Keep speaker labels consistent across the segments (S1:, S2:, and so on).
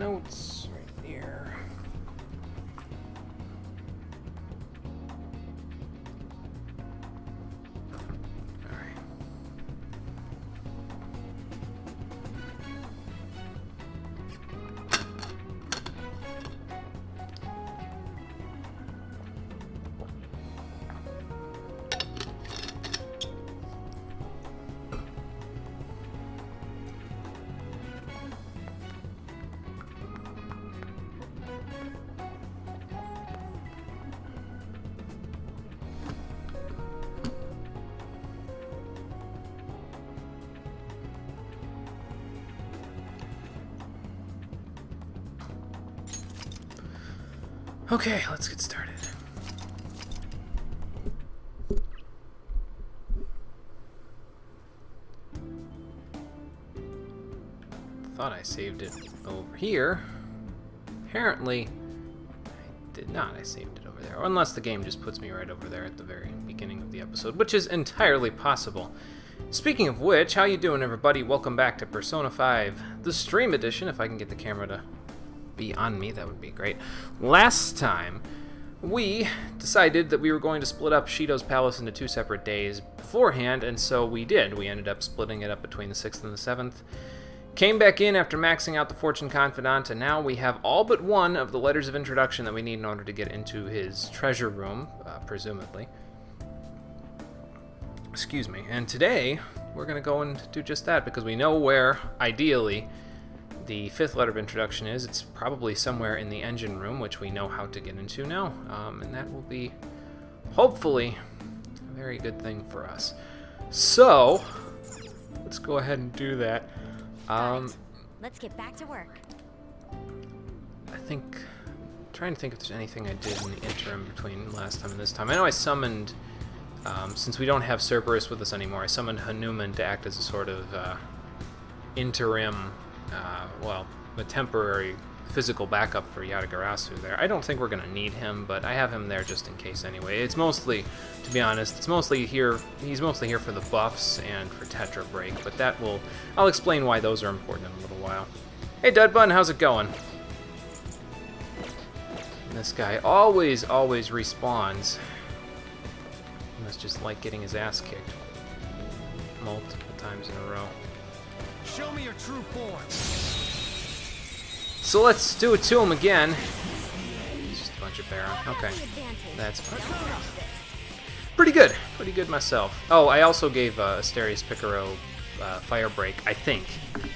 S1: notes right here. All right. Okay, let's get started. Thought I saved it over here. Apparently, I did not. I saved it over there. Unless the game just puts me right over there at the very beginning of the episode, which is entirely possible. Speaking of which, how you doing, everybody? Welcome back to Persona 5, the Stream Edition. If I can get the camera to be on me, that would be great. Last time, we decided that we were going to split up Shido's Palace into 2 separate days beforehand, and so we did. We ended up splitting it up between the 6th and the 7th. Came back in after maxing out the Fortune Confidant, and now we have all but one of the letters of introduction that we need in order to get into his treasure room, presumably. Excuse me. And today, we're going to go and do just that, because we know where, ideally, the 5th letter of introduction is. It's probably somewhere in the engine room, which we know how to get into now, and that will be, hopefully, a very good thing for us. So, let's go ahead and do that.
S2: Right. Let's get back to work.
S1: I'm trying to think if there's anything I did in the interim between last time and this time. I know I summoned, since we don't have Cerberus with us anymore, I summoned Hanuman to act as a sort of interim, a temporary physical backup for Yatagarasu there. I don't think we're going to need him, but I have him there just in case anyway. It's mostly, to be honest, he's mostly here for the buffs and for Tetra Break, but I'll explain why those are important in a little while. Hey Dudbun, how's it going? And this guy always respawns. He must just like getting his ass kicked multiple times in a row.
S3: Show me your true form.
S1: So let's do it to him again. It's just a bunch of Baron. Okay. That's fine. Pretty good myself. Oh, I also gave Asterius Picaro Fire Break, I think,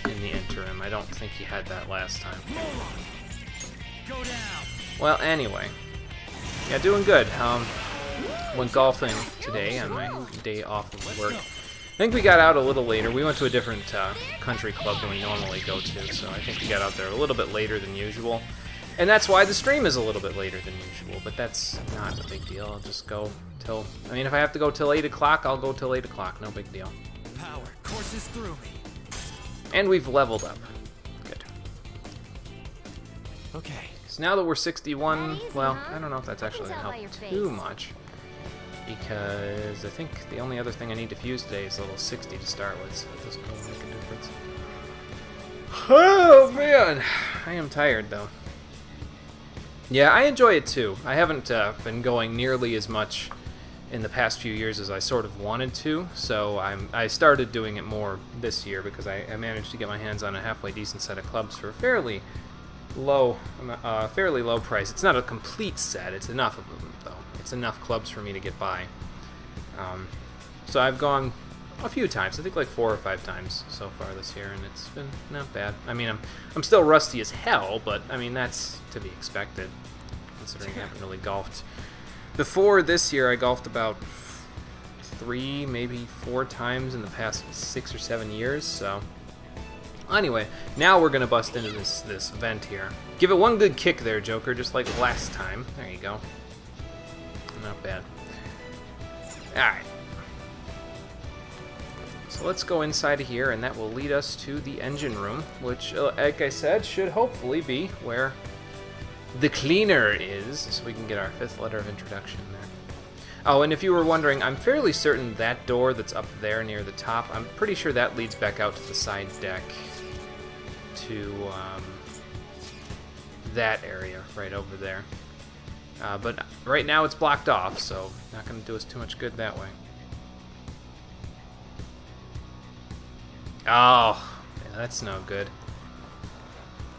S1: in the interim. I don't think he had that last time.
S3: Go down.
S1: Well, anyway. Yeah, doing good. Went golfing today on my day off of work. I think we got out a little later. We went to a different country club than we normally go to, so I think we got out there a little bit later than usual. And that's why the stream is a little bit later than usual, but that's not a big deal. I'll just go till... I mean, if I have to go till 8 o'clock, I'll go till 8 o'clock. No big deal.
S3: Power courses through me.
S1: And we've leveled up. Good.
S3: Okay.
S1: So now that we're 61, well, I don't know if that's actually going to help too much. Because I think the only other thing I need to fuse today is level 60 to start with, so it doesn't really make a difference. Oh, man! I am tired, though. Yeah, I enjoy it, too. I haven't been going nearly as much in the past few years as I sort of wanted to, so I started doing it more this year because I managed to get my hands on a halfway decent set of clubs for a fairly low price. It's not a complete set, it's enough of them, though. It's enough clubs for me to get by. So I've gone a few times, I think like 4 or 5 times so far this year, and it's been not bad. I mean, I'm still rusty as hell, but I mean, that's to be expected, considering I haven't really golfed. Before this year, I golfed about 3, maybe 4 times in the past 6 or 7 years, so... Anyway, now we're gonna bust into this vent here. Give it one good kick there, Joker, just like last time. There you go. Not bad. Alright. So let's go inside of here, and that will lead us to the engine room, which, like I said, should hopefully be where the cleaner is, so we can get our 5th letter of introduction there. Oh, and if you were wondering, I'm fairly certain that door that's up there near the top, I'm pretty sure that leads back out to the side deck to that area right over there. But right now it's blocked off, so not going to do us too much good that way. Oh, yeah, that's no good.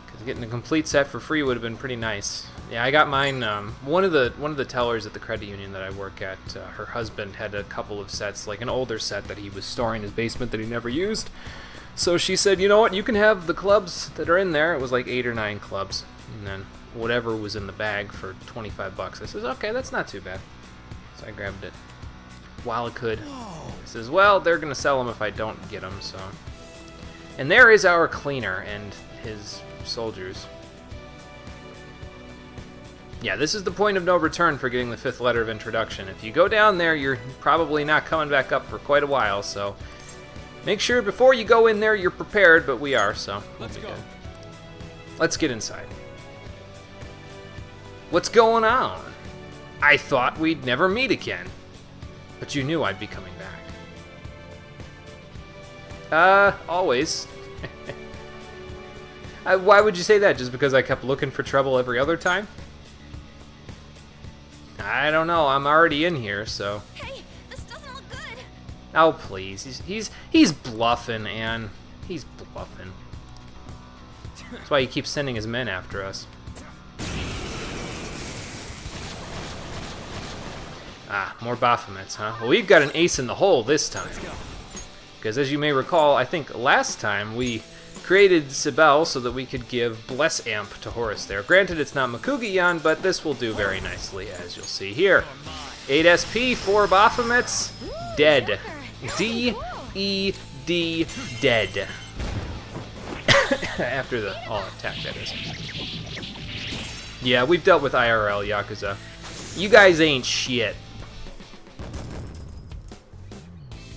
S1: Because getting a complete set for free would have been pretty nice. Yeah, I got mine. One of the tellers at the credit union that I work at, her husband had a couple of sets, like an older set that he was storing in his basement that he never used. So she said, you know what, you can have the clubs that are in there. It was like 8 or 9 clubs, and then whatever was in the bag for $25. I says, okay, that's not too bad. So I grabbed it while it could. I says, well, they're gonna sell them if I don't get them. So, and there is our cleaner and his soldiers. Yeah, this is the point of no return for getting the 5th letter of introduction. If you go down there, you're probably not coming back up for quite a while, so make sure before you go in there you're prepared, but we are, so
S3: Let's go.
S1: Let's get inside. What's going on? I thought we'd never meet again, but you knew I'd be coming back. Always. Why would you say that? Just because I kept looking for trouble every other time? I don't know. I'm already in here, so.
S2: Hey, this doesn't look good.
S1: Oh please, he's bluffing, Anne. He's bluffing. That's why he keeps sending his men after us. Ah, more Baphomets, huh? Well, we've got an ace in the hole this time. Because as you may recall, I think last time we created Sibel so that we could give Bless Amp to Horus there. Granted, it's not Makugiyan, but this will do very nicely, as you'll see here. 8 SP, 4 Baphomets, dead. D-E-D, dead. After the all attack, that is. Yeah, we've dealt with IRL Yakuza. You guys ain't shit.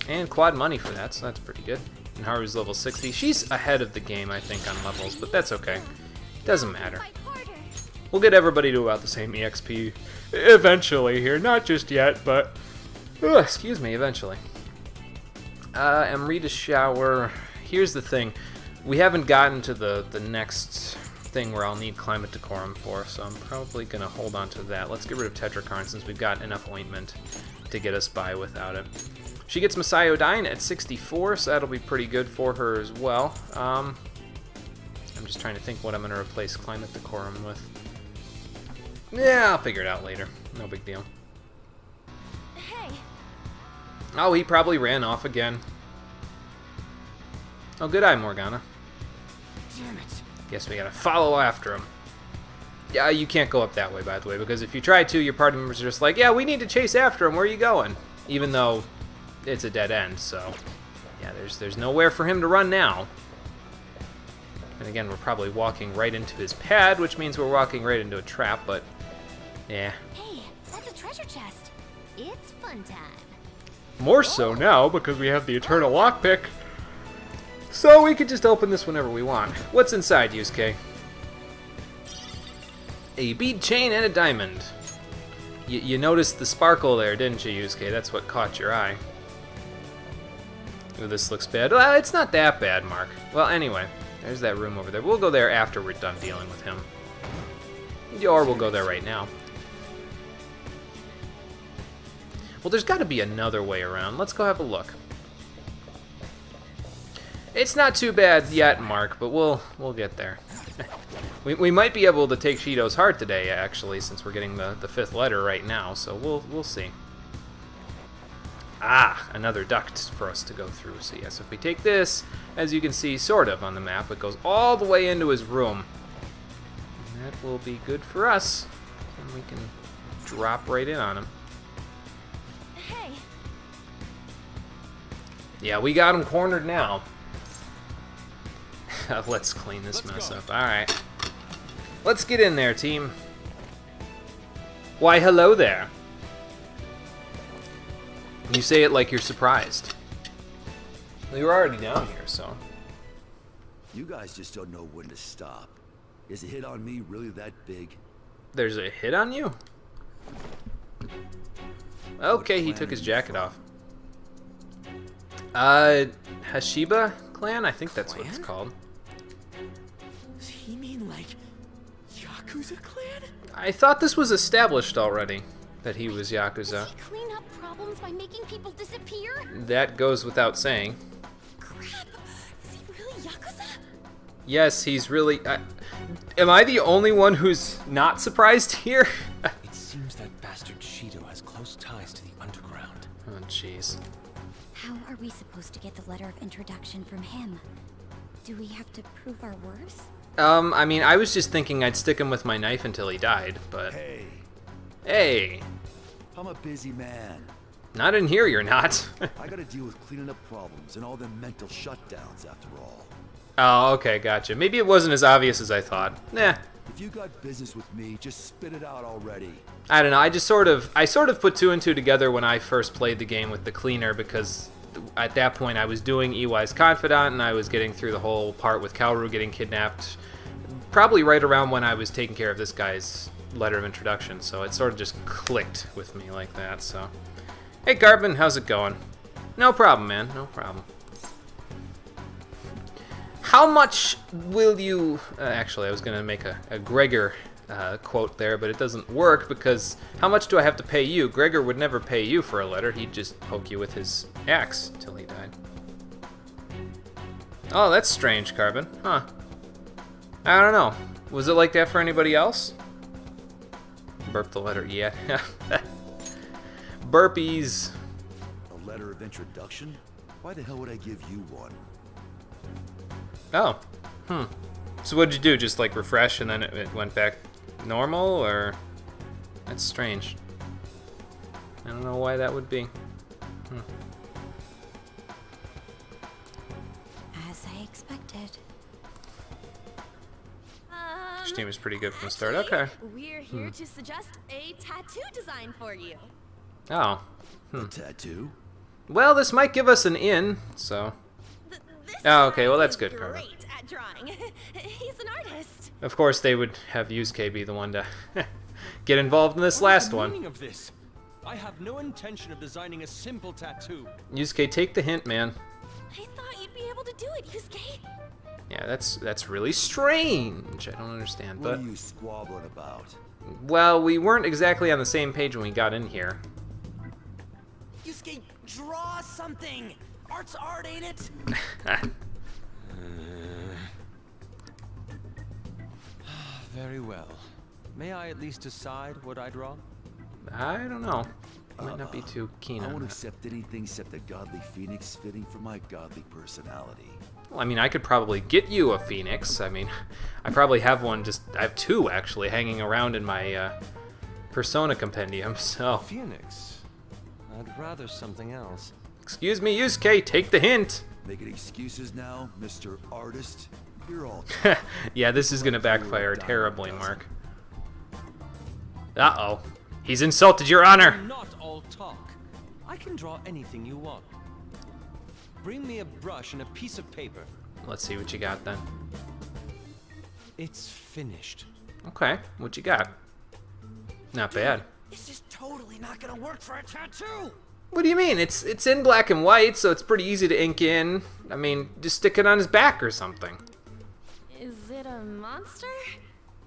S1: And quad money for that, so that's pretty good. And Haru's level 60. She's ahead of the game, I think, on levels, but that's okay. Doesn't matter. We'll get everybody to about the same EXP eventually here. Not just yet, but... excuse me, eventually. Amrita Shower. Here's the thing. We haven't gotten to the next thing where I'll need Climate Decorum for, so I'm probably going to hold on to that. Let's get rid of Tetrakarn since we've got enough ointment to get us by without it. She gets Messiodine at 64, so that'll be pretty good for her as well. I'm just trying to think what I'm going to replace Climate Decorum with. Yeah, I'll figure it out later. No big deal.
S2: Hey.
S1: Oh, he probably ran off again. Oh, good eye, Morgana.
S3: Damn it.
S1: Guess we gotta follow after him. Yeah, you can't go up that way, by the way, because if you try to, your party members are just like, yeah, we need to chase after him. Where are you going? Even though it's a dead end, so yeah, there's nowhere for him to run now. And again, we're probably walking right into his pad, which means we're walking right into a trap, but yeah.
S2: Hey, that's a treasure chest. It's fun time.
S1: More so now, because we have the Eternal Lockpick. So we can just open this whenever we want. What's inside, Yusuke? A bead chain and a diamond. You noticed the sparkle there, didn't you, Yusuke? That's what caught your eye. Ooh, this looks bad. Well, it's not that bad, Mark. Well, anyway, there's that room over there. We'll go there after we're done dealing with him. Or we'll go there right now. Well, there's got to be another way around. Let's go have a look. It's not too bad yet, Mark, but we'll get there. we might be able to take Shido's heart today, actually, since we're getting the 5th letter right now, so we'll see. Ah, another duct for us to go through. So yes, if we take this, as you can see, sort of on the map, it goes all the way into his room. And that will be good for us. And we can drop right in on him.
S2: Hey.
S1: Yeah, we got him cornered now. Let's clean this mess up. Alright. Let's get in there, team. Why, hello there. You say it like you're surprised. We were already down here, so.
S4: You guys just don't know when to stop. Is a hit on me really that big?
S1: There's a hit on you? Okay, he took his jacket off. Hashiba clan? I think that's what it's called.
S3: Does he mean like Yakuza clan?
S1: I thought this was established already, that he was Yakuza.
S2: Does he clean up problems by making people disappear?
S1: That goes without saying.
S2: Crap! Is he really Yakuza?
S1: Yes, he's really... am I the only one who's not surprised here?
S3: It seems that bastard Shido has close ties to the underground.
S1: Oh, jeez.
S2: How are we supposed to get the letter of introduction from him? Do we have to prove our worth?
S1: I mean, I was just thinking I'd stick him with my knife until he died, but...
S4: Hey,
S1: Hey!
S4: I'm a busy man.
S1: Not in here, you're not.
S4: I gotta deal with cleaning up problems and all them mental shutdowns after all.
S1: Oh, okay, gotcha. Maybe it wasn't as obvious as I thought. Nah,
S4: If you got business with me, just spit it out already.
S1: I don't know. I sort of put two and two together when I first played the game with the cleaner, because at that point I was doing EY's Confidant and I was getting through the whole part with Kaoru getting kidnapped, probably right around when I was taking care of this guy's letter of introduction. So it sort of just clicked with me like that. So, hey Garbin, how's it going? No problem, man. No problem. How much will you... actually, I was going to make a Gregor quote there, but it doesn't work because how much do I have to pay you? Gregor would never pay you for a letter. He'd just poke you with his axe till he died. Oh, that's strange, Carbon. Huh. I don't know. Was it like that for anybody else? Burp the letter. Yeah. Burpees.
S4: A letter of introduction? Why the hell would I give you one?
S1: Oh. So what did you do? Just like refresh and then it went back normal, or? That's strange. I don't know why that would be.
S2: As I expected.
S1: Your team is pretty good from the start. Okay.
S5: We're here to suggest a tattoo design for you.
S1: Oh.
S4: A tattoo?
S1: Well, this might give us an in, so.
S5: This
S1: Oh, okay,
S5: guy
S1: well, that's
S5: is
S1: good, Carla.
S5: Great at drawing. He's an artist.
S1: Of course, they would have Yusuke be the one to get involved in this last
S3: What is the
S1: one.
S3: meaning of this? I have no intention of designing a simple tattoo.
S1: Yusuke, take the hint, man.
S5: I thought you'd be able to do it, Yusuke.
S1: Yeah, that's really strange. I don't understand,
S4: What
S1: but
S4: are you squabbling about?
S1: well, we weren't exactly on the same page when we got in here.
S3: Yusuke, draw something. Art's art, ain't it? Very well. May I at least decide what I draw?
S1: I don't know. Might not be too keen
S4: I
S1: on
S4: won't
S1: that.
S4: accept anything except a godly phoenix fitting for my godly personality.
S1: Well, I mean, I could probably get you a phoenix. I mean, I probably have one. I have two actually hanging around in my Persona compendium. So,
S3: Phoenix. I'd rather something else.
S1: excuse me, Yusuke, take the hint.
S4: Making excuses now, Mr. Artist? You're all
S1: Yeah, this is gonna backfire terribly, Mark. Uh-oh. He's insulted your honor.
S3: Not all talk. I can draw anything you want. Bring me a brush and a piece of paper.
S1: Let's see what you got then.
S3: It's finished.
S1: Okay, what you got? Not bad.
S3: This is totally not gonna work for a tattoo.
S1: What do you mean? It's in black and white, so it's pretty easy to ink in. I mean, just stick it on his back or something.
S5: Is it a monster?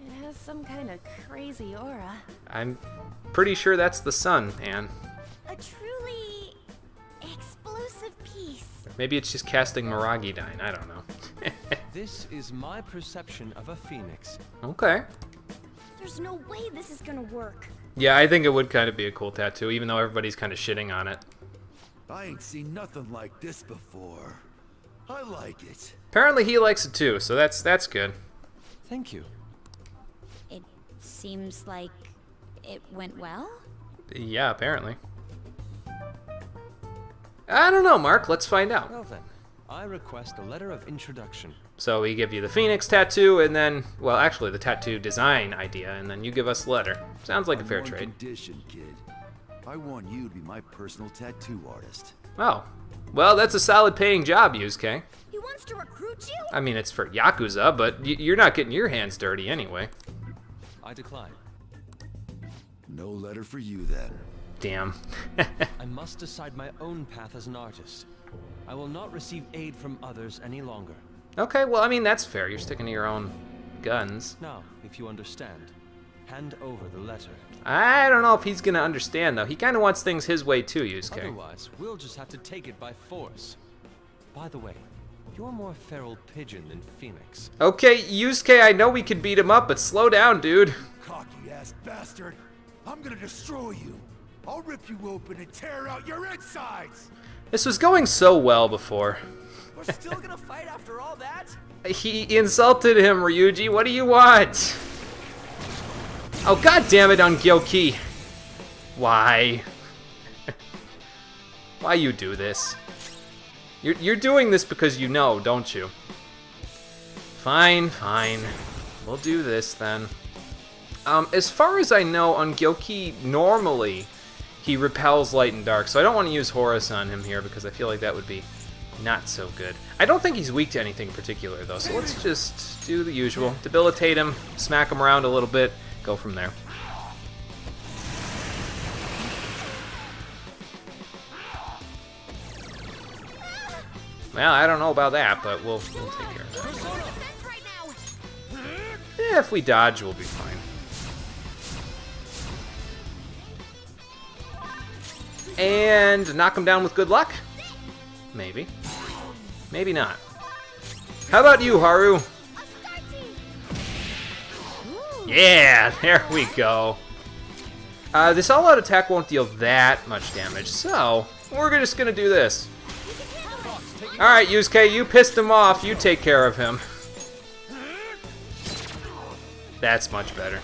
S5: It has some kind of crazy aura.
S1: I'm pretty sure that's the sun, Anne.
S2: A truly explosive piece.
S1: Maybe it's just casting Miragi Dine. I don't know.
S3: This is my perception of a phoenix.
S1: Okay.
S2: There's no way this is gonna work.
S1: Yeah, I think it would kind of be a cool tattoo, even though everybody's kind of shitting on it.
S4: I ain't seen nothing like this before. I like it.
S1: Apparently he likes it too, so that's good.
S3: Thank you.
S2: It seems like it went well.
S1: Yeah, apparently. I don't know, Mark. Let's find out.
S3: Well then, I request a letter of introduction.
S1: So we give you the Phoenix tattoo, and then, well, actually the tattoo design idea, and then you give us a letter. Sounds like a fair
S4: On one
S1: trade.
S4: condition, kid. I want you to be my personal tattoo artist.
S1: Oh. Well, that's a solid paying job, Yusuke.
S2: He wants to recruit you?
S1: I mean, it's for Yakuza, but you're not getting your hands dirty anyway.
S3: I decline.
S4: No letter for you then.
S1: Damn.
S3: I must decide my own path as an artist. I will not receive aid from others any longer.
S1: Okay, well, I mean, that's fair. You're sticking to your own guns.
S3: Now, if you understand, hand over the letter.
S1: I don't know if he's gonna understand though. He kind of wants things his way too, Yusuke.
S3: Otherwise, we'll just have to take it by force. By the way, you're more feral pigeon than Phoenix.
S1: Okay, Yusuke, I know we could beat him up, but slow down, dude.
S4: Cocky ass bastard! I'm gonna destroy you! I'll rip you open and tear out your insides!
S1: This was going so well before.
S6: We're still gonna fight after all that?
S1: He insulted him, Ryuji. What do you want? Oh, god damn it, Ungyoki. Why? Why you do this? You're doing this because you know, don't you? Fine, fine. We'll do this then. As far as I know, Ungyoki normally he repels light and dark, so I don't want to use Horus on him here because I feel like that would be not so good. I don't think he's weak to anything particular though, so let's just do the usual. Debilitate him, smack him around a little bit, go from there. Well, I don't know about that, but we'll take care of that.
S2: Defense right now.
S1: Yeah, if we dodge, we'll be fine. And knock him down with good luck? Maybe. Maybe not. How about you, Haru? Yeah, there we go. This all-out attack won't deal that much damage, so we're just gonna do this. Alright, Yusuke, you pissed him off. You take care of him. That's much better.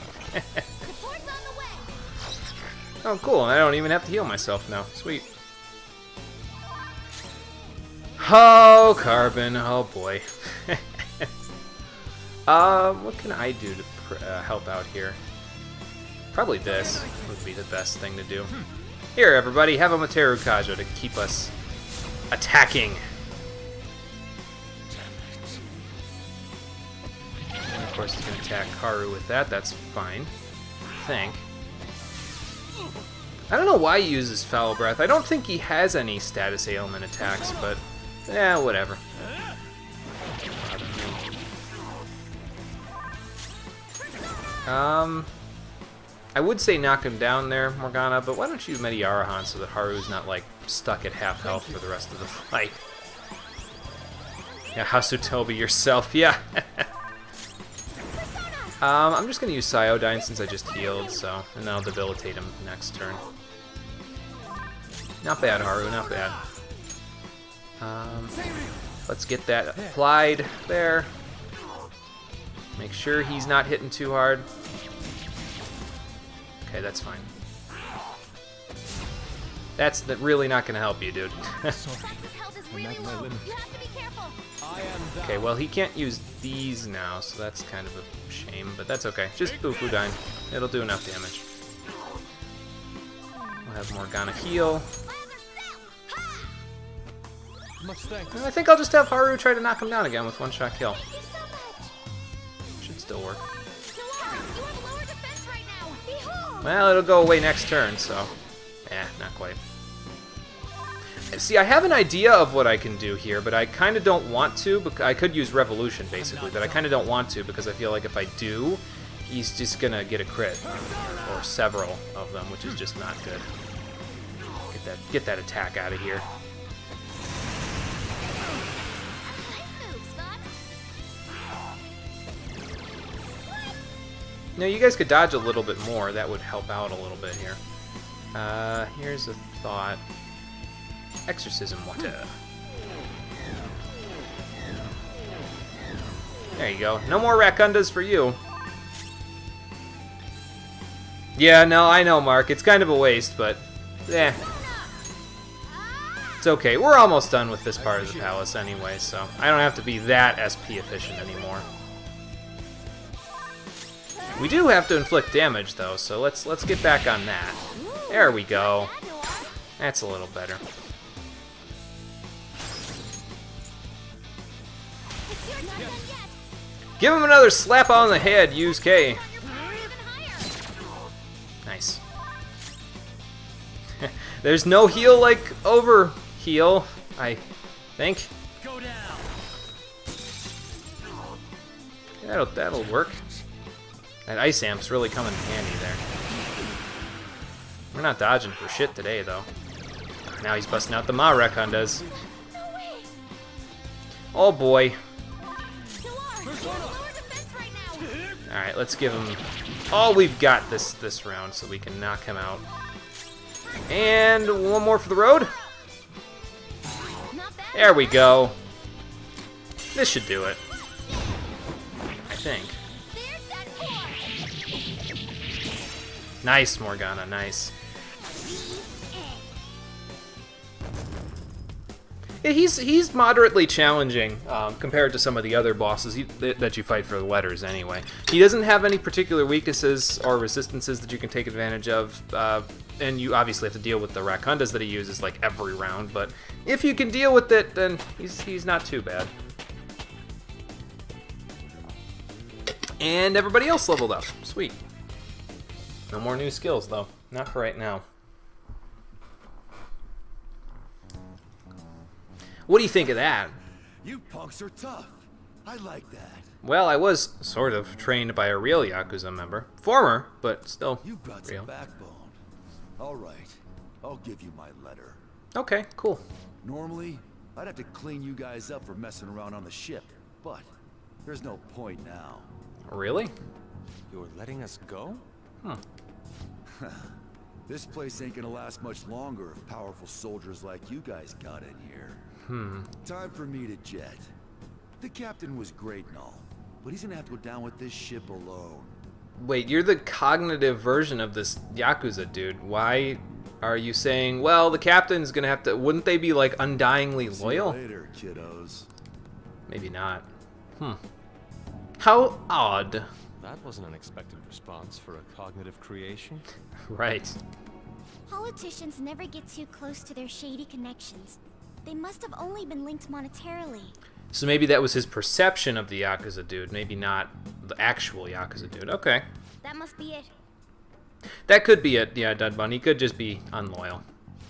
S1: Oh, cool. I don't even have to heal myself now. Sweet. Oh, Carbon. Oh, boy. What can I do to help out here? Probably this would be the best thing to do. Here, everybody, have a Materu Kaja to keep us attacking. And of course, he's going to attack Haru with that. That's fine. I think. I don't know why he uses Foul Breath. I don't think he has any status ailment attacks, but yeah, whatever. I would say knock him down there, Morgana, but why don't you Mediarahan so that Haru's not, like, stuck at half health for the rest of the fight? Yeah, Hasutobi yourself, yeah. I'm just gonna use Psyodyne since I just healed, so, and then I'll debilitate him next turn. Not bad, Haru, not bad. Let's get that applied there. Make sure he's not hitting too hard. Okay, that's fine. That's really not gonna help you, dude. Okay, well, he can't use these now, so that's kind of a shame, but that's okay. Just Bufudyne. It'll do enough damage. We'll have Morgana heal.
S3: Much thanks.
S1: And I think I'll just have Haru try to knock him down again with one-shot kill. Should still work. Well, it'll go away next turn, so... not quite. See, I have an idea of what I can do here, but I kind of don't want to. I could use Revolution, basically, but I kind of don't want to because I feel like if I do, he's just going to get a crit. Or several of them, which is just not good. Get that attack out of here. Now, you guys could dodge a little bit more. That would help out a little bit here. Here's a thought. Exorcism water. There you go. No more Rakundas for you. Yeah, no, I know, Mark. It's kind of a waste, but... It's okay. We're almost done with this part of the palace anyway, so I don't have to be that SP efficient anymore. We do have to inflict damage, though, so let's get back on that. There we go. That's a little better. Give him another slap on the head, Yusuke. Nice. There's no heal like over heal, I think. That'll work. That ice amp's really coming in handy there. We're not dodging for shit today, though. Now he's busting out the Ma Rekondas.
S2: No way!
S1: Oh boy.
S2: Pilar, lower defense right now!
S1: Alright, let's give him all we've got this round so we can knock him out. And one more for the road.
S2: Not bad.
S1: There we go. This should do it. I think.
S2: There's that boy!
S1: Nice, Morgana, nice. Yeah, he's moderately challenging compared to some of the other bosses that you fight for the letters anyway. He doesn't have any particular weaknesses or resistances that you can take advantage of, and you obviously have to deal with the Rakundas that he uses like every round, but if you can deal with it, then he's not too bad. And everybody else leveled up. Sweet. No more new skills, though. Not for right now. What do you think of that?
S4: You punks are tough. I like that.
S1: Well, I was sort of trained by a real Yakuza member. Former, but still
S4: You got
S1: real.
S4: some backbone. All right, I'll give you my letter.
S1: Okay, cool.
S4: Normally, I'd have to clean you guys up for messing around on the ship, but there's no point now.
S1: Really?
S3: You're letting us go?
S4: This place ain't gonna last much longer if powerful soldiers like you guys got in here. Time for me to jet. The captain was great and all, but he's gonna have to go down with this ship alone.
S1: Wait, you're the cognitive version of this Yakuza dude. Why are you saying, well, the captain's gonna have to... Wouldn't they be, like, undyingly
S4: See you
S1: loyal?
S4: later, kiddos.
S1: Maybe not. How odd.
S3: That was an unexpected response for a cognitive creation.
S1: Right.
S2: Politicians never get too close to their shady connections. They must have only been linked monetarily.
S1: So maybe that was his perception of the Yakuza dude, maybe not the actual Yakuza dude. Okay.
S2: That must be it.
S1: That could be it, yeah, Dud Bun. He could just be unloyal.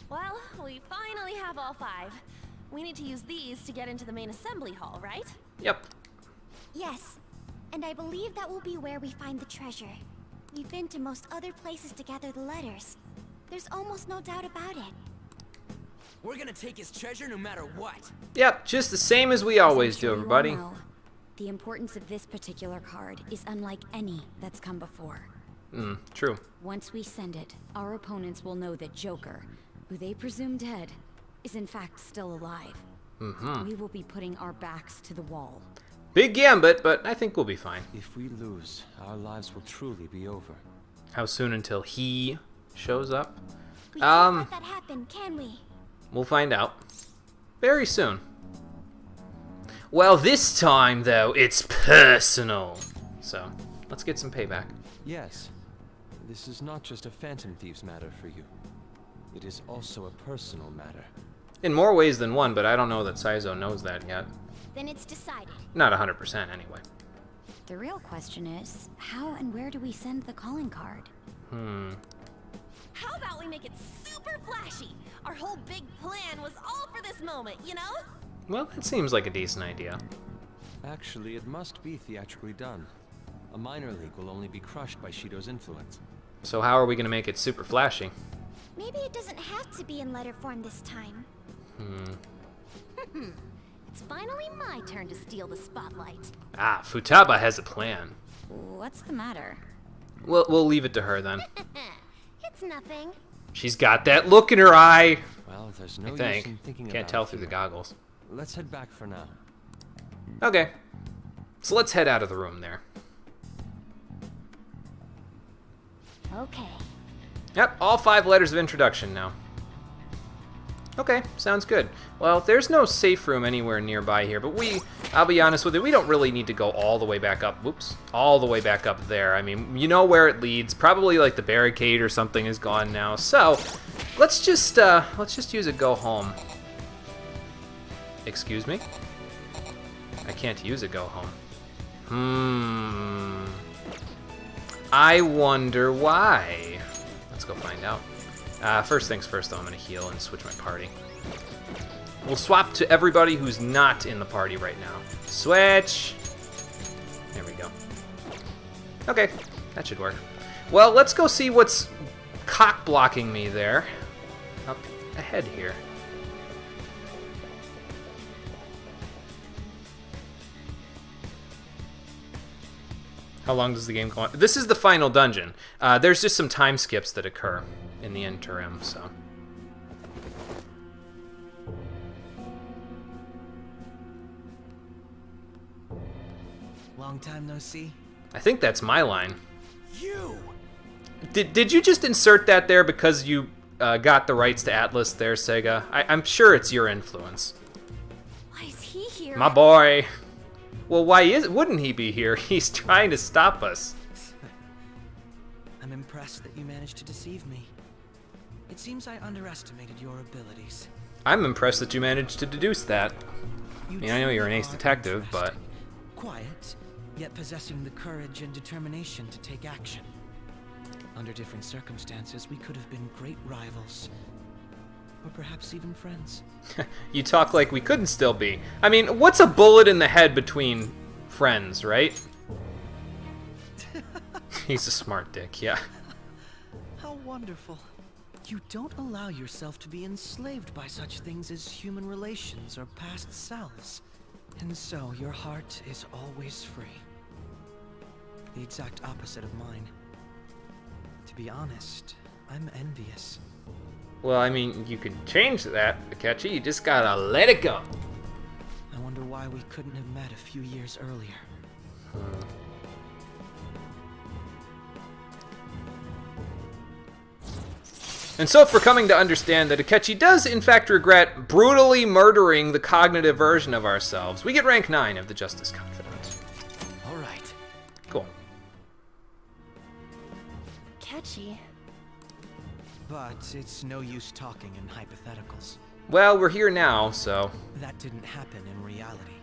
S5: Well, we finally have all 5. We need to use these to get into the main assembly hall, right?
S1: Yep.
S2: Yes, and I believe that will be where we find the treasure. We've been to most other places to gather the letters. There's almost no doubt about it.
S6: We're gonna take his treasure no matter what.
S1: Yep, just the same as we always do,
S2: As I'm sure you all
S1: everybody.
S2: know, the importance of this particular card is unlike any that's come before.
S1: True.
S2: Once we send it, our opponents will know that Joker, who they presume dead, is in fact still alive. We will be putting our backs to the wall.
S1: Big gambit, but I think we'll be fine.
S3: If we lose, our lives will truly be over.
S1: How soon until he shows up?
S2: We can't let that happen, can we?
S1: We'll find out. Very soon. Well, this time, though, it's personal. So, let's get some payback.
S3: Yes, this is not just a Phantom Thieves matter for you. It is also a personal matter.
S1: In more ways than one, but I don't know that Saizo knows that yet.
S2: Then it's decided.
S1: Not 100% anyway.
S2: The real question is, how and where do we send the calling card?
S5: How about we make it super flashy? Our whole big plan was all for this moment, you know?
S1: Well, that seems like a decent idea.
S3: Actually, it must be theatrically done. A minor league will only be crushed by Shido's influence.
S1: So how are we going to make it super flashy?
S2: Maybe it doesn't have to be in letter form this time.
S5: It's finally my turn to steal the spotlight.
S1: Ah, Futaba has a plan.
S2: What's the matter?
S1: We'll leave it to her then.
S2: It's nothing.
S1: She's got that look in her eye.
S3: Well, there's no
S1: I
S3: use
S1: think.
S3: in thinking
S1: Can't
S3: about
S1: tell
S3: it
S1: through the
S3: here.
S1: goggles.
S3: Let's head back for now.
S1: Okay. So let's head out of the room there.
S2: Okay.
S1: Yep, all 5 letters of introduction now. Okay, sounds good. Well, there's no safe room anywhere nearby here, but I'll be honest with you, we don't really need to go all the way back up. Whoops. All the way back up there. I mean, you know where it leads. Probably like the barricade or something is gone now. So, let's just use a go home. Excuse me? I can't use a go home. I wonder why. Let's go find out. First things first, though, I'm going to heal and switch my party. We'll swap to everybody who's not in the party right now. Switch! There we go. Okay, that should work. Well, let's go see what's cock-blocking me there. Up ahead here. How long does the game go on? This is the final dungeon. There's just some time skips that occur in the interim, so...
S6: Long time no see.
S1: I think that's my line.
S6: You!
S1: Did you just insert that there because you got the rights to Atlas there, Sega? I'm sure it's your influence.
S2: Why is he here?
S1: My boy. Well, wouldn't he be here? He's trying to stop us.
S6: I'm impressed that you managed to deceive me. It seems I underestimated your abilities.
S1: I'm impressed that you managed to deduce that.
S6: You
S1: I mean, I know you're an
S6: truly
S1: ace
S6: are
S1: detective, but...
S6: interesting. Quiet, yet possessing the courage and determination to take action. Under different circumstances, we could have been great rivals. Or perhaps even friends.
S1: You talk like we couldn't still be. I mean, what's a bullet in the head between friends, right? He's a smart dick, yeah.
S6: How wonderful. You don't allow yourself to be enslaved by such things as human relations or past selves. And so your heart is always free. The exact opposite of mine. To be honest, I'm envious.
S1: Well, I mean, you can change that, Akechi. You just gotta let it go.
S6: I wonder why we couldn't have met a few years earlier.
S1: And so if we're coming to understand that Akechi does in fact regret brutally murdering the cognitive version of ourselves, we get rank 9 of the Justice Confidant.
S6: All right.
S1: Cool.
S5: Catchy.
S6: But it's no use talking in hypotheticals.
S1: Well, we're here now, so...
S6: That didn't happen in reality.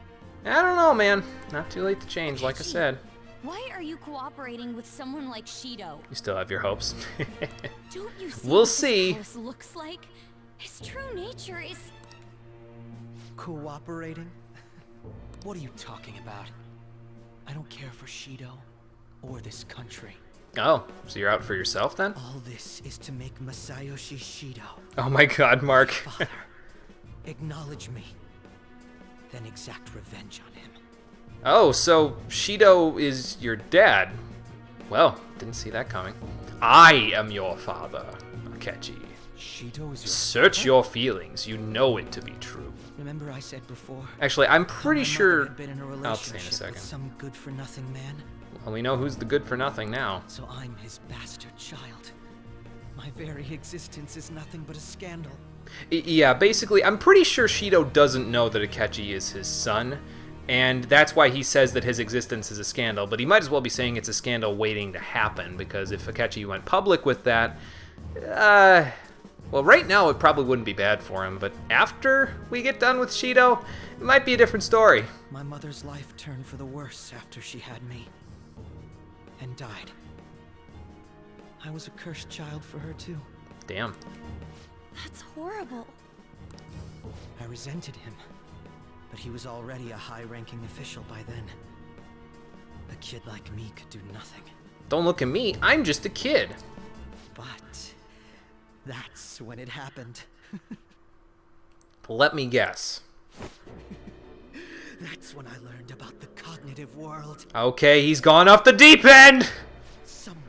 S1: I don't know, man. Not too late to change, like I said.
S2: Why are you cooperating with someone like Shido?
S1: You still have your hopes.
S2: Don't you see
S1: We'll
S2: what
S1: see.
S2: this house looks like? His true nature is...
S6: Cooperating? What are you talking about? I don't care for Shido or this country.
S1: Oh, so you're out for yourself then?
S6: All this is to make Masayoshi Shido,
S1: Oh my god, Mark.
S6: father, acknowledge me, then exact revenge on him.
S1: Oh, so Shido is your dad. Well, didn't see that coming. I am your father, Akechi.
S6: Shido is your
S1: Search
S6: father?
S1: your feelings. You know it to be true.
S6: Remember I said before?
S1: Actually, I'm
S6: how
S1: pretty
S6: my mother
S1: sure...
S6: had been in a
S1: I'll say in a
S6: relationship
S1: second.
S6: with some good-for-nothing man.
S1: Well, we know who's the good for nothing now.
S6: So I'm his bastard child. My very existence is nothing but a scandal.
S1: Yeah, basically, I'm pretty sure Shido doesn't know that Akechi is his son, and that's why he says that his existence is a scandal, but he might as well be saying it's a scandal waiting to happen, because if Akechi went public with that, well, right now it probably wouldn't be bad for him, but after we get done with Shido, it might be a different story.
S6: My mother's life turned for the worse after she had me. And died. I was a cursed child for her too.
S1: Damn.
S2: That's horrible.
S6: I resented him, but he was already a high-ranking official by then. A kid like me could do nothing.
S1: Don't look at me, I'm just a kid.
S6: But that's when it happened.
S1: Let me guess.
S6: That's when I learned about the cognitive world.
S1: Okay, he's gone off the deep end!
S6: Someone,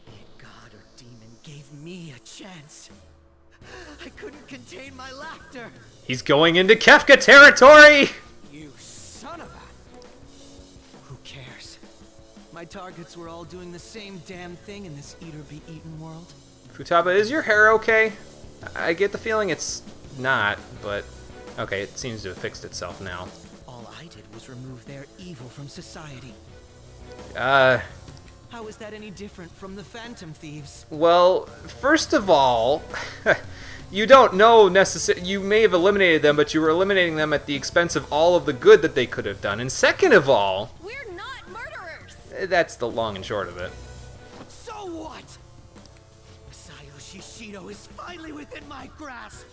S6: be it God or demon, gave me a chance. I couldn't contain my laughter.
S1: He's going into Kefka territory!
S6: You son of a... Who cares? My targets were all doing the same damn thing in this eat-or-be-eaten world.
S1: Futaba, is your hair okay? I get the feeling it's not, but... Okay, it seems to have fixed itself now.
S6: All I did was remove their evil from society.
S1: How
S6: is that any different from the Phantom Thieves?
S1: Well, first of all, you don't know necessarily. You may have eliminated them, but you were eliminating them at the expense of all of the good that they could have done. And second of all,
S2: We're not murderers!
S1: that's the long and short of it.
S6: So what? Masayoshi Shido is finally within my grasp.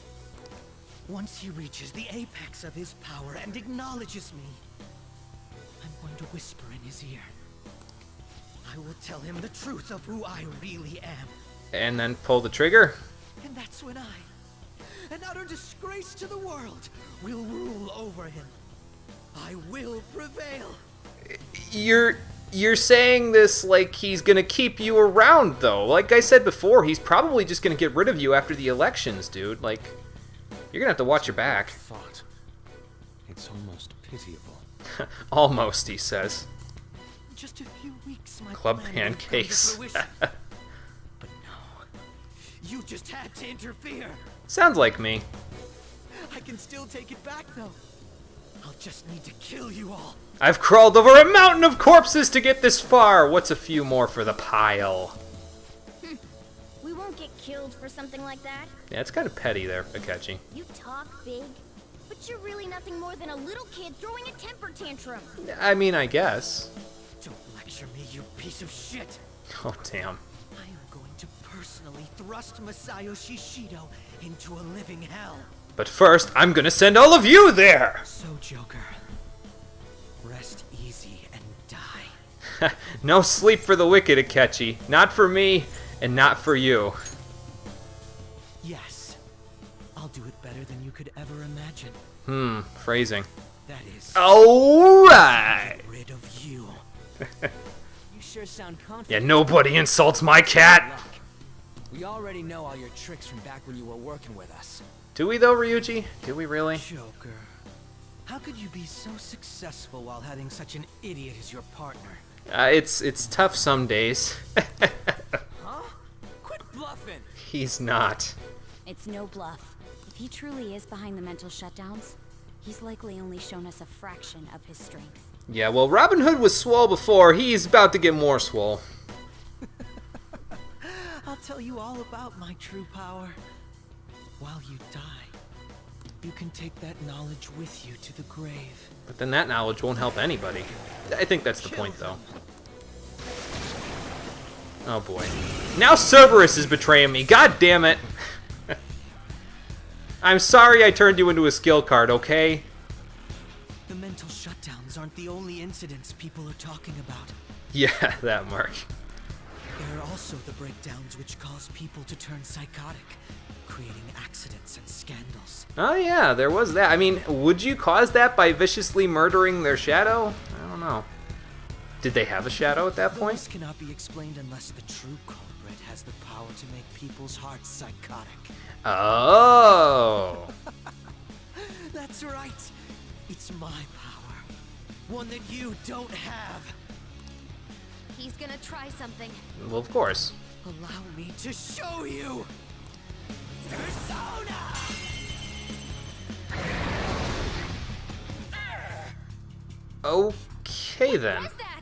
S6: Once he reaches the apex of his power and acknowledges me, I'm going to whisper in his ear. I will tell him the truth of who I really am.
S1: And then pull the trigger.
S6: And that's when I, an utter disgrace to the world, will rule over him. I will prevail.
S1: You're saying this like he's gonna keep you around, though. Like I said before, he's probably just gonna get rid of you after the elections, dude. Like, you're gonna have to watch your back.
S3: Thought. It's almost pitiable.
S1: Almost, he says.
S6: Just a few weeks, my
S1: Club
S6: plan would have come to
S1: pancakes.
S6: fruition. But no, you just had to interfere.
S1: Sounds like me.
S6: I can still take it back, though. I'll just need to kill you all.
S1: I've crawled over a mountain of corpses to get this far. What's a few more for the pile?
S7: We won't get killed for something like that.
S1: Yeah, it's kind of petty there, Akechi.
S7: You talk big, but you're really nothing more than a little kid throwing a temper tantrum.
S1: I mean, I guess.
S6: Don't lecture me, you piece of shit.
S1: Oh, damn.
S6: I am going to personally thrust Masayo Shishido into a living hell.
S1: But first, I'm gonna send all of you there!
S6: So, Joker, rest easy and die.
S1: No sleep for the wicked, Akechi. Not for me, and not for you.
S6: Yes, I'll do it better than you could ever imagine.
S1: Phrasing.
S6: That is,
S1: Alright!
S6: get rid of you.
S8: You sure sound confident.
S1: Yeah, nobody insults my cat!
S8: Luck. We already know all your tricks from back when you were working with us.
S1: Do we though, Ryuji? Do we really?
S6: Joker, how could you be so successful while having such an idiot as your partner?
S1: It's tough some days.
S8: Huh? Quit bluffing!
S1: He's not.
S2: It's no bluff. If he truly is behind the mental shutdowns, he's likely only shown us a fraction of his strength.
S1: Yeah, well, Robin Hood was swole before. He's about to get more swole.
S6: I'll tell you all about my true power. While you die, you can take that knowledge with you to the grave.
S1: But then that knowledge won't help anybody. I think that's the point, though. Oh boy. Now Cerberus is betraying me. God damn it. I'm sorry I turned you into a skill card, okay?
S6: The mental shutdowns aren't the only incidents people are talking about.
S1: Yeah, that Mark.
S6: There are also the breakdowns which cause people to turn psychotic, creating accidents and scandals.
S1: Oh yeah, there was that. I mean, would you cause that by viciously murdering their shadow? I don't know. Did they have a shadow at that point?
S6: This cannot be explained unless the true culprit has the power to make people's hearts psychotic.
S1: Oh.
S6: That's right. It's my power. One that you don't have.
S7: He's gonna try something.
S1: Well, of course.
S6: Allow me to show you. Persona!
S1: Okay then.
S7: What was that?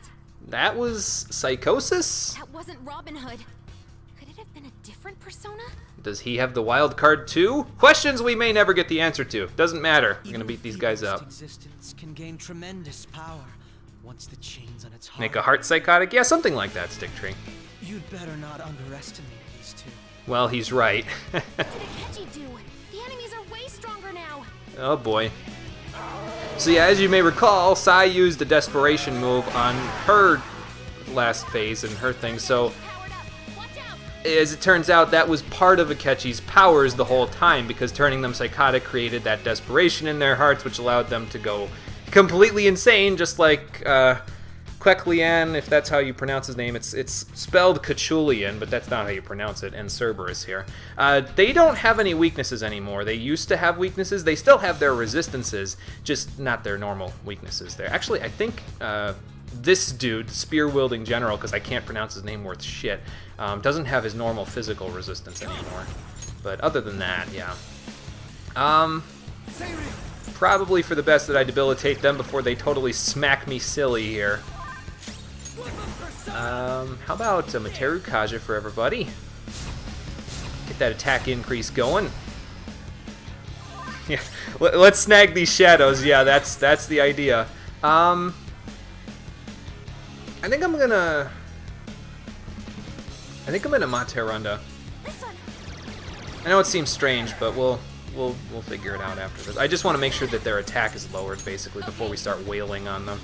S1: That was Psychosis?
S7: That wasn't Robin Hood. Could it have been a different persona?
S1: Does he have the wild card too? Questions we may never get the answer to. Doesn't matter. We're gonna
S6: Even
S1: beat these guys
S6: feeblest
S1: up.
S6: Existence can gain tremendous power once the chains on its heart.
S1: Make a heart psychotic? Yeah, something like that, Stick Tree.
S6: You'd better not underestimate these two.
S1: Well, he's right.
S7: What did Akechi do? The enemies are way stronger now.
S1: Oh boy. So yeah, as you may recall, Sai used a desperation move on her last phase and her thing, so
S7: Powered up. Watch out.
S1: as it turns out, that was part of Akechi's powers the whole time, because turning them psychotic created that desperation in their hearts, which allowed them to go completely insane, just like Queklian, if that's how you pronounce his name. It's spelled Cachulian, but that's not how you pronounce it, and Cerberus here. They don't have any weaknesses anymore. They used to have weaknesses. They still have their resistances, just not their normal weaknesses there. Actually, I think this dude, spear-wielding general, because I can't pronounce his name worth shit, doesn't have his normal physical resistance anymore. But other than that, yeah. Probably for the best that I debilitate them before they totally smack me silly here. How about a Materu Kaja for everybody? Get that attack increase going. Yeah, let's snag these shadows. Yeah, that's the idea. I think I'm gonna Materunda.
S7: This one.
S1: I know it seems strange, but we'll figure it out after this. I just want to make sure that their attack is lowered, basically, before we start wailing on them.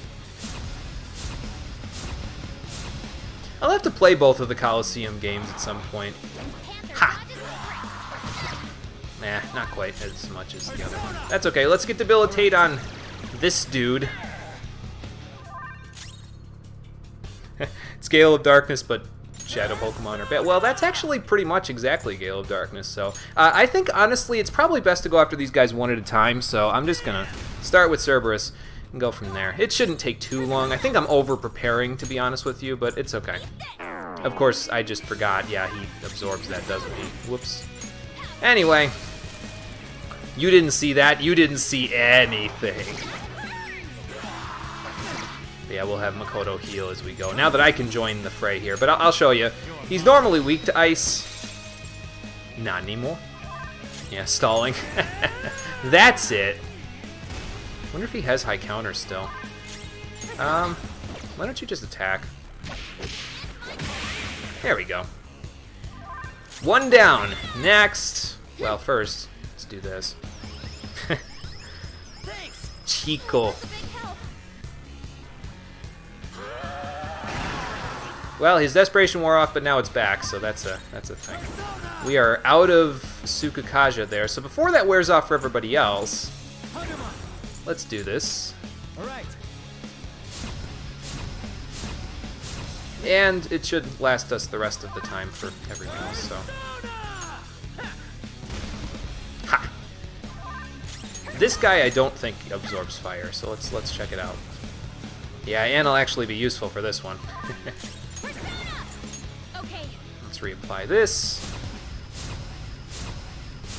S1: have to play both of the Coliseum games at some point. Ha! Nah, not quite as much as the other one. That's okay. Let's get Debilitate on this dude. It's Gale of Darkness, but Shadow Pokemon are bad. Well, that's actually pretty much exactly Gale of Darkness, so I think, honestly, it's probably best to go after these guys one at a time, so I'm just going to start with Cerberus and go from there. It shouldn't take too long. I think I'm over-preparing, to be honest with you, but it's okay. Of course, I just forgot. Yeah, he absorbs that, doesn't he? Whoops. Anyway, you didn't see that. You didn't see anything. Yeah, we'll have Makoto heal as we go. Now that I can join the fray here, but I'll show you. He's normally weak to ice. Not anymore. Yeah, stalling. That's it. Wonder if he has high counters still. Why don't you just attack? There we go. One down. Next. Well, first, let's do this. Chico. Well, his desperation wore off, but now it's back, so that's a thing. We are out of Sukukaja there, so before that wears off for everybody else, let's do this.
S3: All right.
S1: And it should last us the rest of the time for everything else, so. Ha! This guy I don't think absorbs fire, so let's check it out. Yeah, and it'll actually be useful for this one.
S7: Okay.
S1: Let's reapply this.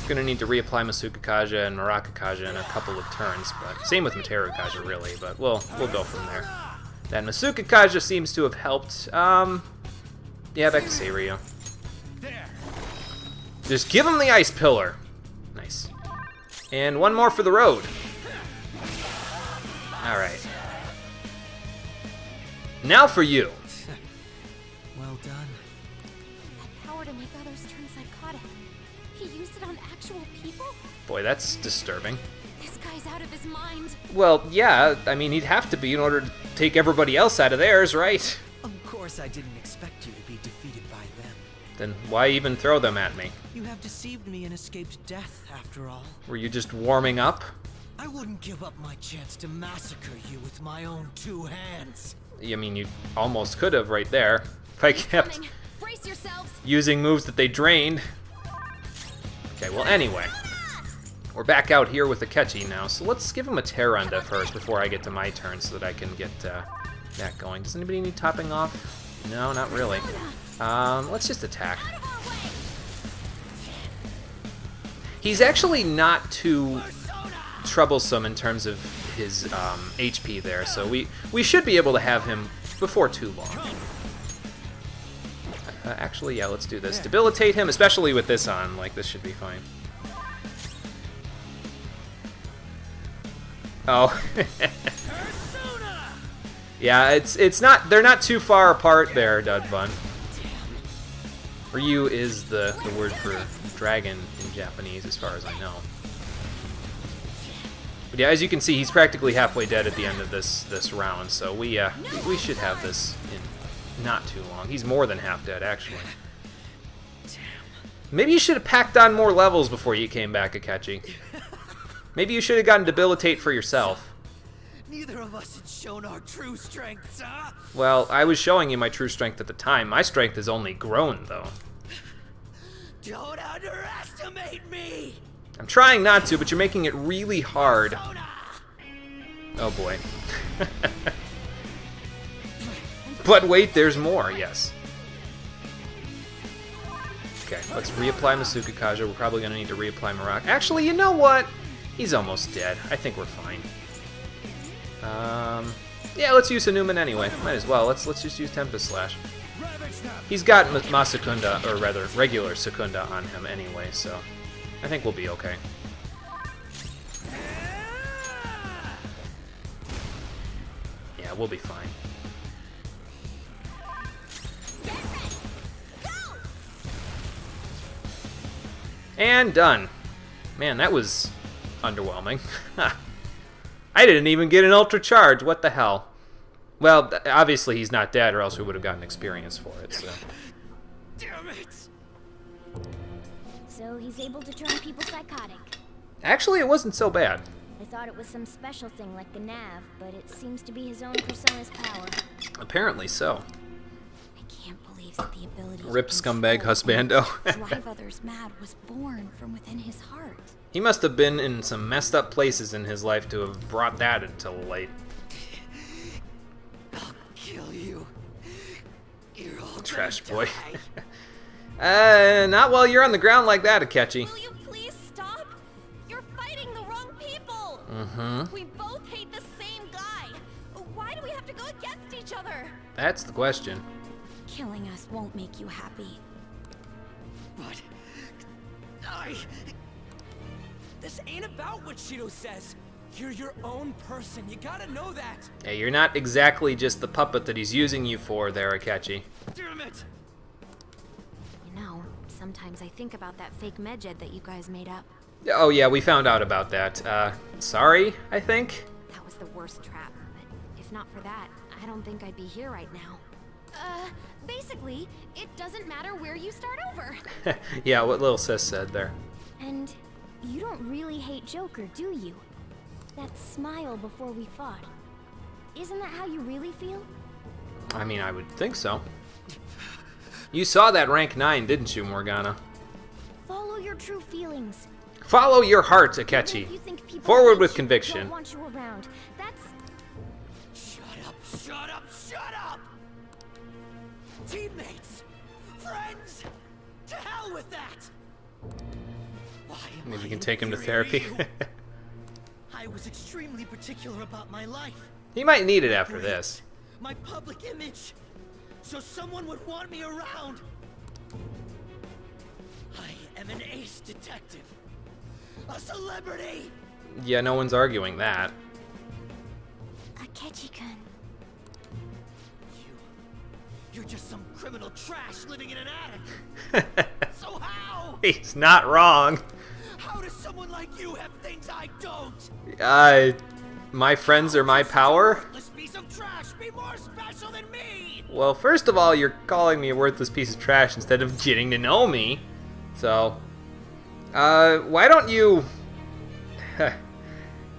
S1: Gonna need to reapply Masukukaja and Maracakaja in a couple of turns, but same with Materukaja really, but we'll go from there. Then Masukukaja seems to have helped. Yeah, back to Seiryu. Just give him the ice pillar. Nice. And one more for the road. All right. Now for you.
S6: Well done.
S7: That power to make others turn psychotic. He used it on actual people?
S1: Boy, that's disturbing.
S7: This guy's out of his mind.
S1: Well, yeah, I mean, he'd have to be in order to take everybody else out of theirs, right?
S6: Of course I didn't expect you to be defeated by them.
S1: Then why even throw them at me?
S6: You have deceived me and escaped death, after all.
S1: Were you just warming up?
S6: I wouldn't give up my chance to massacre you with my own 2 hands.
S1: I mean, you almost could have right there. If I kept
S7: Brace yourselves.
S1: using moves that they drained. Okay, well, anyway. We're back out here with Akechi now, so let's give him a Terrunda first before I get to my turn so that I can get that going. Does anybody need topping off? No, not really. Let's just attack. He's actually not too troublesome in terms of his HP there, so we should be able to have him before too long. Actually, yeah, let's do this. Debilitate him, especially with this on. Like, this should be fine. Oh. Yeah, it's not. They're not too far apart there, Dudbun. Ryu is the word for dragon in Japanese, as far as I know. But yeah, as you can see, he's practically halfway dead at the end of this round, so we should have this in not too long. He's more than half dead, actually. Maybe you should have packed on more levels before you came back, Akechi. Maybe you should have gotten Debilitate for yourself.
S6: Neither of us had shown our true strengths, huh?
S1: Well, I was showing you my true strength at the time. My strength has only grown, though.
S6: Don't underestimate me!
S1: I'm trying not to, but you're making it really hard. Oh boy. But wait, there's more, yes. Okay, let's reapply Masukukaja. We're probably going to need to reapply Marak. Actually, you know what? He's almost dead. I think we're fine. Yeah, let's use Hanuman anyway. Might as well. Let's just use Tempest Slash. He's got Masakunda, or rather, regular Secunda on him anyway, so I think we'll be okay. Yeah, we'll be fine. And done. Man, that was underwhelming. I didn't even get an Ultra Charge. What the hell? Well, obviously he's not dead, or else we would have gotten experience for it, so.
S6: Damn it!
S7: So he's able to turn people psychotic.
S1: Actually, it wasn't so bad.
S7: I thought it was some special thing like the nav, but it seems to be his own persona's power.
S1: Apparently so.
S7: I can't believe that the ability to
S1: Rip scumbag
S7: control
S1: husbando.
S7: and drive others mad was born from within his heart.
S1: He must have been in some messed up places in his life to have brought that into light.
S6: I'll kill you. You're all
S1: Trash
S6: gonna
S1: boy.
S6: die.
S1: Not while you're on the ground like that, Akechi.
S7: Will you please stop? You're fighting the wrong people!
S1: Mm-hmm.
S7: We both hate the same guy. Why do we have to go against each other?
S1: That's the question.
S2: Killing us won't make you happy.
S6: But
S8: This ain't about what Shido says. You're your own person. You gotta know that.
S1: Hey, you're not exactly just the puppet that he's using you for there, Akechi.
S6: damn it!
S7: You know, sometimes I think about that fake medjed that you guys made up.
S1: Oh yeah, we found out about that. Sorry, I think?
S7: That was the worst trap, but if not for that, I don't think I'd be here right now. Basically, it doesn't matter where you start over.
S1: Yeah, what little sis said there.
S7: And you don't really hate Joker, do you? That smile before we fought. Isn't that how you really feel?
S1: I mean, I would think so. You saw that rank 9, didn't you, Morgana?
S7: Follow your true feelings.
S1: Follow your heart,
S7: Even
S1: Akechi.
S7: if you think people
S1: Forward
S7: hate
S1: with
S7: you,
S1: conviction.
S7: don't want you around. That's
S6: Shut up! Shut up! Shut up! Teammates, friends, to hell with that! Why am
S1: Maybe
S6: I
S1: we can take him to
S6: inferior
S1: therapy.
S6: you? I was extremely particular about my life.
S1: He might need it after this.
S6: My public image, so someone would want me around. I am an ace detective, a celebrity.
S1: Yeah, no one's arguing that.
S7: Akechi-kun.
S6: You're just some criminal trash living in an attic. So how?
S1: He's not wrong.
S6: How does someone like you have things I don't?
S1: My friends are my power?
S6: Let's piece of trash be more special than me.
S1: Well, first of all, you're calling me a worthless piece of trash instead of getting to know me. So, why don't you...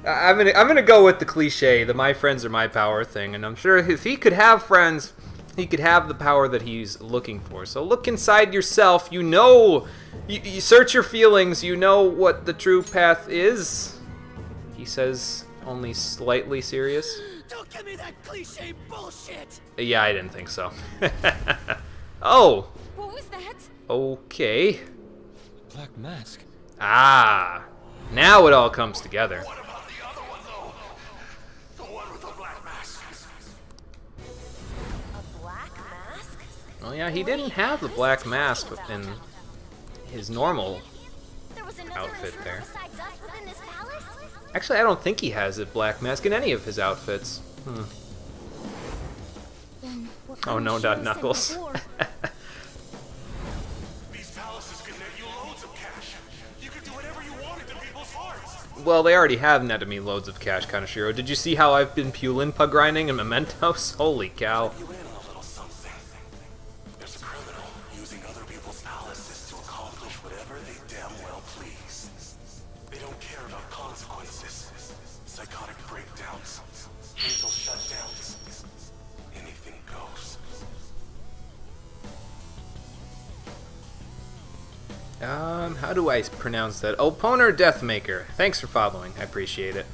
S1: I'm gonna go with the cliche, the my friends are my power thing, and I'm sure if he could have friends, he could have the power that he's looking for. So look inside yourself, you know, you search your feelings, you know what the true path is. He says, only slightly serious.
S6: Don't give me that cliche bullshit.
S1: Yeah, I didn't think so. Oh,
S7: What was that?
S1: okay.
S3: Black Mask.
S1: Ah, now it all comes together.
S4: What about the other one, though? The one with the black mask.
S7: A black mask?
S1: Oh yeah, he didn't have the black mask in his normal.
S7: There was another
S1: Outfit
S7: intruder
S1: there.
S7: besides us within this palace?
S1: Actually, I don't think he has a black mask in any of his outfits.
S7: Then what
S1: Oh
S7: kind
S1: no,
S7: of
S1: not
S7: show said
S1: Knuckles.
S7: before?
S4: These palaces can net you loads of cash. You could do whatever you wanted to people's hearts.
S1: Well, they already have netted me loads of cash, Kanashiro. Did you see how I've been Pulin-Pa grinding in Mementos? Holy cow.
S4: You in on a little something. There's a criminal using other people's palaces to accomplish whatever they damn well please. They don't care about consequences, psychotic breakdowns, mental shutdowns. Anything goes.
S1: How do I pronounce that? Oponer Deathmaker. Thanks for following. I appreciate it.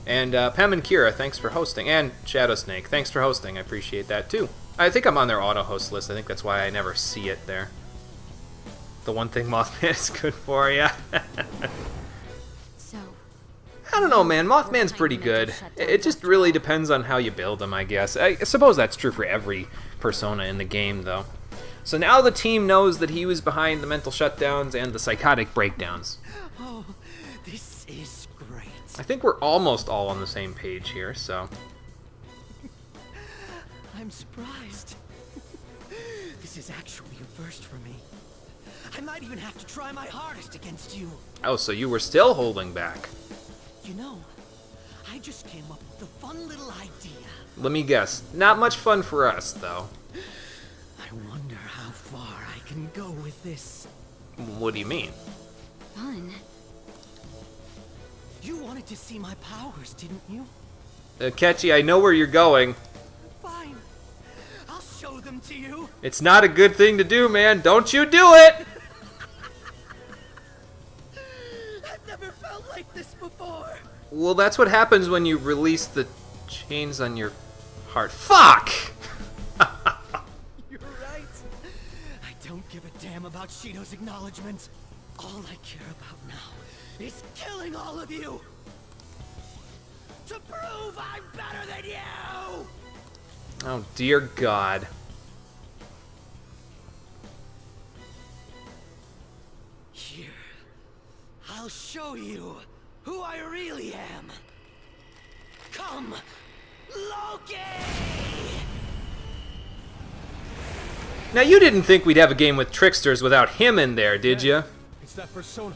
S1: And Pam and Kira, thanks for hosting. And Shadow Snake, thanks for hosting. I appreciate that too. I think I'm on their auto host list. I think that's why I never see it there. The one thing Mothman is good for, yeah.
S2: So,
S1: I don't know, man. Mothman's pretty good. It just really depends on how you build him, I guess. I suppose that's true for every persona in the game, though. So now the team knows that he was behind the mental shutdowns and the psychotic breakdowns.
S6: Oh, this is great.
S1: I think we're almost all on the same page here, so...
S6: I'm surprised. This is actually a first for me. I might even have to try my hardest against you.
S1: Oh, so you were still holding back.
S6: You know, I just came up with a fun little idea.
S1: Let me guess. Not much fun for us, though.
S6: I wonder how far I can go with this.
S1: What do you mean?
S2: Fun.
S6: You wanted to see my powers, didn't you?
S1: Akechi, I know where you're going.
S6: Fine. I'll show them to you.
S1: It's not a good thing to do, man. Don't you do it!
S6: I've never felt like this before.
S1: Well, that's what happens when you release the chains on your heart. Fuck!
S6: You're right. I don't give a damn about Shido's acknowledgement. All I care about now is killing all of you. To prove I'm better than you!
S1: Oh, dear God.
S6: Here, I'll show you who I really am. Come, Loki!
S1: Now, you didn't think we'd have a game with tricksters without him in there, did you?
S3: It's that persona.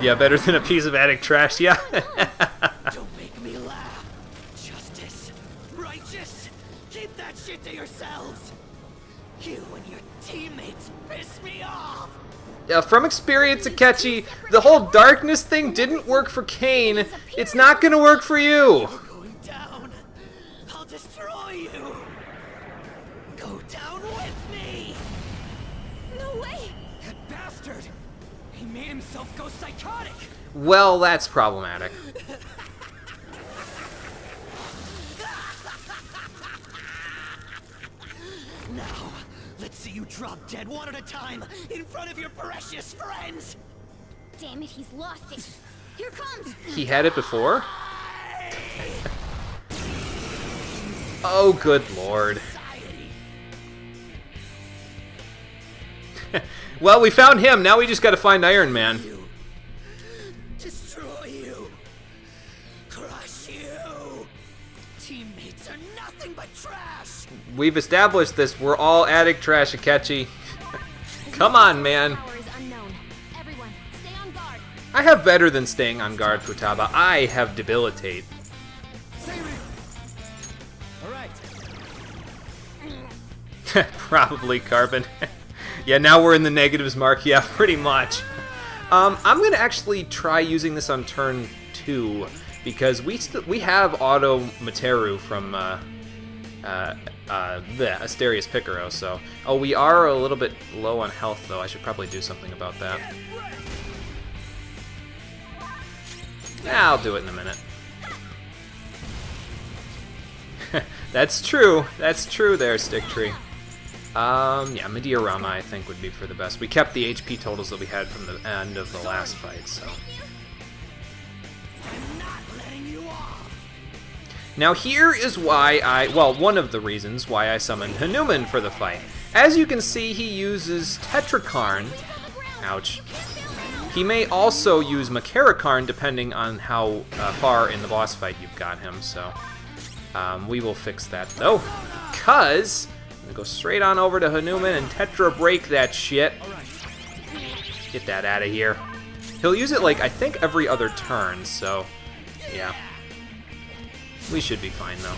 S1: Yeah, better than a piece of attic trash, yeah.
S6: Don't make me laugh. Justice, righteous, keep that shit to yourselves. You and your teammates piss me off.
S1: From experience, Akechi, the whole darkness thing didn't work for Kane. It's not gonna work for you.
S6: Going down. I'll destroy you. Go down with me.
S7: No way!
S8: That bastard! He made himself go psychotic!
S1: Well, that's problematic.
S6: Now, let's see you drop dead one at a time in front of your precious friends.
S7: Damn it, he's lost it. Here comes!
S1: He had it before? Oh, good lord. Well, we found him. Now we just gotta find Iron Man.
S6: Destroy you. Crush you. Teammates are nothing but trash.
S1: We've established this. We're all attic trash, Akechi. Come on, man.
S7: Power is unknown. Everyone, stay on guard.
S1: I have better than staying on guard, Futaba. I have debilitate.
S3: Alright.
S1: Probably Carbon. Yeah, now we're in the negatives, Mark. Yeah, pretty much. I'm gonna actually try using this on turn 2 because we have Auto Materu from the Asterius Picaro. So, we are a little bit low on health though. I should probably do something about that. I'll do it in a minute. That's true. That's true there, Stick Tree. Yeah, Mediarama I think would be for the best. We kept the HP totals that we had from the end of the last fight, so.
S6: I'm not letting you off.
S1: Now here is why one of the reasons why I summoned Hanuman for the fight. As you can see, he uses Tetrakarn. Ouch. He may also use Makarakarn depending on how far in the boss fight you've got him, so. We will fix that though, because I'm gonna go straight on over to Hanuman and Tetra break that shit. Get that out of here. He'll use it like I think every other turn, so yeah. We should be fine though.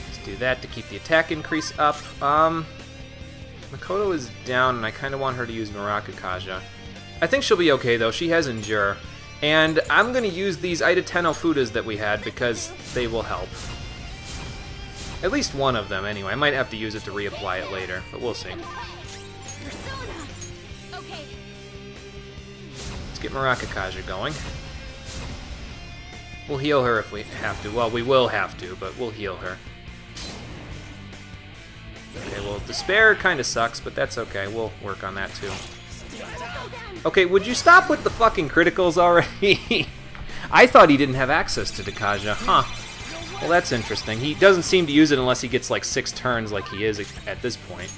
S1: Let's do that to keep the attack increase up. Makoto is down and I kinda want her to use Mirakakaja. I think she'll be okay though, she has Endure. And I'm going to use these Ida Tenno Fudas that we had because they will help. At least one of them, anyway. I might have to use it to reapply it later, but we'll see.
S7: Okay.
S1: Let's get Mirakakaja going. We'll heal her if we have to. Well, we will have to, but we'll heal her. Okay, well, Despair kind of sucks, but that's okay. We'll work on that too. Okay, would you stop with the fucking criticals already? I thought he didn't have access to Dakaja. Huh. Well, that's interesting. He doesn't seem to use it unless he gets like 6 turns like he is at this point.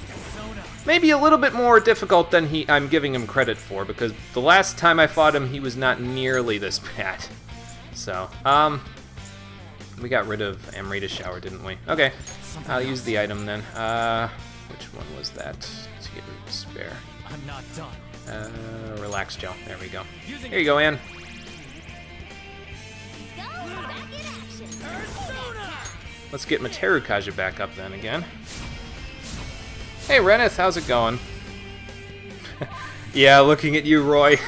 S1: Maybe a little bit more difficult than I'm giving him credit for, because the last time I fought him, he was not nearly this bad. So, we got rid of Amrita Shower, didn't we? Okay, I'll use the item then. Which one was that? To get rid of Despair.
S3: I'm not done.
S1: Relax gel. There we go. Here you go, Ann. Let's get Materukaja back up then again. Hey, Reneth, how's it going? Yeah, looking at you, Roy.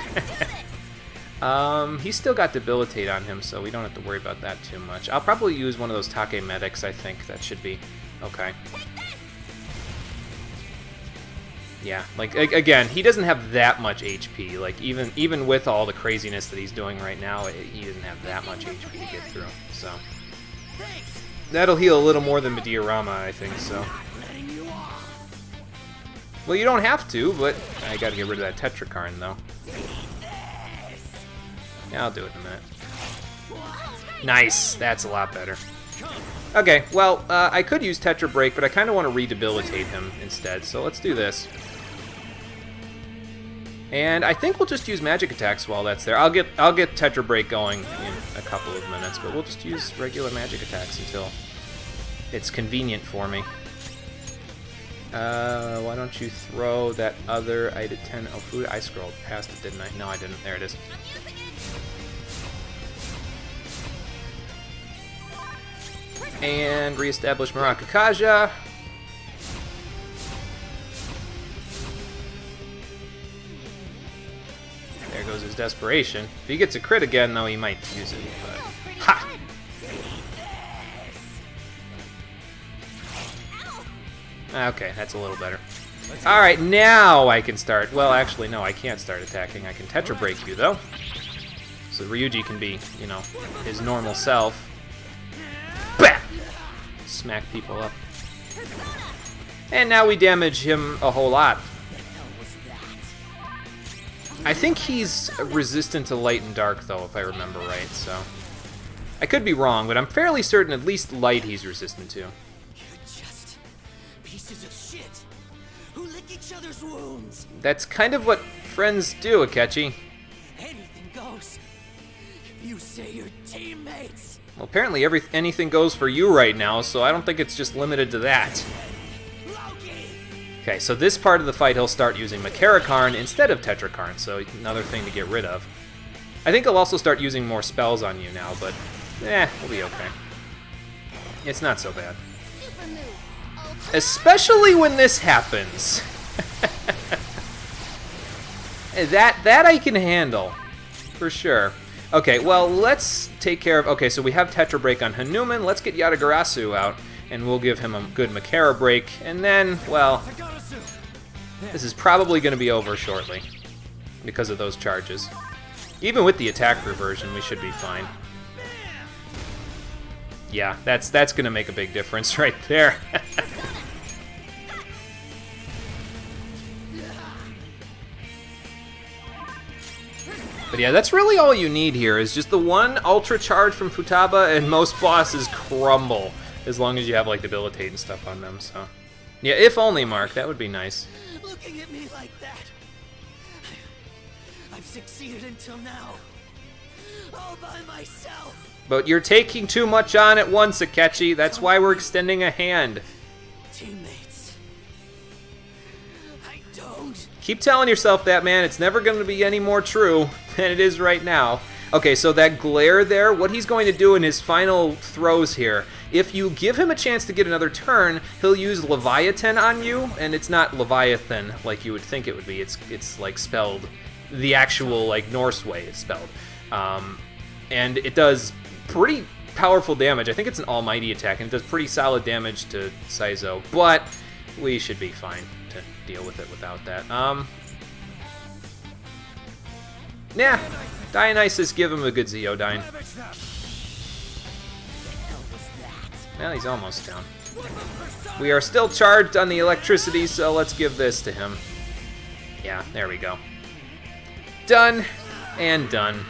S1: He's still got Debilitate on him, so we don't have to worry about that too much. I'll probably use one of those Take medics, I think. That should be okay. Yeah, like, again, he doesn't have that much HP. Like, even with all the craziness that he's doing right now, he doesn't have that much HP to get through, so. That'll heal a little more than Mediarama, I think, so. Well, you don't have to, but I gotta get rid of that Tetrakarn, though. Yeah, I'll do it in a minute. Nice, that's a lot better. Okay, well, I could use Tetra Break, but I kind of want to re-debilitate him instead, so let's do this. And I think we'll just use magic attacks while that's there. I'll get Tetra Break going in a couple of minutes, but we'll just use regular magic attacks until it's convenient for me. Why don't you throw that other I did 10 oh food? I scrolled past it, didn't I? No, I didn't. There it is. And reestablish Maracakaja. There goes his desperation. If he gets a crit again, though, he might use it. But... Ha! Okay, that's a little better. Alright, now I can start. Well, actually, no, I can't start attacking. I can Tetra Break you, though. So Ryuji can be, you know, his normal self. Bah! Smack people up. And now we damage him a whole lot. I think he's resistant to light and dark, though, if I remember right, so... I could be wrong, but I'm fairly certain at least light he's resistant to.
S8: You're just pieces of shit who lick each other's wounds.
S1: That's kind of what friends do, Akechi.
S8: Anything goes. You say you're teammates.
S1: Well, apparently anything goes for you right now, so I don't think it's just limited to that. Okay, so this part of the fight he'll start using Makarakarn instead of Tetrakarn, so another thing to get rid of. I think he'll also start using more spells on you now, but we'll be okay. It's not so bad. Especially when this happens. that I can handle, for sure. Okay, well, let's take care of... Okay, so we have Tetra Break on Hanuman. Let's get Yatagarasu out, and we'll give him a good Makara Break. And then, well, this is probably going to be over shortly because of those charges. Even with the attack reversion, we should be fine. Yeah, that's going to make a big difference right there. But yeah, that's really all you need here, is just the one Ultra Charge from Futaba, and most bosses crumble, as long as you have, like, Debilitate and stuff on them, so... Yeah, if only, Mark, that would be nice.
S8: Looking at me like that. I've succeeded until now. All by myself.
S1: But you're taking too much on at once, Akechi. That's why we're extending a hand.
S8: Teammates. I don't.
S1: Keep telling yourself that, man. It's never going to be any more true than it is right now. Okay, so that glare there, what he's going to do in his final throws here, if you give him a chance to get another turn, he'll use Leviathan on you, and it's not Leviathan like you would think it would be. It's like spelled the actual like Norse way it's spelled. And it does pretty powerful damage. I think it's an almighty attack, and it does pretty solid damage to Saizo, but we should be fine to deal with it without that. Nah, Dionysus, give him a good Zeodyne. Well, he's almost down. We are still charged on the electricity, so let's give this to him. Yeah, there we go. Done and done.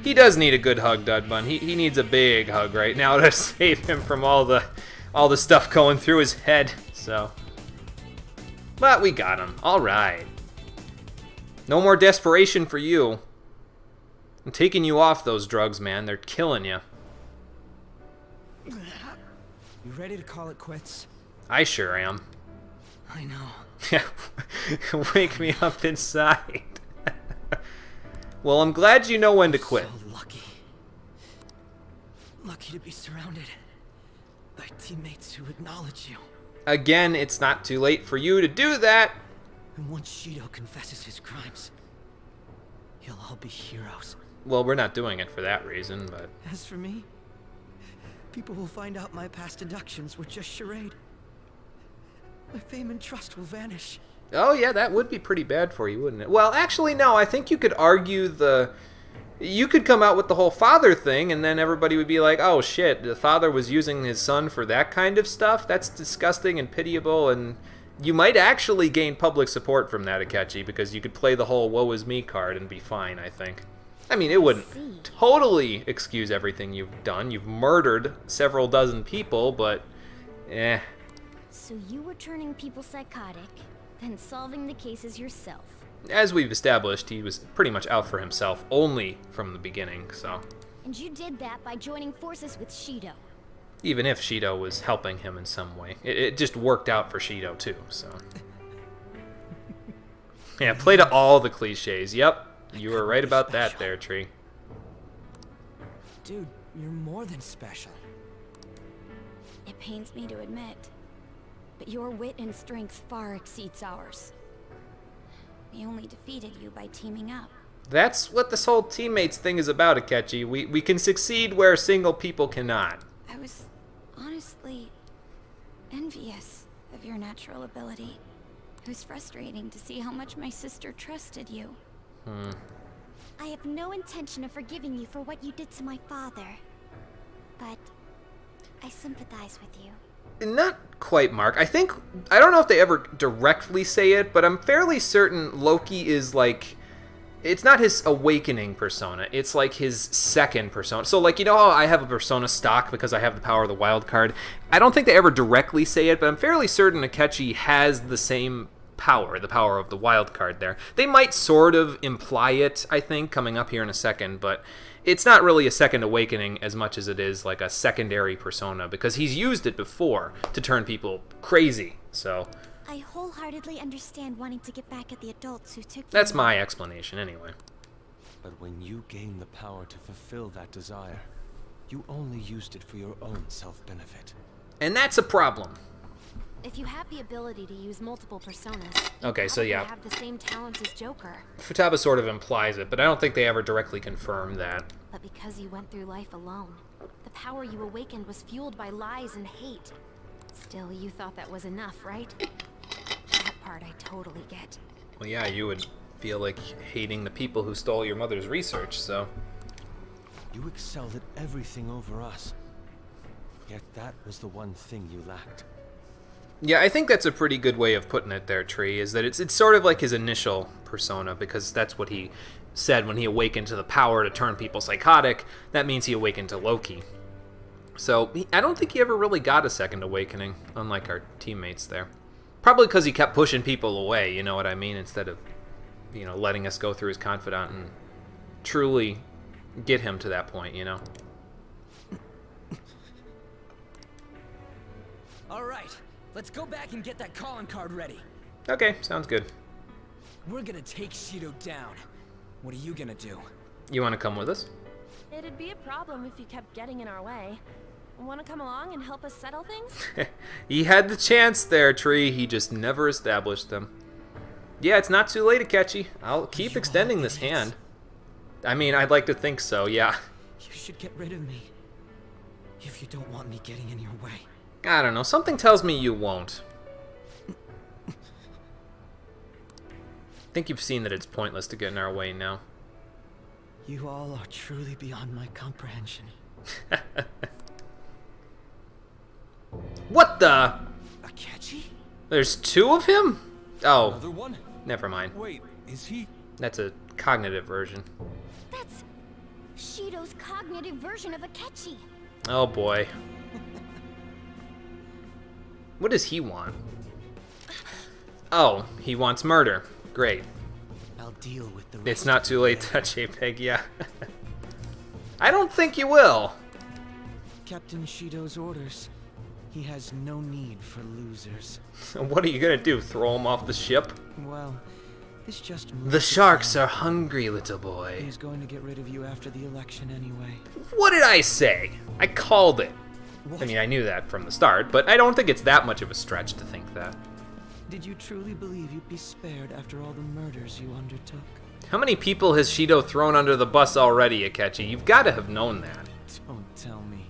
S1: He does need a good hug, Dudbun. He needs a big hug right now to save him from all the stuff going through his head. So, but we got him. All right. No more desperation for you. I'm taking you off those drugs, man. They're killing you.
S6: You ready to call it quits?
S1: I sure am.
S6: I know.
S1: Yeah. Wake me up inside. Well, I'm glad you know when to quit.
S6: So lucky. Lucky to be surrounded by teammates who acknowledge you.
S1: Again, it's not too late for you to do that.
S6: And once Shido confesses his crimes, you'll all be heroes.
S1: Well, we're not doing it for that reason, but...
S6: As for me, people will find out my past deductions were just charade. My fame and trust will vanish.
S1: Oh, yeah, that would be pretty bad for you, wouldn't it? Well, actually, no, I think you could argue the... You could come out with the whole father thing, and then everybody would be like, oh, shit, the father was using his son for that kind of stuff? That's disgusting and pitiable, and you might actually gain public support from that, Akechi, because you could play the whole woe is me card and be fine, I think. I mean, it wouldn't totally excuse everything you've done. You've murdered several dozen people, but...
S2: So you were turning people psychotic, then solving the cases yourself.
S1: As we've established, he was pretty much out for himself only from the beginning, so...
S2: And you did that by joining forces with Shido.
S1: Even if Shido was helping him in some way. It just worked out for Shido, too, so... Yeah, play to all the cliches. Yep, you were right about that there, Tree.
S8: Dude, you're more than special.
S2: It pains me to admit, but your wit and strength far exceeds ours. We only defeated you by teaming up.
S1: That's what this whole teammates thing is about, Akechi. We can succeed where single people cannot.
S2: I was honestly envious of your natural ability. It was frustrating to see how much my sister trusted you.
S7: I have no intention of forgiving you for what you did to my father. But I sympathize with you.
S1: Not quite, Mark. I don't know if they ever directly say it, but I'm fairly certain Loki is like, it's not his awakening persona, it's like his second persona. So like, you know how I have a persona stock because I have the power of the wild card? I don't think they ever directly say it, but I'm fairly certain Akechi has the same power, the power of the wild card there. They might sort of imply it, I think, coming up here in a second, but it's not really a second awakening as much as it is like a secondary persona, because he's used it before to turn people crazy, so...
S7: I wholeheartedly understand wanting to get back at the adults who took
S1: That's my explanation, anyway.
S3: But when you gain the power to fulfill that desire, you only used it for your own self-benefit.
S1: And that's a problem.
S7: If you have the ability to use multiple personas,
S1: Okay, so
S7: you
S1: yeah.
S7: have the same talents as Joker.
S1: Futaba sort of implies it, but I don't think they ever directly confirm that.
S7: But because you went through life alone, the power you awakened was fueled by lies and hate. Still, you thought that was enough, right? That part I totally get.
S1: Well, yeah, you would feel like hating the people who stole your mother's research, so...
S3: You excelled at everything over us. Yet that was the one thing you lacked.
S1: Yeah, I think that's a pretty good way of putting it there, Tree, is that it's sort of like his initial persona, because that's what he said when he awakened to the power to turn people psychotic. That means he awakened to Loki. So, I don't think he ever really got a second awakening, unlike our teammates there. Probably because he kept pushing people away, you know what I mean, instead of, you know, letting us go through his confidant and truly get him to that point, you know?
S8: Alright, let's go back and get that calling card ready.
S1: Okay, sounds good.
S8: We're gonna take Shido down. What are you gonna do?
S1: You want to come with us?
S5: It'd be a problem if you kept getting in our way. Want to come along and help us settle things?
S1: He had the chance there, Tree. He just never established them. Yeah, it's not too late, Akechi. I'll keep extending this hand. I mean, I'd like to think so, yeah.
S6: You should get rid of me. If you don't want me getting in your way.
S1: I don't know. Something tells me you won't. I think you've seen that it's pointless to get in our way now.
S6: You all are truly beyond my comprehension.
S1: What the?
S6: Akechi?
S1: There's two of him? Oh,
S3: Another one?
S1: never mind.
S3: Wait, is he...
S1: That's a cognitive version.
S7: That's Shido's cognitive version of Akechi.
S1: Oh boy. What does he want? Oh, he wants murder. Great.
S6: I'll deal with the rest.
S1: It's not too late, touch JPEG, yeah. I don't think you will.
S6: Captain Shido's orders. He has no need for losers.
S1: What are you gonna do, throw him off the ship?
S6: Well, This just
S1: The
S6: moves
S1: sharks
S6: along.
S1: are hungry, little boy.
S6: He's going to get rid of you after the election anyway.
S1: What did I say? I called it.
S6: What?
S1: I mean, I knew that from the start, but I don't think it's that much of a stretch to think that.
S6: Did you truly believe you'd be spared after all the murders you undertook?
S1: How many people has Shido thrown under the bus already, Akechi? You've got to have known that.
S6: Don't tell me.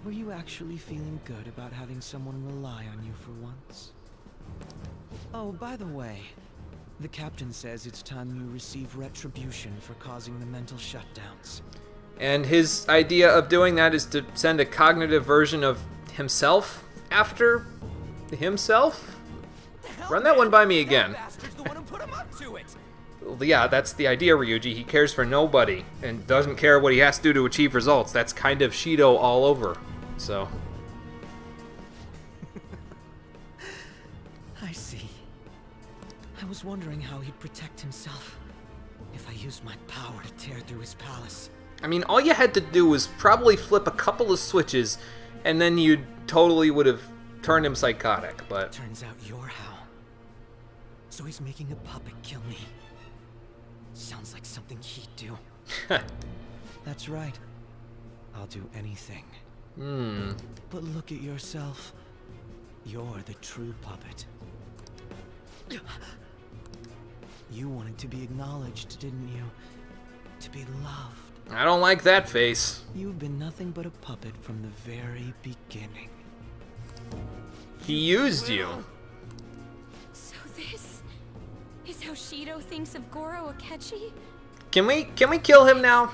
S6: Were you actually feeling good about having someone rely on you for once? Oh, by the way, the captain says it's time you receive retribution for causing the mental shutdowns.
S1: And his idea of doing that is to send a cognitive version of himself after himself? Run that one by me again.
S8: That bastard's the one who put him up to it.
S1: Well, yeah, that's the idea, Ryuji. He cares for nobody and doesn't care what he has to do to achieve results. That's kind of Shido all over. So,
S6: I see. I was wondering how he'd protect himself if I used my power to tear through his palace.
S1: I mean, all you had to do was probably flip a couple of switches and then you totally would have turned him psychotic, but...
S6: Turns out you're how. So he's making a puppet kill me. Sounds like something he'd do. That's right. I'll do anything. But look at yourself. You're the true puppet. You wanted to be acknowledged, didn't you? To be loved.
S1: I don't like that face.
S6: You've been nothing but a puppet from the very beginning.
S1: He used you.
S2: So this is how Shido thinks of Goro Akechi?
S1: Can we kill him now?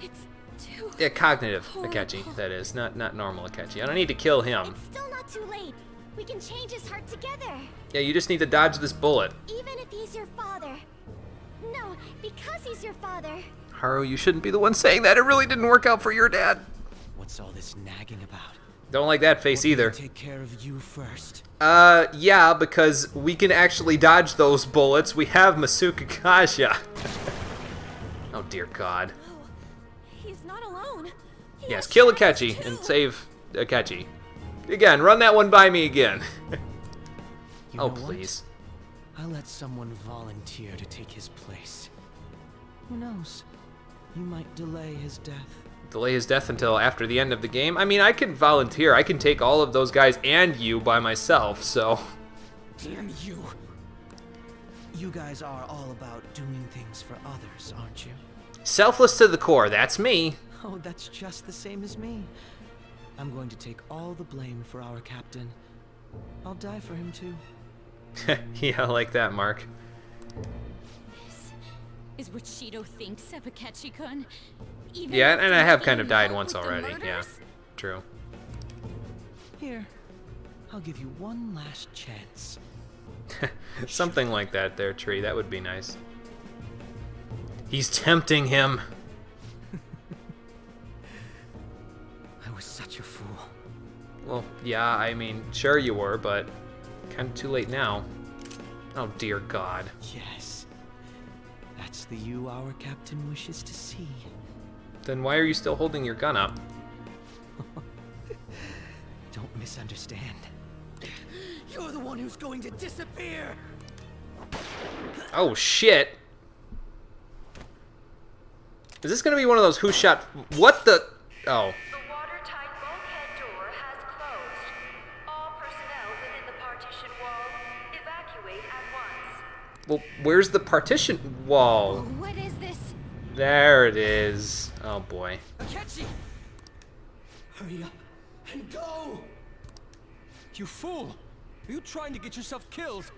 S2: It's too...
S1: Yeah, cognitive
S2: horrible.
S1: Akechi, that is, not normal Akechi. I don't need to kill him.
S7: It's still not too late. We can change his heart together.
S1: Yeah, you just need to dodge this bullet.
S7: Even if he's your father. No, because he's your father.
S1: Haru, you shouldn't be the one saying that. It really didn't work out for your dad.
S6: What's all this nagging about?
S1: Don't like that face
S6: Or do I
S1: either.
S6: take care of you first.
S1: Yeah, because we can actually dodge those bullets. We have Masuka Kasha. Oh, dear God.
S2: Oh, he's not alone. He
S1: Yes,
S2: has
S1: kill
S2: friends,
S1: Akechi
S2: too.
S1: and save Akechi. Again, run that one by me again.
S6: You
S1: Oh,
S6: know what?
S1: please.
S6: I'll let someone volunteer to take his place. Who knows? You might delay his death.
S1: Delay his death until after the end of the game. I mean, I can volunteer. I can take all of those guys and you by myself, so...
S8: Damn you.
S6: You guys are all about doing things for others, aren't you?
S1: Selfless to the core, that's me.
S6: Oh, that's just the same as me. I'm going to take all the blame for our captain. I'll die for him too.
S1: Yeah, I like that, Mark.
S2: This is what Shido thinks of Akechi-kun. Even
S1: Yeah,
S2: after
S1: and I have
S2: being
S1: kind of died
S2: involved
S1: once
S2: with the
S1: already, yeah.
S2: murders?
S1: True.
S6: Here, I'll give you one last chance.
S1: Something like that there, Tree. That would be nice. He's tempting him.
S6: I was such a fool.
S1: Well, yeah, I mean, sure you were, but kind of too late now. Oh, dear God.
S6: Yes. That's the you our captain wishes to see.
S1: Then why are you still holding your gun up?
S6: Don't misunderstand.
S8: You're the one who's going to disappear.
S1: Oh, shit. Is this gonna be one of those who shot... What the... Oh.
S9: The watertight bulkhead door has closed. All personnel within the partition wall, evacuate at once.
S1: Well, where's the partition wall?
S2: What is this?
S1: There it is. Oh, boy.
S8: Akechi! Hurry up and go! You fool! Are you trying to get yourself killed?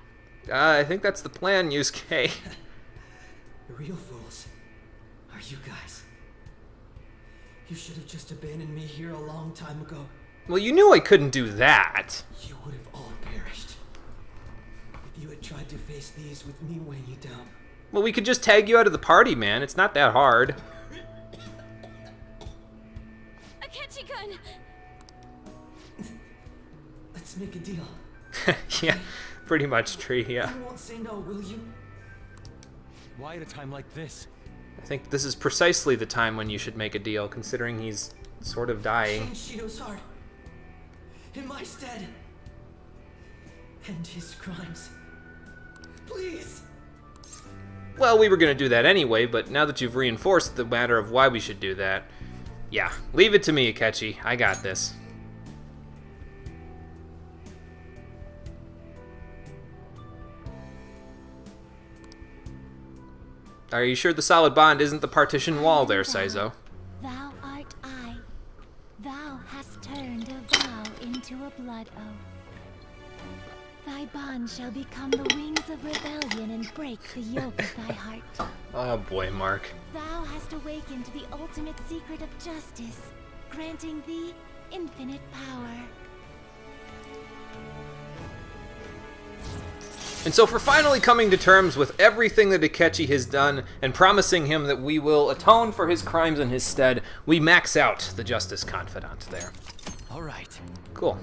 S1: I think that's the plan, Yusuke.
S6: The real fools are you guys. You should have just abandoned me here a long time ago.
S1: Well, you knew I couldn't do that.
S6: You would have all perished. If you had tried to face these with me weighing you down.
S1: Well, we could just tag you out of the party, man. It's not that hard.
S2: Akechi-kun!
S6: Let's make a deal.
S1: Yeah, pretty much, Tree, yeah.
S6: You won't say no, will you?
S3: Why at a time like this?
S1: I think this is precisely the time when you should make a deal, considering he's sort of dying.
S6: Change Shido's heart. In my stead. End his crimes. Please.
S1: Well, we were going to do that anyway, but now that you've reinforced the matter of why we should do that, yeah, leave it to me, Akechi. I got this. Are you sure the solid bond isn't the partition wall there, Saizo?
S10: Thou art I. Thou hast turned a vow into a blood oath. Thy bond shall become the wings of rebellion and break the yoke of thy heart.
S1: Oh boy, Mark.
S10: Thou hast awakened the ultimate secret of justice, granting thee infinite power.
S1: And so for finally coming to terms with everything that Akechi has done and promising him that we will atone for his crimes in his stead, we max out the Justice Confidant there.
S6: All right.
S1: Cool.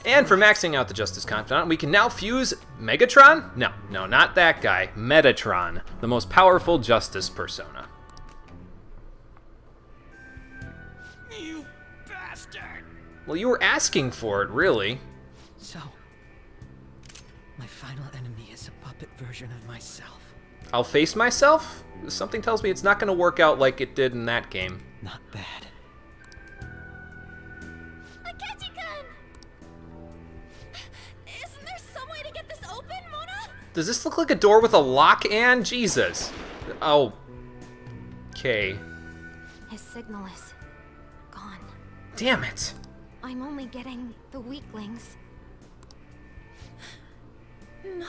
S1: And for maxing out the Justice Confidant, we can now fuse Megatron? No, not that guy. Metatron, the most powerful Justice persona.
S8: You bastard!
S1: Well, you were asking for it, really.
S6: So, my final enemy is a puppet version of myself.
S1: I'll face myself? Something tells me it's not going to work out like it did in that game.
S6: Not bad.
S10: Akechi-kun! Isn't there some way to get this open, Mona?
S1: Does this look like a door with a lock, Anne? Jesus. Oh. Okay.
S7: His signal is gone.
S1: Damn it.
S7: I'm only getting the weaklings.
S10: No.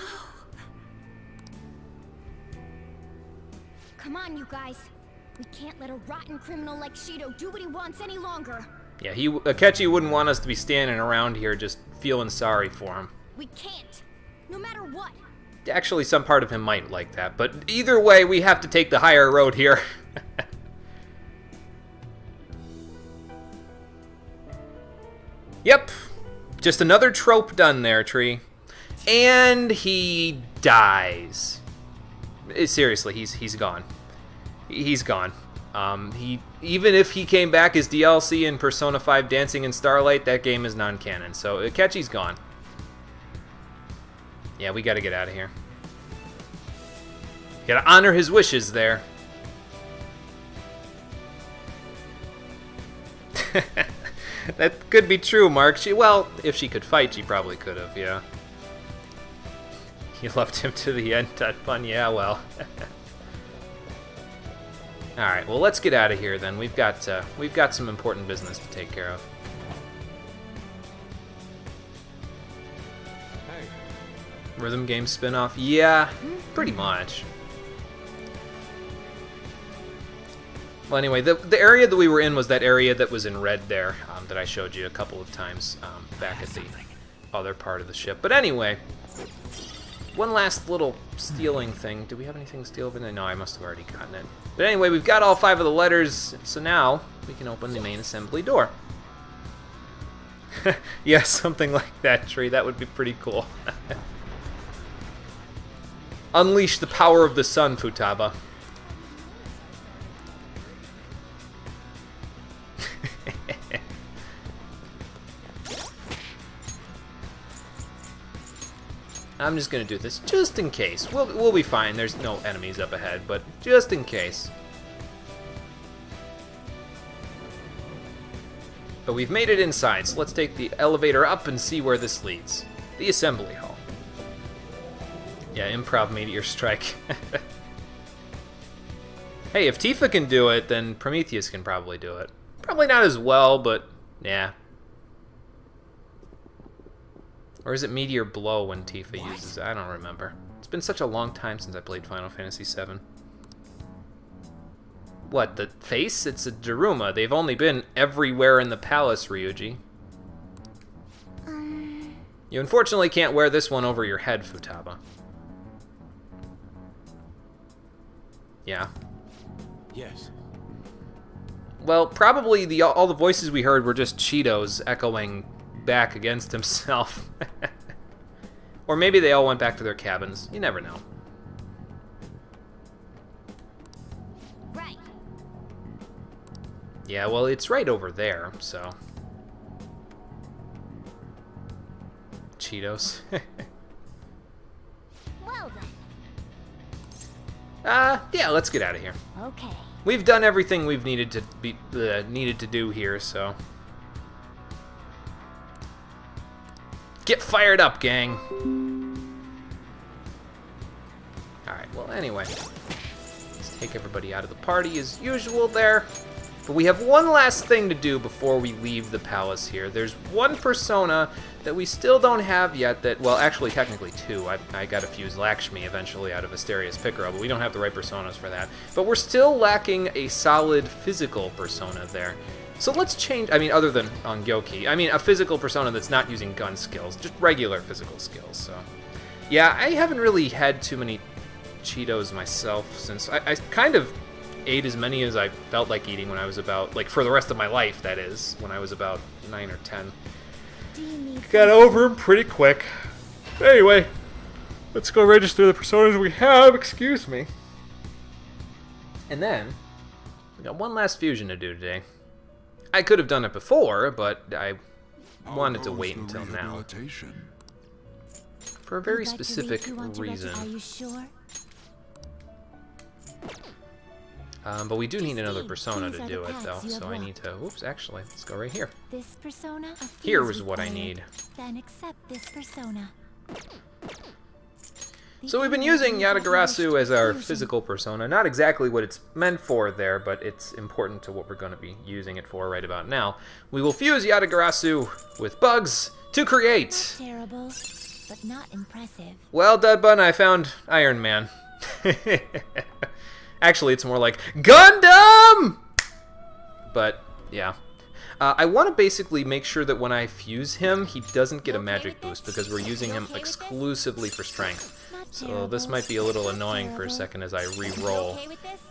S7: Come on, you guys. We can't let a rotten criminal like Shido do what he wants any longer.
S1: Yeah, Akechi wouldn't want us to be standing around here just feeling sorry for him.
S7: We can't. No matter what.
S1: Actually, some part of him might like that, but either way, we have to take the higher road here. Yep. Just another trope done there, Tree. And he dies. Seriously, he's gone. He's gone. Even if he came back as DLC in Persona 5 Dancing in Starlight, that game is non-canon. So Akechi's gone. Yeah, we gotta get out of here. Gotta honor his wishes there. That could be true, Mark. Well, if she could fight, she probably could have, yeah. You left him to the end, that fun. Yeah, well. Alright, well, let's get out of here then. We've got some important business to take care of.
S3: Hey.
S1: Rhythm game spin-off? Yeah, pretty much. Well, anyway, the area that we were in was that area that was in red there, that I showed you a couple of times back at the other part of the ship. But anyway, one last little stealing thing. Do we have anything to steal over there? No, I must have already gotten it. But anyway, we've got all 5 of the letters, so now we can open the main assembly door. Yeah, something like that, Tree. That would be pretty cool. Unleash the power of the sun, Futaba. I'm just gonna do this just in case. We'll be fine. There's no enemies up ahead, but just in case. But we've made it inside, so let's take the elevator up and see where this leads. The assembly hall. Yeah, improv meteor strike. Hey, if Tifa can do it, then Prometheus can probably do it. Probably not as well, but yeah. Or is it Meteor Blow when Tifa uses it? I don't remember. It's been such a long time since I played Final Fantasy VII. What, the face? It's a Daruma. They've only been everywhere in the palace, Ryuji. You unfortunately can't wear this one over your head, Futaba. Yeah.
S3: Yes.
S1: Well, probably all the voices we heard were just Cheetos echoing back against himself. Or maybe they all went back to their cabins. You never know.
S10: Right.
S1: Yeah, well, it's right over there, so. Cheetos.
S10: Well then.
S1: Yeah, let's get out of here.
S10: Okay.
S1: We've done everything we've needed to do here, so get fired up, gang. All right. Well, anyway, let's take everybody out of the party as usual there. But we have one last thing to do before we leave the palace here. There's one persona that we still don't have yet that, well, actually, technically two. I got to fuse Lakshmi eventually out of Asteria's Picaro, but we don't have the right personas for that. But we're still lacking a solid physical persona there. So let's change, I mean, other than on Gyoki. I mean, a physical persona that's not using gun skills, just regular physical skills, so. Yeah, I haven't really had too many Cheetos myself since I kind of ate as many as I felt like eating when I was about, like, for the rest of my life, that is, when I was about 9 or 10. Got over them pretty quick. Anyway, let's go register the personas we have, excuse me. And then, we got one last fusion to do today. I could have done it before, but I wanted to wait until now. For a very specific reason.
S10: Are you sure?
S1: But we do need another persona to do it, though, so I need to... Oops, actually, let's go right here.
S10: This persona?
S1: Here is what I need.
S10: Then accept this persona.
S1: So we've been using Yatagarasu as our physical persona. Not exactly what it's meant for there, but it's important to what we're going to be using it for right about now. We will fuse Yatagarasu with bugs to create...
S10: Not terrible, but not impressive.
S1: Well, Dudbun, I found Iron Man. Actually, it's more like Gundam! But, yeah. I want to basically make sure that when I fuse him, he doesn't get a magic boost, because we're using him exclusively for strength. So this might be a little annoying for a second as I re-roll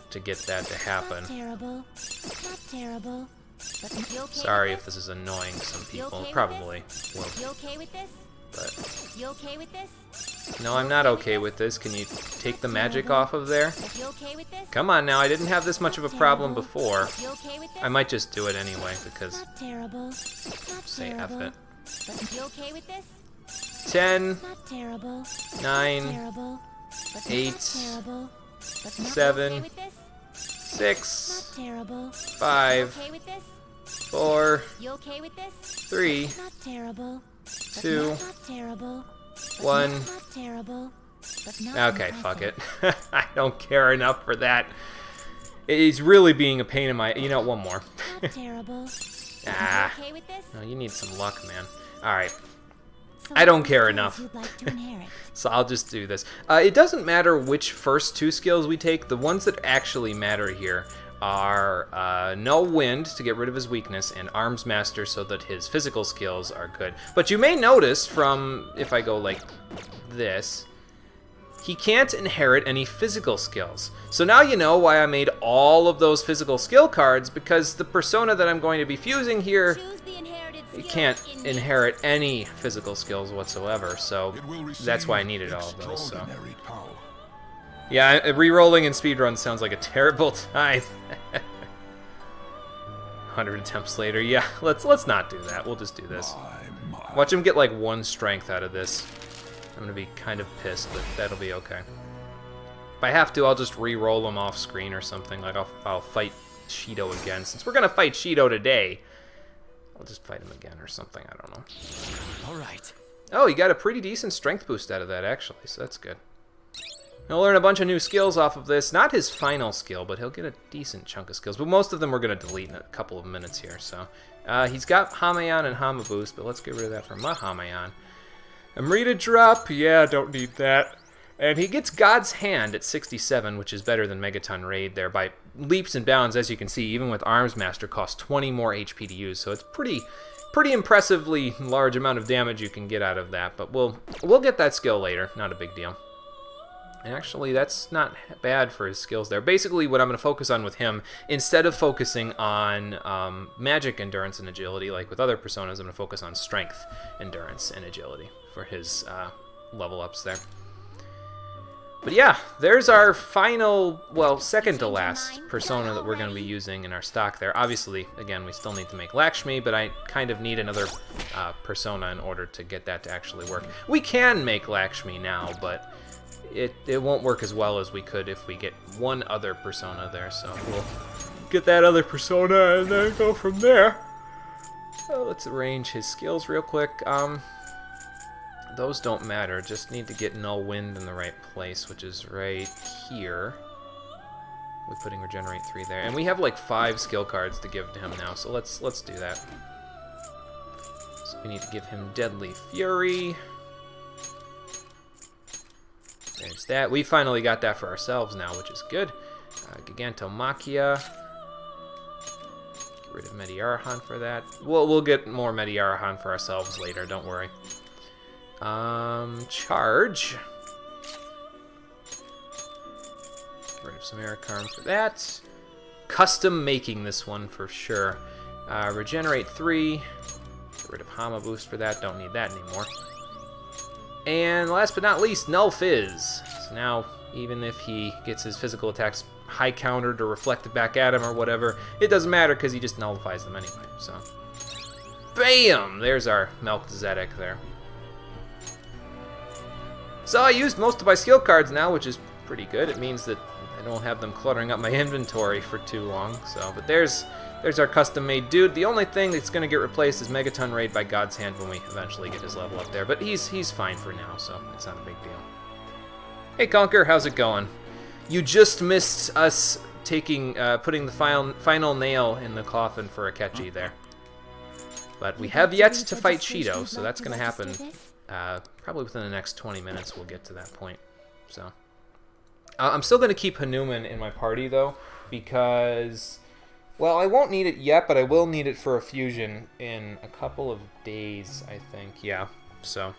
S1: to get that to happen.
S10: Not terrible. Not terrible.
S1: Sorry if this is annoying some people. Probably will.
S10: You okay with this?
S1: But
S10: You okay with this?
S1: no, I'm not okay with this. Can you take the magic off of there?
S10: You okay with this?
S1: Come on now, I didn't have this much of a problem before.
S10: You okay with this?
S1: I might just do it anyway, because
S10: Not terrible. Not
S1: say F
S10: terrible.
S1: it.
S10: But you okay with this?
S1: 10,
S10: Not terrible.
S1: 9,
S10: Terrible. But
S1: 8,
S10: not terrible. But not
S1: 7,
S10: okay with this?
S1: 6,
S10: Not terrible.
S1: 5,
S10: Okay with this?
S1: 4,
S10: You okay with this?
S1: 3,
S10: Not terrible. But
S1: 2,
S10: not terrible. But
S1: 1.
S10: Not terrible. But not
S1: Okay, fuck it.
S10: impressive.
S1: I don't care enough for that. He's really being a pain in my... You know, one more.
S10: Not terrible.
S1: Ah.
S10: You okay with this?
S1: No, you need some luck, man. Alright,
S10: So
S1: I don't
S10: what
S1: care
S10: skills
S1: enough.
S10: You'd like to inherit?
S1: so I'll just do this. It doesn't matter which first two skills we take. The ones that actually matter here are No Wind to get rid of his weakness and Arms Master so that his physical skills are good. But you may notice from, if I go like this, he can't inherit any physical skills. So now you know why I made all of those physical skill cards, because the persona that I'm going to be fusing here
S10: Choose the inherited
S1: it
S10: skill
S1: can't
S10: in
S1: inherit any physical skills whatsoever, so that's why I needed all of those. So yeah, re-rolling in speedruns sounds like a terrible time. 100 attempts later, yeah, let's not do that. We'll just do this. Watch him get like 1 strength out of this. I'm gonna be kind of pissed, but that'll be okay. If I have to, I'll just re-roll him off screen or something. Like I'll fight Shido again. Since we're gonna fight Shido today, I'll just fight him again or something. I don't know.
S3: All right.
S1: Oh, he got a pretty decent strength boost out of that, actually, so that's good. He'll learn a bunch of new skills off of this. Not his final skill, but he'll get a decent chunk of skills. But most of them we're going to delete in a couple of minutes here. So he's got Hamayan and Hama boost, but let's get rid of that for my Hamayan. Amrita drop, yeah, don't need that. And he gets God's Hand at 67, which is better than Megaton Raid there by leaps and bounds. As you can see, even with Arms Master, costs 20 more HP to use. So it's pretty impressively large amount of damage you can get out of that. But we'll get that skill later. Not a big deal. And actually, that's not bad for his skills there. Basically, what I'm going to focus on with him, instead of focusing on magic endurance and agility, like with other personas, I'm going to focus on strength, endurance, and agility for his level ups there. But yeah, there's our final, well, second to last persona that we're going to be using in our stock there. Obviously, again, we still need to make Lakshmi, but I kind of need another persona in order to get that to actually work. We can make Lakshmi now, but it won't work as well as we could if we get one other persona there. So we'll get that other persona and then go from there. Let's arrange his skills real quick. Those don't matter, just need to get Null Wind in the right place, which is right here. We're putting Regenerate 3 there. And we have like 5 skill cards to give to him now, so let's do that. So we need to give him Deadly Fury. There's that. We finally got that for ourselves now, which is good. Gigantomachia. Get rid of Mediarahan for that. We'll get more Mediarahan for ourselves later, don't worry. Charge. Get rid of some Samarikarm for that. Custom making this one for sure. Regenerate 3. Get rid of Hama Boost for that. Don't need that anymore. And last but not least, Null Fizz. So now, even if he gets his physical attacks high countered or reflected back at him or whatever, it doesn't matter because he just nullifies them anyway. So, bam! There's our Melchizedek there. So I used most of my skill cards now, which is pretty good. It means that I don't have them cluttering up my inventory for too long. So, but there's our custom-made dude. The only thing that's going to get replaced is Megaton Raid by God's Hand when we eventually get his level up there. But he's fine for now, so it's not a big deal. Hey Conker, how's it going? You just missed us putting the final nail in the coffin for Akechi there. But we have yet to fight Shido, so that's going to happen. Probably within the next 20 minutes we'll get to that point. So I'm still going to keep Hanuman in my party though, because, well, I won't need it yet, but I will need it for a fusion in a couple of days, I think. Yeah, so.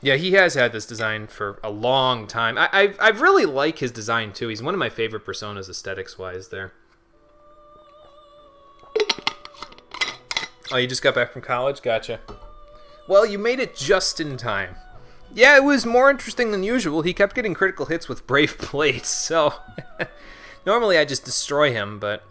S1: Yeah, he has had this design for a long time. I really like his design too. He's one of my favorite personas aesthetics-wise there. Oh, you just got back from college? Gotcha. Well, you made it just in time. Yeah, it was more interesting than usual. He kept getting critical hits with Brave Plates, so... Normally I just destroy him, but...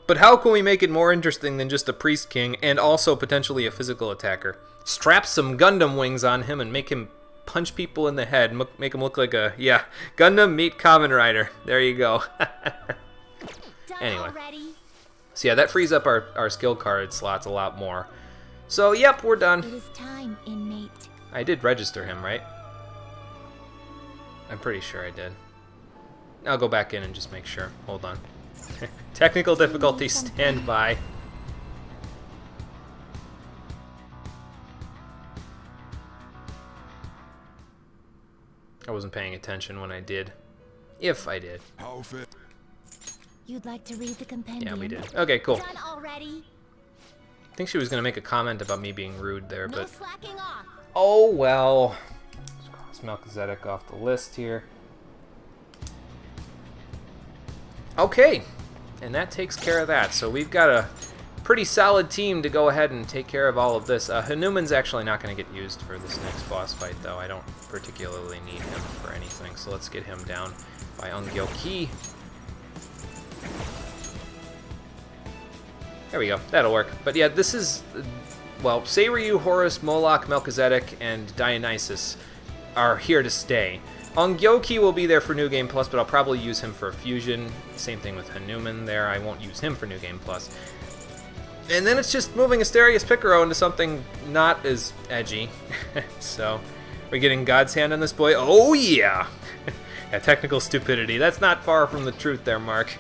S1: But how can we make it more interesting than just a Priest King and also potentially a physical attacker? Strap some Gundam wings on him and make him punch people in the head. Make him look like a... Yeah, Gundam meet Kamen Rider. There you go. Anyway. So yeah, that frees up our skill card slots a lot more. So, yep, we're done.
S10: It is time, inmate.
S1: I did register him, right? I'm pretty sure I did. I'll go back in and just make sure. Hold on. Technical difficulty, stand by. I wasn't paying attention when I did. If I did.
S4: How fit?
S10: You'd like to read the compendium?
S1: Yeah, we did. Okay, cool.
S10: Done already?
S1: I think she was going to make a comment about me being rude there,
S10: No
S1: but...
S10: slacking off.
S1: Oh, well. Let's cross Melchizedek off the list here. Okay. And that takes care of that. So we've got a pretty solid team to go ahead and take care of all of this. Hanuman's actually not going to get used for this next boss fight, though. I don't particularly need him for anything. So let's get him down by Ungyoki. There we go. That'll work. But yeah, this is... Well, Seiryu, Horus, Moloch, Melchizedek, and Dionysus are here to stay. Ungyoki will be there for New Game Plus, but I'll probably use him for a fusion. Same thing with Hanuman there. I won't use him for New Game Plus. And then it's just moving Asterius Picaro into something not as edgy. So, we're getting God's Hand on this boy. Oh, yeah! Yeah, technical stupidity. That's not far from the truth there, Mark.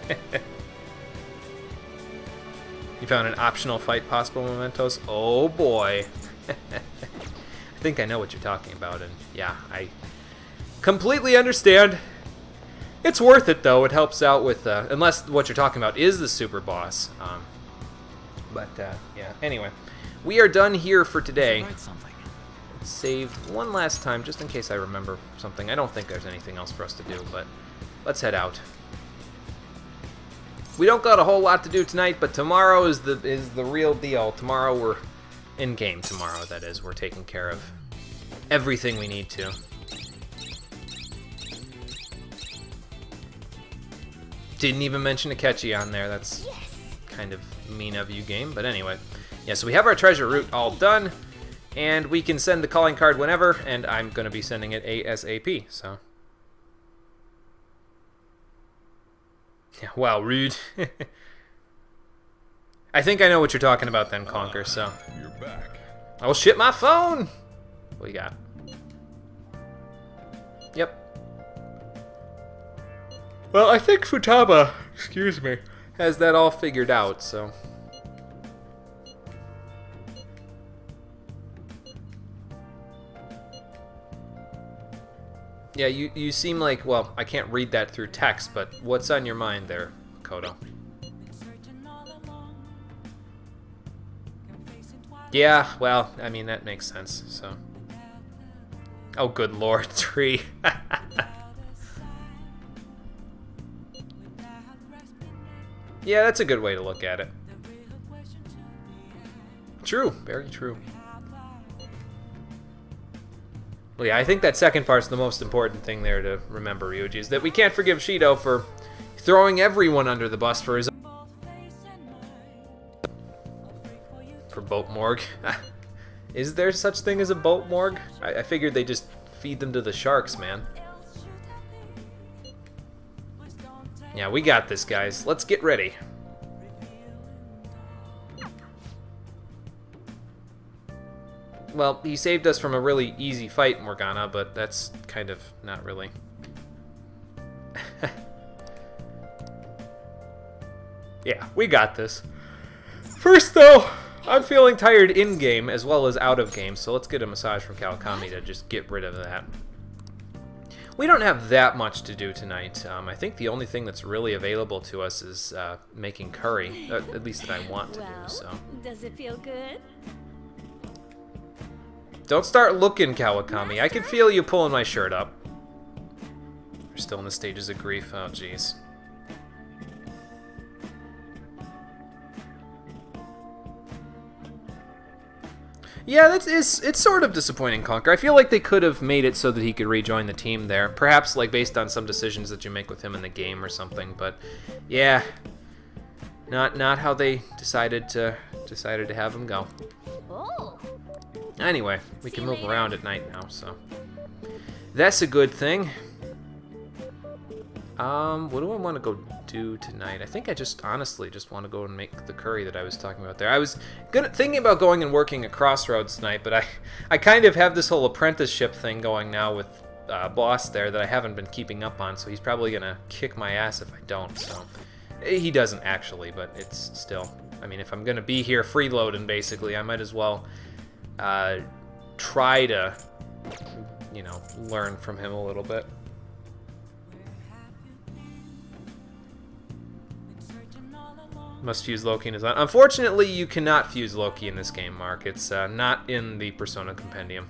S1: You found an optional fight possible mementos? Oh, boy. I think I know what you're talking about, and yeah, I completely understand. It's worth it, though. It helps out with, unless what you're talking about is the super boss. Yeah, anyway. We are done here for today. Let's save one last time, just in case I remember something. I don't think there's anything else for us to do, but let's head out. We don't got a whole lot to do tonight, but tomorrow is the real deal. Tomorrow we're in game tomorrow, that is. We're taking care of everything we need to. Didn't even mention Akechi on there. That's kind of mean of you, game. But anyway. Yeah, so we have our treasure route all done. And we can send the calling card whenever. And I'm going to be sending it ASAP. So. Yeah, wow, rude. I think I know what you're talking about then, Conquer, so.
S11: You're back.
S1: Oh shit, my phone! What do you got? Yep. Well, I think Futaba, excuse me, has that all figured out, so. Yeah, you seem like, well, I can't read that through text, but what's on your mind there, Kodo? Yeah, well, I mean, that makes sense, so. Oh, good lord, tree. Yeah, that's a good way to look at it. True, very true. Well, yeah, I think that second part's the most important thing there to remember, Ryuji, is that we can't forgive Shido for throwing everyone under the bus for his for boat morgue. Is there such thing as a boat morgue? I figured they just feed them to the sharks, man. Yeah, we got this, guys. Let's get ready. Well, he saved us from a really easy fight, Morgana, but that's kind of not really. Yeah, we got this. First, though, I'm feeling tired in-game as well as out-of-game, so let's get a massage from Kawakami to just get rid of that. We don't have that much to do tonight. I think the only thing that's really available to us is making curry, at least that I want to do, so.
S10: Does it feel good?
S1: Don't start looking, Kawakami. I can feel you pulling my shirt up. We're still in the stages of grief. Oh, jeez. Yeah, it's sort of disappointing, Conquer. I feel like they could have made it so that he could rejoin the team there. Perhaps, like, based on some decisions that you make with him in the game or something. But, yeah. Not how they decided to have him go.
S10: Oh.
S1: Anyway, we can move around at night now, so that's a good thing. What do I want to go do tonight? I think I honestly just want to go and make the curry that I was talking about there. I was thinking about going and working at Crossroads tonight, but I kind of have this whole apprenticeship thing going now with Boss there that I haven't been keeping up on, so he's probably gonna kick my ass if I don't. So he doesn't actually, but it's still. I mean, if I'm gonna be here freeloading, basically, I might as well try to, you know, learn from him a little bit. Must fuse Loki in his on. Unfortunately, you cannot fuse Loki in this game, Mark. It's not in the Persona Compendium.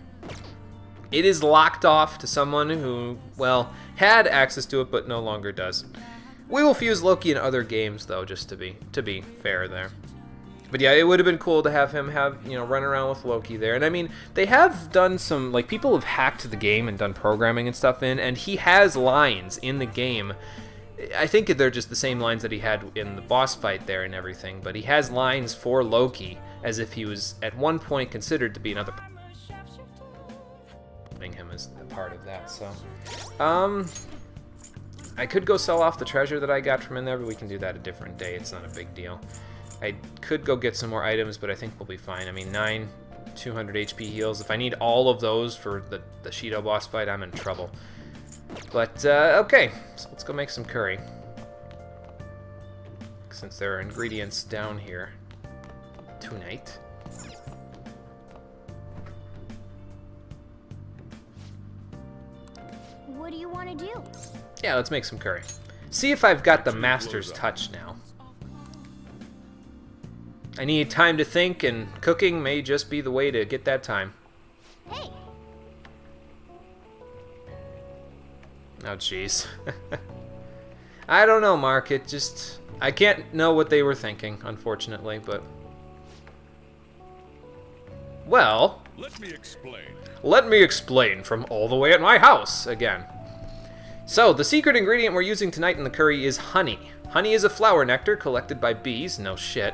S1: It is locked off to someone who, well, had access to it, but no longer does. We will fuse Loki in other games, though, just to be fair there. But yeah, it would have been cool to have him run around with Loki there. And I mean, they have done some, like, people have hacked the game and done programming and stuff in, and he has lines in the game. I think they're just the same lines that he had in the boss fight there and everything, but he has lines for Loki as if he was at one point considered to be another him as a part of that. So I could go sell off the treasure that I got from in there, but we can do that a different day. It's not a big deal. I could go get some more items, but I think we'll be fine. I mean, 9 200 HP heals. If I need all of those for the Shido boss fight, I'm in trouble. But, okay, so let's go make some curry. Since there are ingredients down here tonight.
S10: What do you want to do?
S1: Yeah, let's make some curry. See if I've got the master's touch now. I need time to think, and cooking may just be the way to get that time.
S10: Hey.
S1: Oh, jeez. I don't know, Mark. It just... I can't know what they were thinking, unfortunately, but... Well,
S11: Let me explain.
S1: let me explain from all the way at my house again. So, the secret ingredient we're using tonight in the curry is honey. Honey is a flower nectar collected by bees, no shit.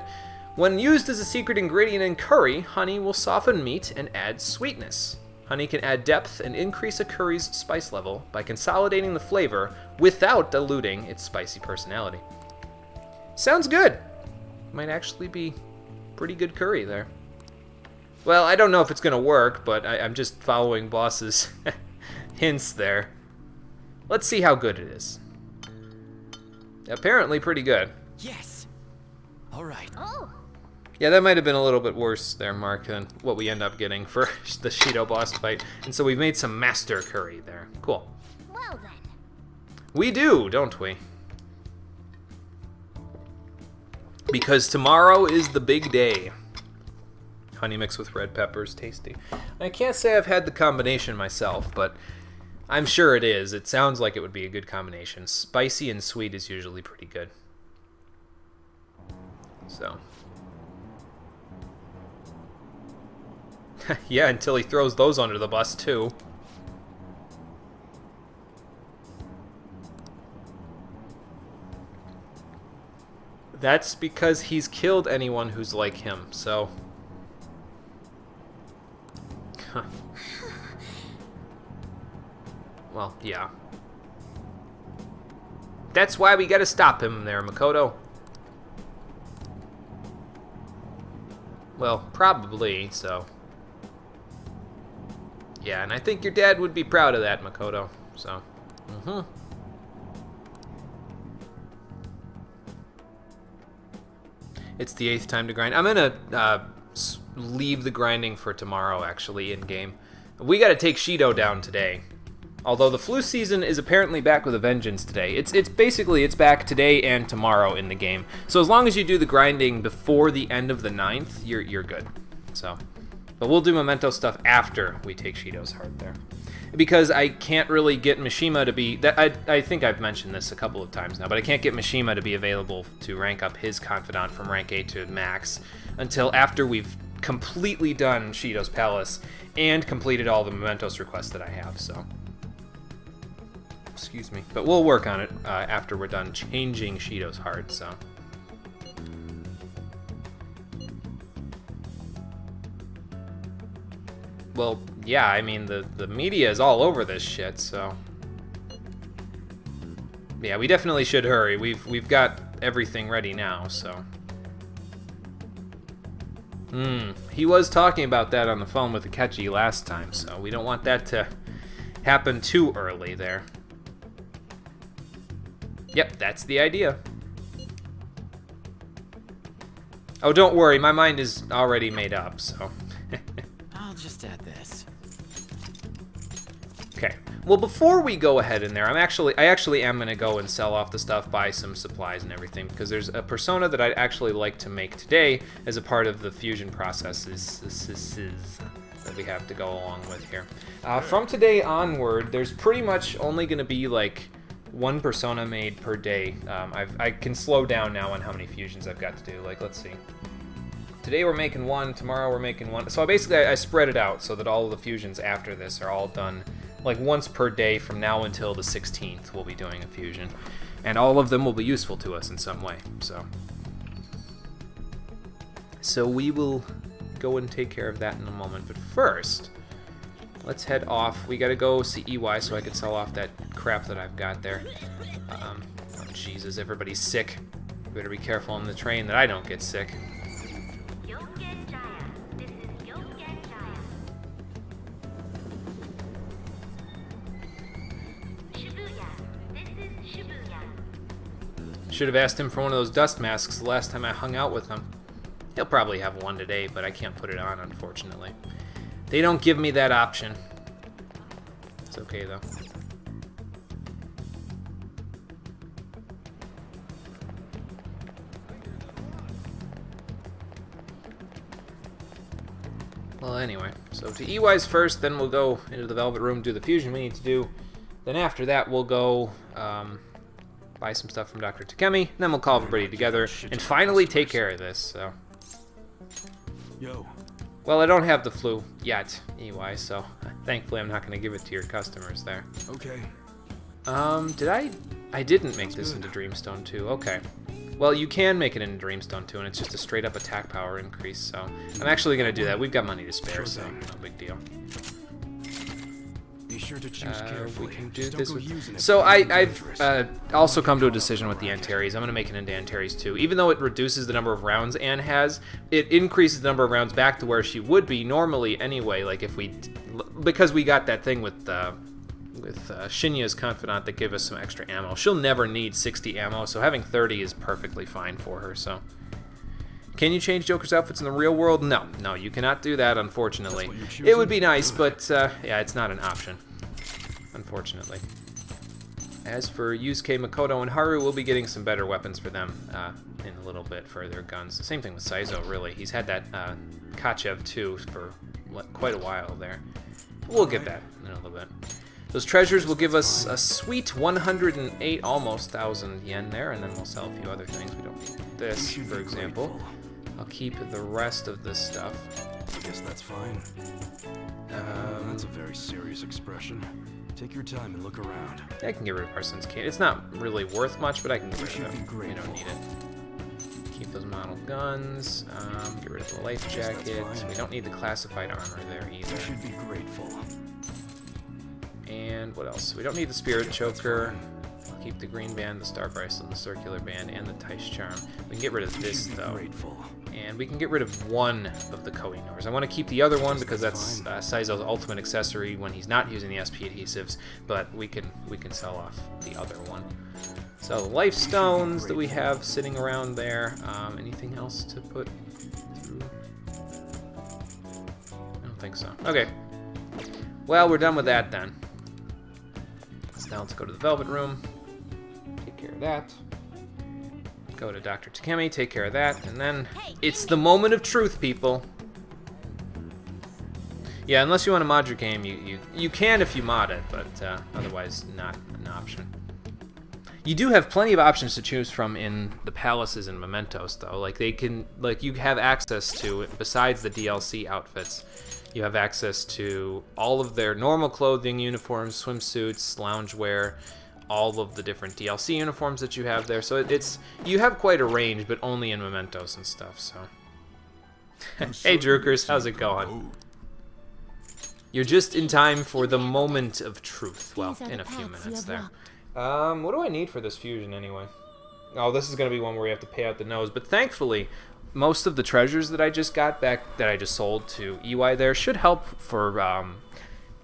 S1: When used as a secret ingredient in curry, honey will soften meat and add sweetness. Honey can add depth and increase a curry's spice level by consolidating the flavor without diluting its spicy personality. Sounds good. Might actually be pretty good curry there. Well, I don't know if it's gonna work, but I'm just following Boss's hints there. Let's see how good it is. Apparently pretty good.
S3: Yes. All right.
S10: Oh,
S1: Yeah, that might have been a little bit worse there, Mark, than what we end up getting for the Shido boss fight. And so we've made some master curry there. Cool.
S10: well then.
S1: We do, don't we? Because tomorrow is the big day. Honey mixed with red peppers, tasty. I can't say I've had the combination myself, but I'm sure it is. It sounds like it would be a good combination. Spicy and sweet is usually pretty good. So. Yeah, until he throws those under the bus, too. That's because he's killed anyone who's like him, so... Huh. Well, yeah. That's why we gotta stop him there, Makoto. Well, probably, so... Yeah, and I think your dad would be proud of that, Makoto, so... It's the 8th time to grind. I'm gonna leave the grinding for tomorrow, actually, in-game. We gotta take Shido down today. Although the flu season is apparently back with a vengeance today. It's basically back today and tomorrow in the game. So as long as you do the grinding before the end of the 9th, you're good. So, but we'll do Memento stuff after we take Shido's heart there. Because I can't really get Mishima to be... I think I've mentioned this a couple of times now, but I can't get Mishima to be available to rank up his Confidant from rank 8 to max until after we've completely done Shido's Palace and completed all the Mementos requests that I have, so... Excuse me. But we'll work on it after we're done changing Shido's heart, so... Well, yeah, I mean, the media is all over this shit, so... Yeah, we definitely should hurry. We've got everything ready now, so... He was talking about that on the phone with Akechi last time, so we don't want that to happen too early there. Yep, that's the idea. Oh, don't worry, my mind is already made up, so...
S3: I'll just add this.
S1: Okay. Well, before we go ahead in there, I actually am gonna go and sell off the stuff, buy some supplies and everything, because there's a persona that I'd actually like to make today as a part of the fusion processes that we have to go along with here. From today onward, there's pretty much only gonna be like one persona made per day. I can slow down now on how many fusions I've got to do. Like, let's see. Today we're making one, tomorrow we're making one. So basically I spread it out so that all of the fusions after this are all done like once per day from now until the 16th we'll be doing a fusion. And all of them will be useful to us in some way, so we will go and take care of that in a moment. But first, let's head off. We gotta go see EY so I can sell off that crap that I've got there. Oh Jesus, everybody's sick. Better be careful on the train that I don't get sick. Should have asked him for one of those dust masks the last time I hung out with him. He'll probably have one today, but I can't put it on, unfortunately. They don't give me that option. It's okay, though. Well, anyway, so to EY's first, then we'll go into the Velvet Room, do the fusion we need to do. Then after that, we'll go buy some stuff from Dr. Takemi, and then we'll call everybody together and finally take care of this, so.
S4: Yo,
S1: Well, I don't have the flu yet, EY, so thankfully I'm not going to give it to your customers there.
S8: Okay.
S1: I didn't make this into Dreamstone 2. Okay. Well, you can make it into Dreamstone 2, and it's just a straight up attack power increase, so I'm actually going to do that. We've got money to spare, so no big deal.
S8: Be sure to choose carefully.
S1: We can do
S8: Just don't
S1: this
S8: go
S1: with...
S8: using it
S1: So
S8: for anything dangerous.
S1: I've also come to a decision with the Antares. I'm going to make it into Antares 2. Even though it reduces the number of rounds Anne has, it increases the number of rounds back to where she would be normally anyway, like if we... Because we got that thing with Shinya's Confidant that gave us some extra ammo. She'll never need 60 ammo, so having 30 is perfectly fine for her, so... Can you change Joker's outfits in the real world? No. No, you cannot do that, unfortunately. It would be nice, but yeah, it's not an option, unfortunately. As for Yusuke, Makoto, and Haru, we'll be getting some better weapons for them in a little bit for their guns. The same thing with Saizo, really. He's had that Kachev, too, for quite a while there. We'll get that in a little bit. Those treasures will give us a sweet 108, almost 1,000 yen there, and then we'll sell a few other things. We don't need this, for example. I'll keep the rest of this stuff.
S8: I guess that's fine. That's a very serious expression. Take your time and look around.
S1: I can get rid of Arson's cane. It's not really worth much, but I can get rid of it. We don't need it. Keep those model guns. Get rid of the life jacket. We don't need the classified armor there either.
S8: You should be grateful.
S1: And what else? We don't need the Spirit Choker. I'll keep the green band, the Star Bracelet, the Circular Band, and the Tice Charm. We can get rid of this, though. And we can get rid of one of the Koh-i-Nors. I want to keep the other one because that's Saizo's ultimate accessory when he's not using the SP adhesives, but we can sell off the other one. So the life stones that we have sitting around there. Anything else to put through? I don't think so. Okay. Well, we're done with that then. So now let's go to the Velvet Room. Take care of that. Go to Dr. Takemi, take care of that, and then it's the moment of truth, people. Yeah, unless you want to mod your game, you can if you mod it, but otherwise not an option. You do have plenty of options to choose from in the palaces and Mementos, though. Like you have access to, besides the DLC outfits, you have access to all of their normal clothing, uniforms, swimsuits, loungewear, all of the different DLC uniforms that you have there. So you have quite a range, but only in Mementos and stuff, so. Hey, Drukers, how's it going? You're just in time for the moment of truth. Well, in a few minutes there. What do I need for this fusion, anyway? Oh, this is going to be one where we have to pay out the nose, but thankfully, most of the treasures that I just got back, that I just sold to EY there, should help for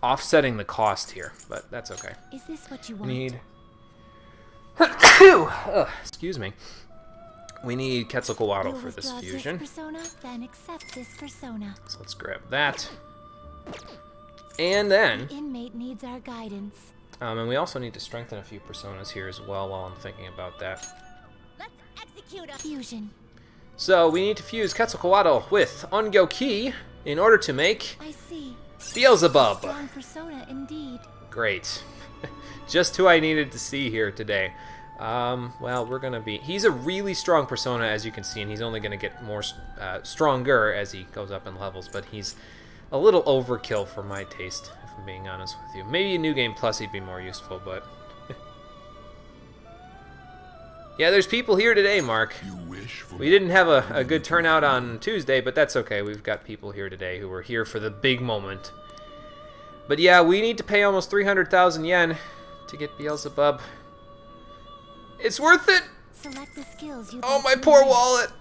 S1: offsetting the cost here, but that's okay.
S10: Is this what you want?
S1: Need... excuse me. We need Quetzalcoatl for this fusion.
S10: This persona, then accept this persona.
S1: So let's grab that. And then...
S10: The inmate needs our guidance.
S1: And we also need to strengthen a few personas here as well while I'm thinking about that.
S10: Let's execute a fusion.
S1: So we need to fuse Quetzalcoatl with Ongyoki in order to make...
S10: I see.
S1: Beelzebub.
S10: Strong persona indeed.
S1: Great. Just who I needed to see here today. Well, we're gonna be... He's a really strong persona, as you can see, and he's only gonna get more stronger as he goes up in levels, but he's a little overkill for my taste, if I'm being honest with you. Maybe a New Game Plus he'd be more useful, but... Yeah, there's people here today, Mark. We didn't have a good turnout on Tuesday, but that's okay. We've got people here today who were here for the big moment. But yeah, we need to pay almost 300,000 yen to get Beelzebub. It's worth it!
S10: Select the skills you
S1: oh, my poor wallet!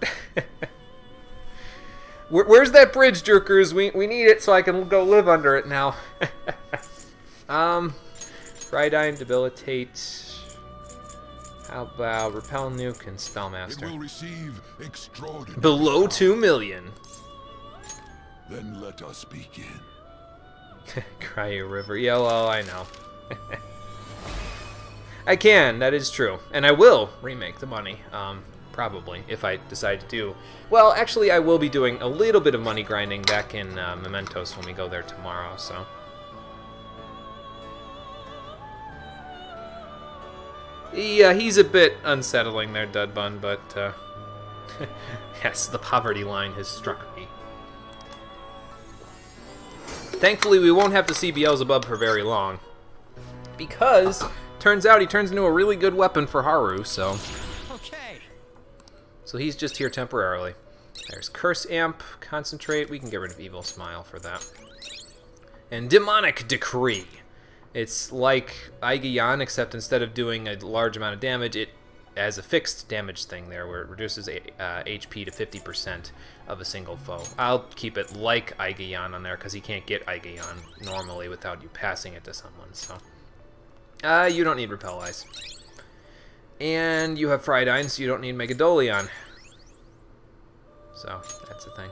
S1: Where's that bridge, Jerkers? We need it so I can go live under it now. Brightine, Debilitate... How about Repel, Nuke, and Spellmaster?
S11: It will receive extraordinary
S1: Below 2 million.
S11: Then let us begin.
S1: Cryo River. Yeah, well, I know. I can, that is true. And I will remake the money, probably, if I decide to do. Well, actually, I will be doing a little bit of money grinding back in Mementos when we go there tomorrow, so... Yeah, he's a bit unsettling there, Dudbun, but, yes, the poverty line has struck me. Thankfully, we won't have to see Beelzebub for very long. Because, turns out he turns into a really good weapon for Haru, so...
S3: Okay.
S1: So he's just here temporarily. There's Curse Amp, Concentrate. We can get rid of Evil Smile for that. And Demonic Decree. It's like Aigeon, except instead of doing a large amount of damage, it has a fixed damage thing there, where it reduces HP to 50% of a single foe. I'll keep it like Aigeon on there, because he can't get Aigeon normally without you passing it to someone, so... you don't need Repel Eyes. And you have Fridine, so you don't need Megadolion. So, that's a thing.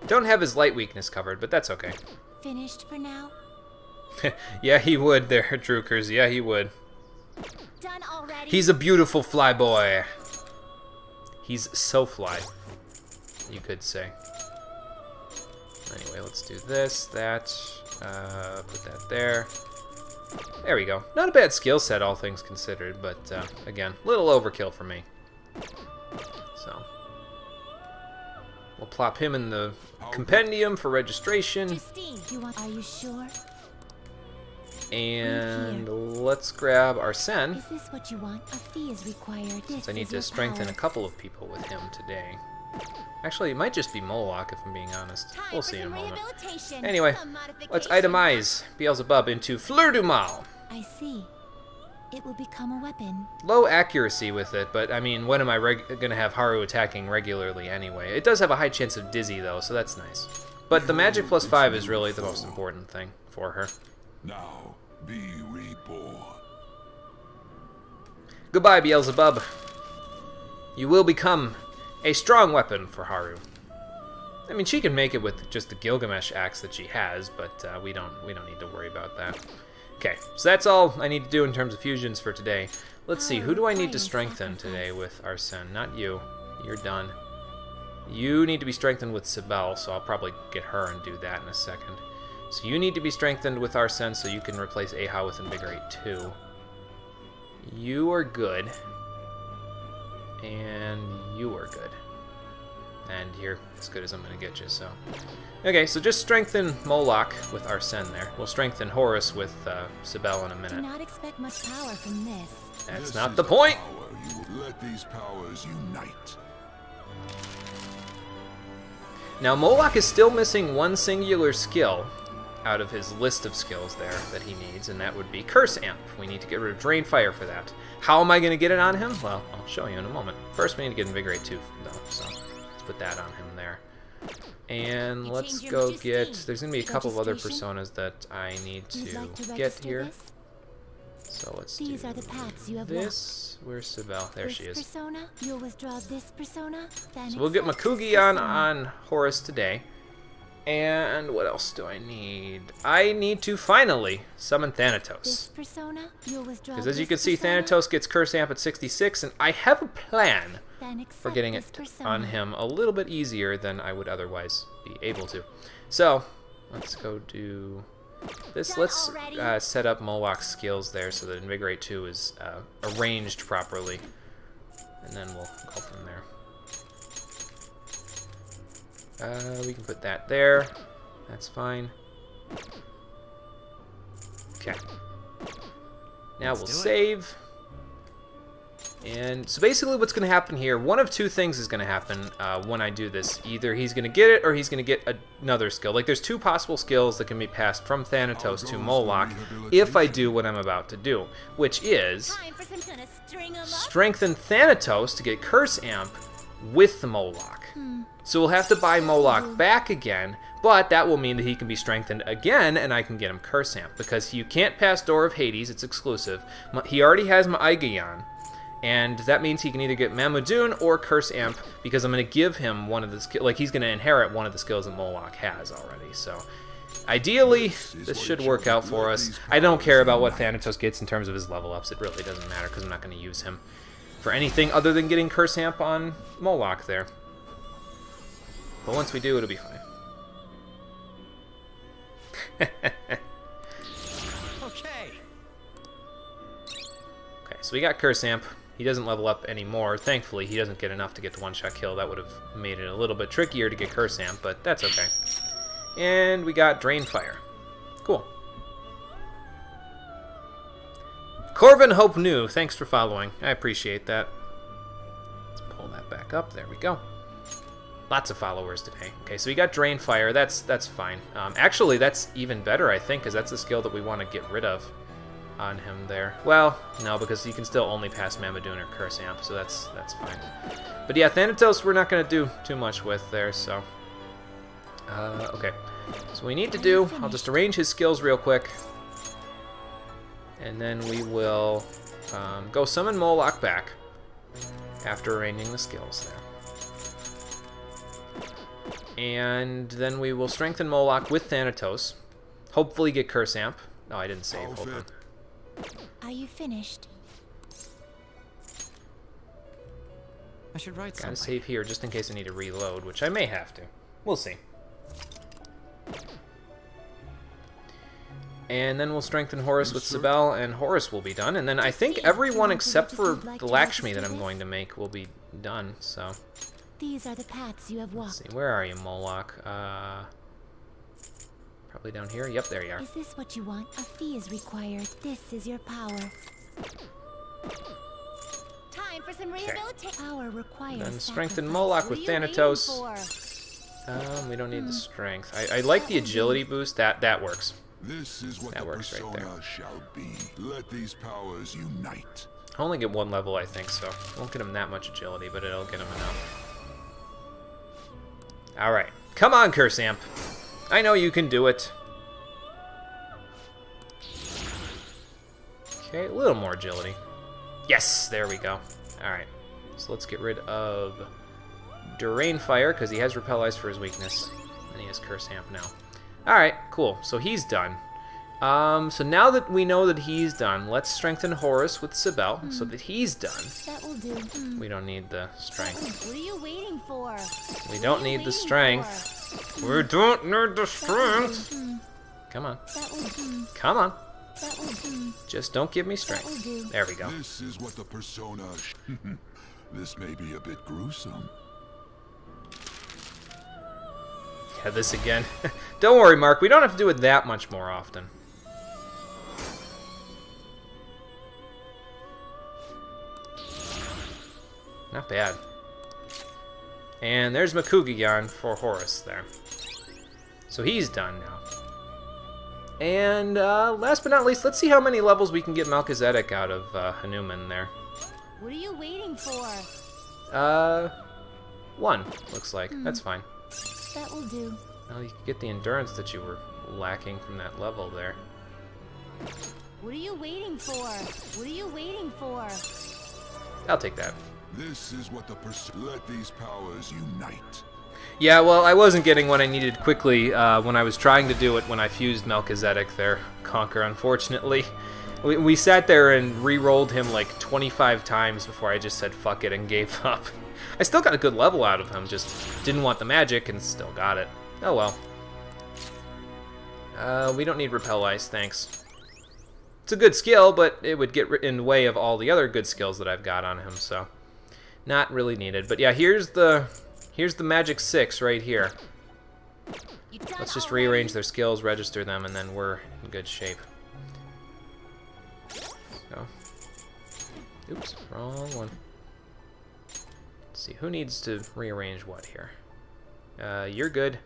S1: Don't have his light weakness covered, but that's okay.
S10: Finished for now?
S1: Yeah, he would there, Drukers. Yeah, he would.
S10: Done already?
S1: He's a beautiful fly boy. He's so fly, you could say. Anyway, let's do this, that, put that there. There we go. Not a bad skill set, all things considered, but again, a little overkill for me. So, we'll plop him in the compendium for registration.
S10: Justine, are you sure?
S1: And let's grab Arsene.
S10: Is this what you want? A fee is required.
S1: Since I need to strengthen a couple of people with him today. Actually, it might just be Moloch, if I'm being honest. We'll see in a moment. Anyway, let's itemize Beelzebub into Fleur du Mal.
S10: I see. It will become a weapon.
S1: Low accuracy with it, but I mean, when am I going to have Haru attacking regularly anyway? It does have a high chance of Dizzy, though, so that's nice. But the magic plus 5 is really the most important thing for her.
S11: Now, be reborn.
S1: Goodbye, Beelzebub. You will become a strong weapon for Haru. I mean, she can make it with just the Gilgamesh axe that she has, but we don't need to worry about that. Okay, so that's all I need to do in terms of fusions for today. Let's see, who do I need to strengthen today with Arsene? Not you. You're done. You need to be strengthened with Sibel, so I'll probably get her and do that in a second. So you need to be strengthened with Arsene so you can replace Aha with Invigorate 2. You are good. And you are good. And you're as good as I'm going to get you, so... Okay, so just strengthen Moloch with Arsene there. We'll strengthen Horus with Sibel in a minute.
S10: Do not expect much power from this.
S1: That's not the point!
S11: Let these powers unite.
S1: Now, Moloch is still missing one singular skill out of his list of skills there that he needs, and that would be Curse Amp. We need to get rid of Drain Fire for that. How am I going to get it on him? Well, I'll show you in a moment. First, we need to get Invigorate 2, though, so let's put that on him there. And let's go get... There's going to be a couple of other personas that I need to get here. So let's do
S10: These are the paths you have
S1: this. Where's Sibel? There she is.
S10: Persona, you'll withdraw this persona, then
S1: So we'll get Makugi on Horus today. And what else do I need? I need to finally summon Thanatos. Because as you can see, Thanatos gets Curse Amp at 66, and I have a plan for getting it on him a little bit easier than I would otherwise be able to. So, let's go do this. Let's set up Moloch's skills there so that Invigorate 2 is arranged properly. And then we'll go from there. We can put that there. That's fine. Okay. Now we'll save. And so basically what's going to happen here, one of two things is going to happen when I do this. Either he's going to get it or he's going to get another skill. Like there's two possible skills that can be passed from Thanatos to Moloch if I do what I'm about to do, which is strengthen Thanatos to get Curse Amp with the Moloch. So we'll have to buy Moloch back again, but that will mean that he can be strengthened again, and I can get him Curse Amp, because you can't pass Door of Hades, it's exclusive. He already has Aigeon, and that means he can either get Mamudoon or Curse Amp, because I'm going to give him one of the skills, like he's going to inherit one of the skills that Moloch has already, so... Ideally, this should work out for us. I don't care about what Thanatos gets in terms of his level ups, it really doesn't matter, because I'm not going to use him for anything other than getting Curse Amp on Moloch there. But once we do, it'll be fine.
S3: Okay,
S1: so we got Curse Amp. He doesn't level up anymore. Thankfully, he doesn't get enough to get to one-shot kill. That would have made it a little bit trickier to get Curse Amp, but that's okay. And we got Drain Fire. Cool. Corvin Hope New, thanks for following. I appreciate that. Let's pull that back up. There we go. Lots of followers today. Okay, so we got Drain Fire. That's fine. Actually, that's even better, I think, because that's the skill that we want to get rid of on him there. Well, no, because you can still only pass Mamadoon or Curse Amp, so that's fine. But yeah, Thanatos we're not going to do too much with there, so... okay. So we need to do... I'll just arrange his skills real quick. And then we will go summon Moloch back after arranging the skills there. And then we will strengthen Moloch with Thanatos. Hopefully get Curse Amp. No, I didn't save. Hold on.
S10: Are you finished?
S6: I should write
S1: Gotta
S6: something.
S1: save here just in case I need to reload, which I may have to. We'll see. And then we'll strengthen Horus with Sibel, and Horus will be done. And then I think everyone except for the Lakshmi that I'm going to make will be done, so...
S10: These are the paths you have walked.
S1: Let's see, where are you, Moloch? Probably down here? Yep, there you are.
S10: Is this what you want? A fee is required. This is your power. Time for some rehabilitation. Power requires
S1: Then strengthen
S10: sacrifice.
S1: Moloch with Thanatos. We don't need the strength. I like the agility boost. That works.
S11: This is what
S1: That
S11: the
S1: works right
S11: persona
S1: there.
S11: shall be. Let these powers unite.
S1: I only get one level, I think, so won't get him that much agility, but it'll get him enough. Alright. Come on, Curse Amp. I know you can do it. Okay, a little more agility. Yes, there we go. Alright. So let's get rid of Drain Fire, because he has Repel Ice for his weakness. And he has Curse Amp now. Alright, cool. So he's done. So now that we know that he's done, let's strengthen Horus with Sibel, so that he's done.
S10: That will do.
S1: We don't need the strength.
S10: What are you waiting for?
S1: We don't need the strength. We don't need the strength. Come on.
S10: That will do.
S1: Come on.
S10: That will do.
S1: Just don't give me strength. There we go.
S11: This is what the persona This may be a bit gruesome.
S1: Yeah, this again. Don't worry, Mark. We don't have to do it that much more often. Not bad. And there's Makugiyan for Horus there. So he's done now. And last but not least, let's see how many levels we can get Melchizedek out of Hanuman there.
S10: What are you waiting for?
S1: 1, looks like. That's fine.
S10: That will do.
S1: Well, you can get the endurance that you were lacking from that level there.
S10: What are you waiting for? What are you waiting for?
S1: I'll take that.
S11: This is what the let these powers unite.
S1: Yeah, well, I wasn't getting what I needed quickly when I was trying to do it when I fused Melchizedek there, Conquer, unfortunately. We sat there and re-rolled him like 25 times before I just said fuck it and gave up. I still got a good level out of him, just didn't want the magic and still got it. Oh well. We don't need Repel Ice, thanks. It's a good skill, but it would get in the way of all the other good skills that I've got on him, so not really needed. But yeah, here's the Magic 6 right here. Let's just rearrange their skills, register them, and then we're in good shape. So, oops, wrong one. Let's see, who needs to rearrange what here? You're good.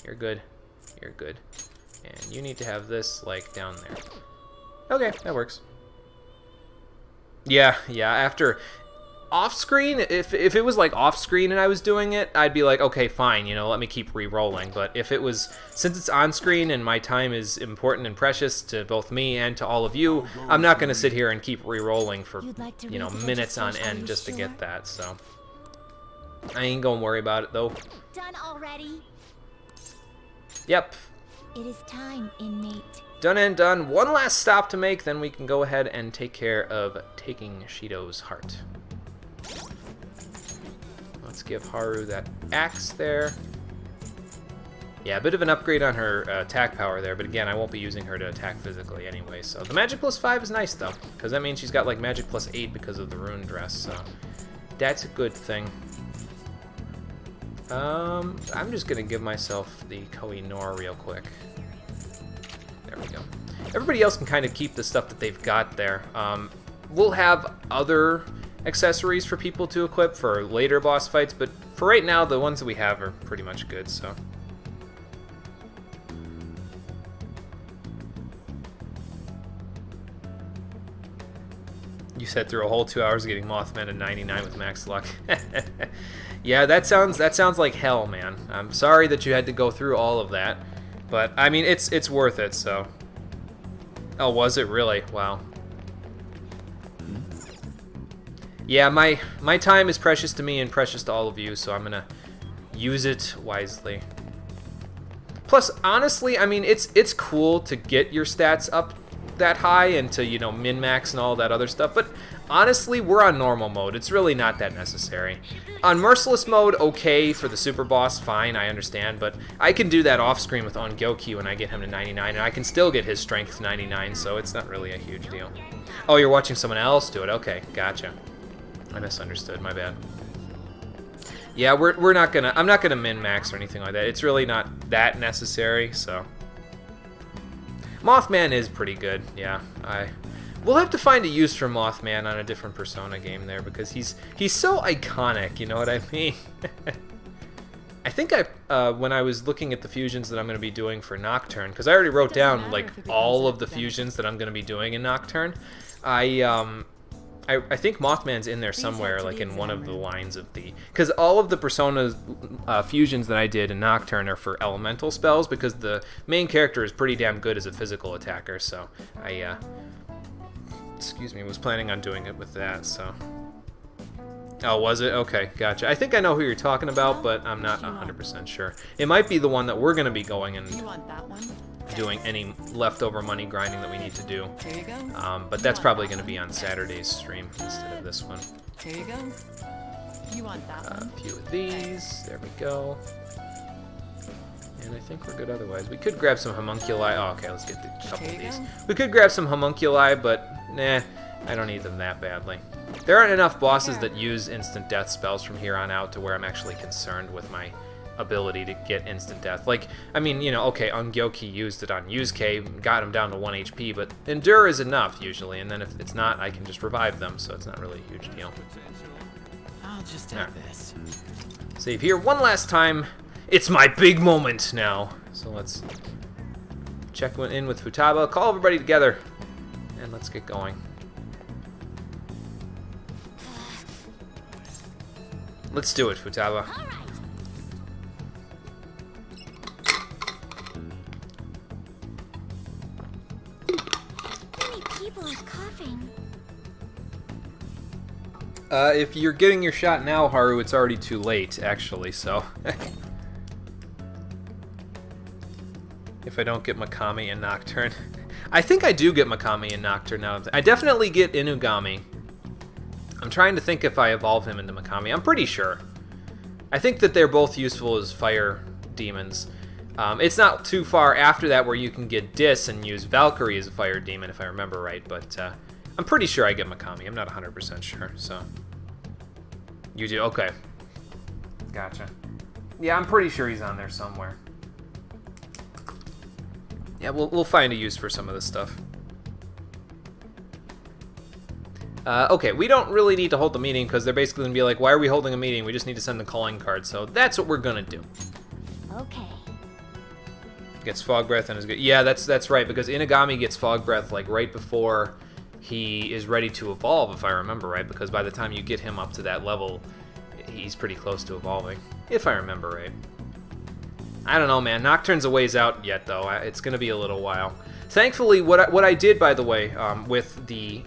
S1: You're good. You're good. And you need to have this, like, down there. Okay, that works. Yeah, after... Off-screen, if it was, like, off-screen and I was doing it, I'd be like, okay, fine, you know, let me keep re-rolling. But if it was... Since it's on-screen and my time is important and precious to both me and to all of you, I'm not going to sit here and keep re-rolling for, you know, minutes on end just to get that, so... I ain't gonna worry about it, though.
S10: Done already?
S1: Yep.
S10: It is time, inmate.
S1: Done and done. One last stop to make, then we can go ahead and take care of taking Shido's heart. Let's give Haru that axe there. Yeah, a bit of an upgrade on her attack power there, but again, I won't be using her to attack physically anyway, so... The magic plus 5 is nice, though, because that means she's got, like, magic plus 8 because of the rune dress, so... That's a good thing. I'm just gonna give myself the Koh-i-Noor real quick. There we go. Everybody else can kind of keep the stuff that they've got there. We'll have other accessories for people to equip for later boss fights, but for right now, the ones that we have are pretty much good, so. You said through a whole 2 hours getting Mothman to 99 with max luck. Yeah, that sounds like hell, man. I'm sorry that you had to go through all of that, but I mean it's worth it. So. Oh, was it really? Wow. Yeah, my time is precious to me and precious to all of you, so I'm gonna use it wisely. Plus, honestly, I mean it's cool to get your stats up that high and to, you know, min-max and all that other stuff, but honestly, we're on normal mode. It's really not that necessary. On Merciless mode, okay, for the super boss, fine, I understand, but I can do that off-screen with Ongyoki when I get him to 99, and I can still get his strength to 99, so it's not really a huge deal. Oh, you're watching someone else do it? Okay, gotcha. I misunderstood, my bad. Yeah, I'm not gonna min-max or anything like that. It's really not that necessary, so. Mothman is pretty good, yeah. We'll have to find a use for Mothman on a different Persona game there, because he's so iconic, you know what I mean? I think when I was looking at the fusions that I'm going to be doing for Nocturne, because I already wrote down like all of the fusions that I'm going to be doing in Nocturne, I think Mothman's in there somewhere, like in one of the lines of the... Because all of the Persona fusions that I did in Nocturne are for elemental spells, because the main character is pretty damn good as a physical attacker, so I, excuse me, was planning on doing it with that, so... Oh, was it? Okay, gotcha. I think I know who you're talking about, but I'm not 100% sure. It might be the one that we're going to be going and doing any leftover money grinding that we need to do.
S12: Here you go.
S1: But that's probably going to be on Saturday's stream instead of this one.
S12: Here you go. You want that one?
S1: A few of these. There we go. And I think we're good otherwise. We could grab some homunculi. Oh, okay, let's get a couple of these. We could grab some homunculi, but nah, I don't need them that badly. There aren't enough bosses that use instant death spells from here on out to where I'm actually concerned with my ability to get instant death. Like, I mean, you know, okay, Ongyoki used it on Yusuke, got him down to 1 HP, but Endure is enough usually, and then if it's not, I can just revive them, so it's not really a huge deal.
S6: I'll just take this.
S1: Save here one last time. It's my big moment now. So let's check in with Futaba, call everybody together, and let's get going. Let's do it, Futaba.
S10: Many people are coughing.
S1: If you're getting your shot now, Haru, it's already too late, actually, so. If I don't get Mikami in Nocturne. I think I do get Mikami in Nocturne now. I definitely get Inugami. I'm trying to think if I evolve him into Mikami. I'm pretty sure. I think that they're both useful as fire demons. It's not too far after that where you can get Dis and use Valkyrie as a fire demon, if I remember right, but I'm pretty sure I get Mikami. I'm not 100% sure, so. You do? Okay. Gotcha. Yeah, I'm pretty sure he's on there somewhere. Yeah, we'll find a use for some of this stuff. Okay, we don't really need to hold the meeting because they're basically going to be like, why are we holding a meeting? We just need to send the calling card. So that's what we're going to do.
S10: Okay.
S1: Gets Fog Breath and is good. Yeah, that's right, because Inugami gets Fog Breath like right before he is ready to evolve, if I remember right, because by the time you get him up to that level, he's pretty close to evolving, if I remember right. I don't know, man. Nocturne's a ways out yet, though. It's going to be a little while. Thankfully, what I did, by the way, with the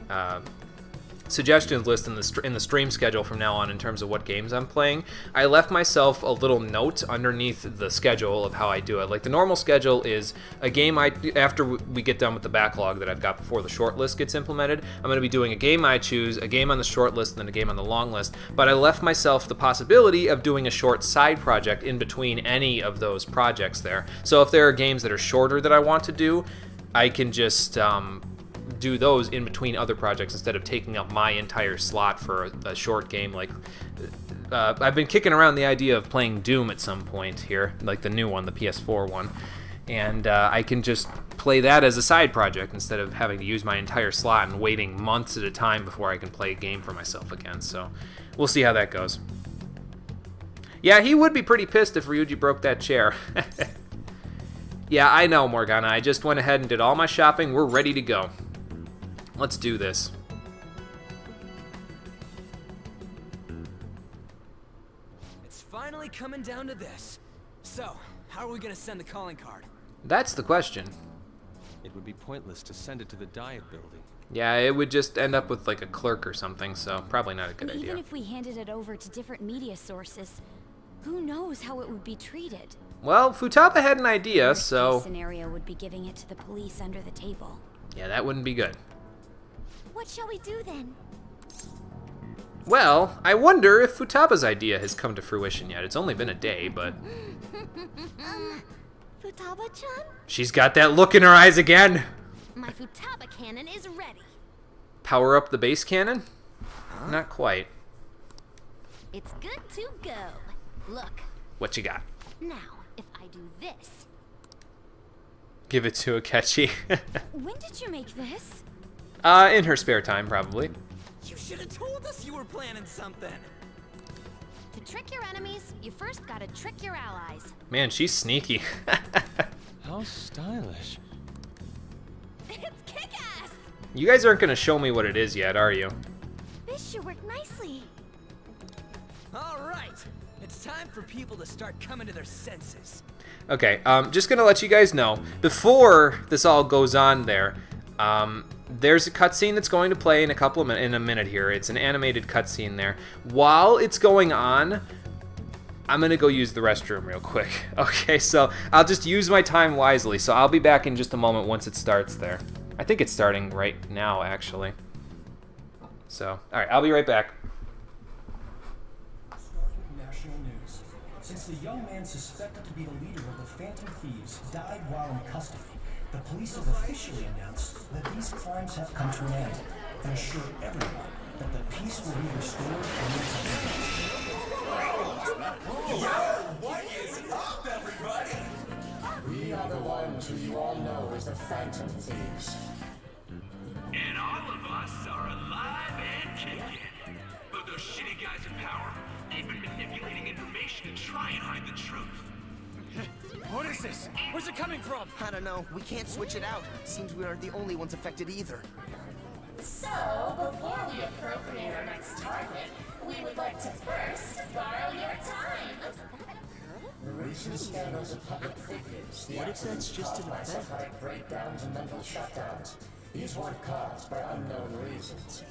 S1: suggestions list in the stream schedule from now on in terms of what games I'm playing, I left myself a little note underneath the schedule of how I do it. Like, the normal schedule is a game after we get done with the backlog that I've got before the short list gets implemented, I'm going to be doing a game I choose, a game on the short list, and then a game on the long list. But I left myself the possibility of doing a short side project in between any of those projects there. So if there are games that are shorter that I want to do, I can just do those in between other projects instead of taking up my entire slot for a short game like I've been kicking around the idea of playing Doom at some point here, like the new one, the PS4 one, and I can just play that as a side project instead of having to use my entire slot and waiting months at a time before I can play a game for myself again. So we'll see how that goes. Yeah, he would be pretty pissed if Ryuji broke that chair. Yeah, I know, Morgana. I just went ahead and did all my shopping. We're ready to go. Let's do this.
S3: It's finally coming down to this. So, how are we gonna send the calling card?
S1: That's the question.
S3: It would be pointless to send it to the Diet building.
S1: Yeah, it would just end up with like a clerk or something, so probably not a good
S2: And
S1: idea.
S2: even if we handed it over to different media sources, who knows how it would be treated?
S1: Well, Futaba had an idea,
S2: Worst
S1: so...
S2: case scenario would be giving it to the police under the table.
S1: Yeah, that wouldn't be good.
S10: What shall we do then?
S1: Well, I wonder if Futaba's idea has come to fruition yet. It's only been a day, but...
S10: Futaba-chan?
S1: She's got that look in her eyes again!
S7: My Futaba cannon is ready.
S1: Power up the base cannon? Not quite.
S7: It's good to go. Look,
S1: What you got?
S7: now, if I do this,
S1: Give it to Akechi.
S2: When did you make this?
S1: In her spare time, probably.
S6: You should have told us you were planning something.
S7: to trick your enemies, you first gotta trick your allies.
S1: Man, she's sneaky.
S3: How stylish.
S7: It's kick-ass!
S1: You guys aren't gonna show me what it is yet, are you?
S10: This should work nicely.
S6: All right, it's time for people to start coming to their senses.
S1: Okay, just gonna let you guys know, before this all goes on there, there's a cutscene that's going to play in a minute here. It's an animated cutscene there. While it's going on, I'm gonna go use the restroom real quick. Okay, so I'll just use my time wisely. So I'll be back in just a moment once it starts there. I think it's starting right now, actually. So, all right, I'll be right back.
S13: National news. Since the young man suspected to be the leader of the Phantom Thieves died while in custody, the police have officially announced that these crimes have come to an end and assure everyone that the peace will be restored in the community.
S14: Yo, what is up, everybody? We are the ones who you all know as the Phantom Thieves.
S8: And all of us are alive and kicking. But those shitty guys in power, they've been manipulating information to try and hide the truth.
S6: What is this? Where's it coming from?
S15: I don't know. We can't switch it out. Seems we aren't the only ones affected either.
S14: So, before we appropriate our next target, we would like to first borrow your time. The recent scandals of public figures, what if that's just an effect? Psychotic breakdowns and mental shutdowns. These weren't caused by unknown reasons.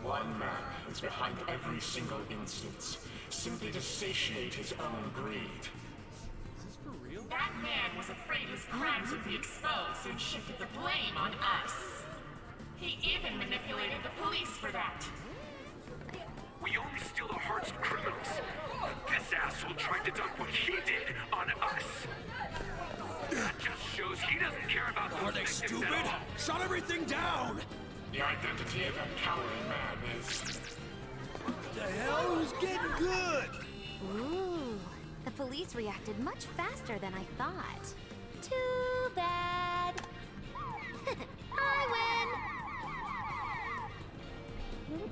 S14: One man is behind every single instance, simply to satiate his own greed.
S16: That man was afraid his crimes would be exposed and shifted the blame on us. He even manipulated the police for that.
S8: We only steal the hearts of criminals. This asshole tried to dump what he did on us. That just shows he doesn't care about those victims at all.
S14: Are they stupid?
S8: Shut everything down!
S14: The identity of that cowardly man is...
S6: What the hell? Who's getting good?
S7: Ooh, the police reacted much faster than I thought. Too bad. I win!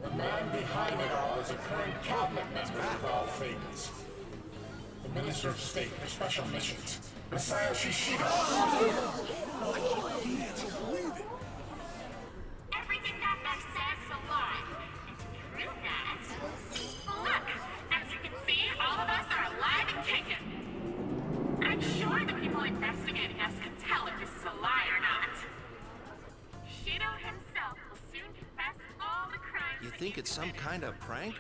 S14: The man behind it all is a current cabinet member of all things. The Minister of State for Special Missions, Masayo Shishido.
S16: Everything that man says is a lie. And to prove that, look, as you can see, all of us are alive and kicking. I'm sure the people investigating us can tell if this is a lie or not. Shido himself will soon confess all the crimes.
S15: You think it's some kind of prank?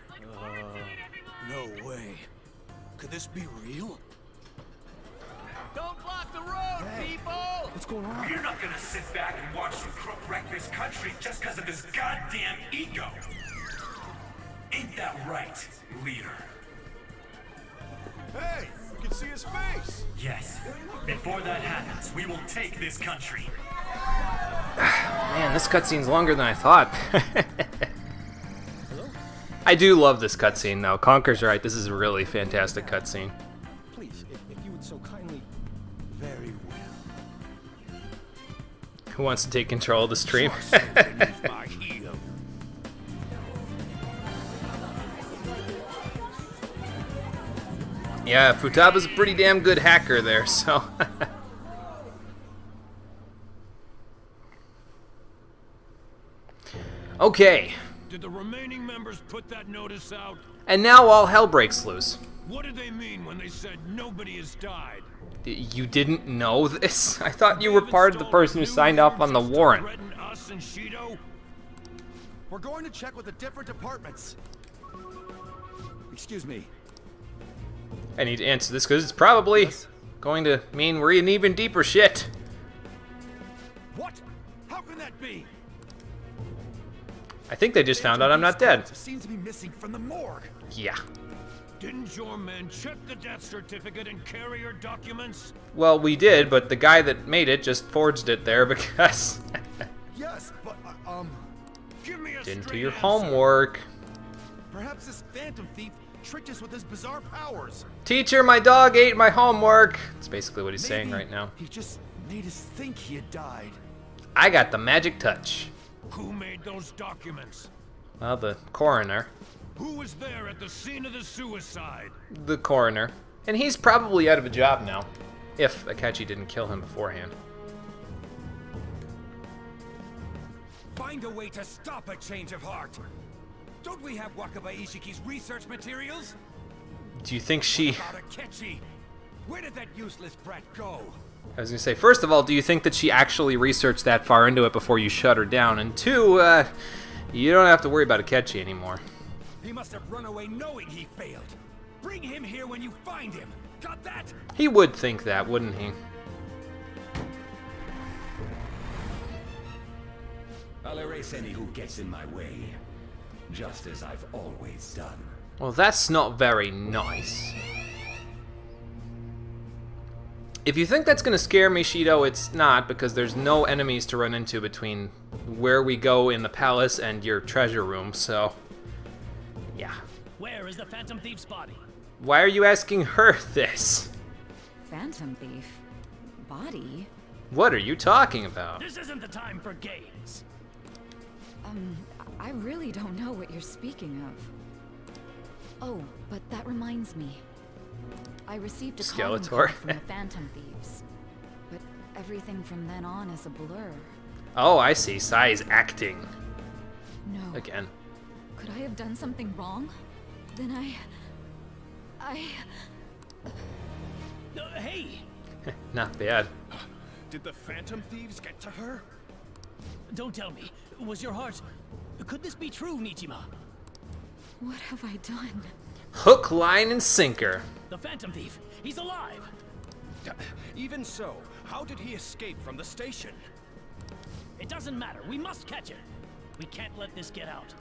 S6: No way. Could this be real? Don't block the road, people! What's going on?
S8: You're not gonna sit back and watch some crook wreck this country just because of his goddamn ego. Ain't that right, leader?
S11: Hey, you can see his face.
S8: Yes. Before that happens, we will take this country.
S1: Man, this cutscene's longer than I thought. I do love this cutscene, though. Conker's right. This is a really fantastic cutscene.
S3: Please, if you would so kindly...
S4: Very well.
S1: Who wants to take control of the stream? Yeah, Futaba's a pretty damn good hacker there, so... Okay.
S8: Did the remaining members put that notice out?
S1: And now all hell breaks loose.
S8: What did they mean when they said nobody has died?
S1: You didn't know this? I thought you were part of the person who signed off on the warrant.
S8: Us and Shido?
S4: We're going to check with the different departments. Excuse me.
S1: I need to answer this because it's probably going to mean we're in even deeper shit.
S8: What? How can that be?
S1: I think they just found out I'm not dead.
S4: Seem to be missing from the morgue.
S1: Yeah.
S8: Didn't your men check the death certificate and carrier documents?
S1: Well, we did, but the guy that made it just forged it there because...
S4: Yes, but,
S8: Give me a
S1: didn't do your homework.
S4: Perhaps this phantom thief tricked us with his bizarre powers.
S1: Teacher, my dog ate my homework. That's basically what he's saying right now.
S4: He just made us think he had died.
S1: I got the magic touch.
S8: Who made those documents?
S1: Well, the coroner.
S8: Who was there at the scene of the suicide?
S1: The coroner. And he's probably out of a job now, if Akechi didn't kill him beforehand.
S8: Find a way to stop a change of heart. Don't we have Wakaba Ishiki's research materials?
S1: Do you think she...
S8: What about Akechi? Where did that useless brat go?
S1: I was going to say, first of all, do you think that she actually researched that far into it before you shut her down? And two, you don't have to worry about Akechi anymore.
S8: He must have run away knowing he failed. Bring him here when you find him. Got that?
S1: He would think that, wouldn't he?
S17: I'll erase any who gets in my way, just as I've always done.
S1: Well, that's not very nice. If you think that's going to scare me, Shido, it's not, because there's no enemies to run into between where we go in the palace and your treasure room, so... yeah.
S18: Where is the Phantom Thief's body?
S1: Why are you asking her this?
S2: Phantom Thief? Body?
S1: What are you talking about?
S18: This isn't the time for games.
S2: I really don't know what you're speaking of. Oh, but that reminds me. I received a calling card from the Phantom Thieves, but everything from then on is a blur.
S1: Oh, I see. Sai is acting.
S2: No.
S1: Again.
S2: Could I have done something wrong? Then
S18: Hey!
S1: Not bad.
S3: Did the Phantom Thieves get to her?
S18: Don't tell me. Was your heart... Could this be true, Nichima?
S2: What have I done?
S1: Hook, line, and sinker.
S18: The Phantom Thief. He's alive.
S3: Even so, how did he escape from the station?
S18: It doesn't matter. We must catch him. We can't let this get out.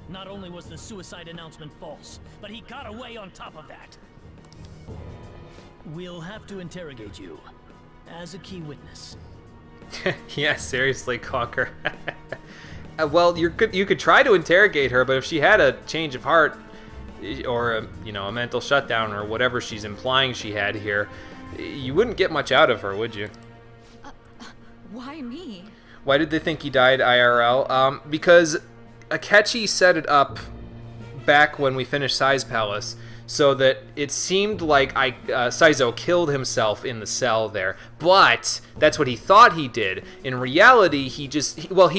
S18: Not only was the suicide announcement false, but he got away on top of that. We'll have to interrogate you as a key witness.
S1: Yeah, seriously, Conker. Well, you could try to interrogate her, but if she had a change of heart, or a mental shutdown, or whatever she's implying she had here, you wouldn't get much out of her, would you?
S2: Why me?
S1: Why did they think he died IRL? Because Akechi set it up back when we finished Sai's Palace, so that it seemed like Saizo killed himself in the cell there. But that's what he thought he did. In reality, he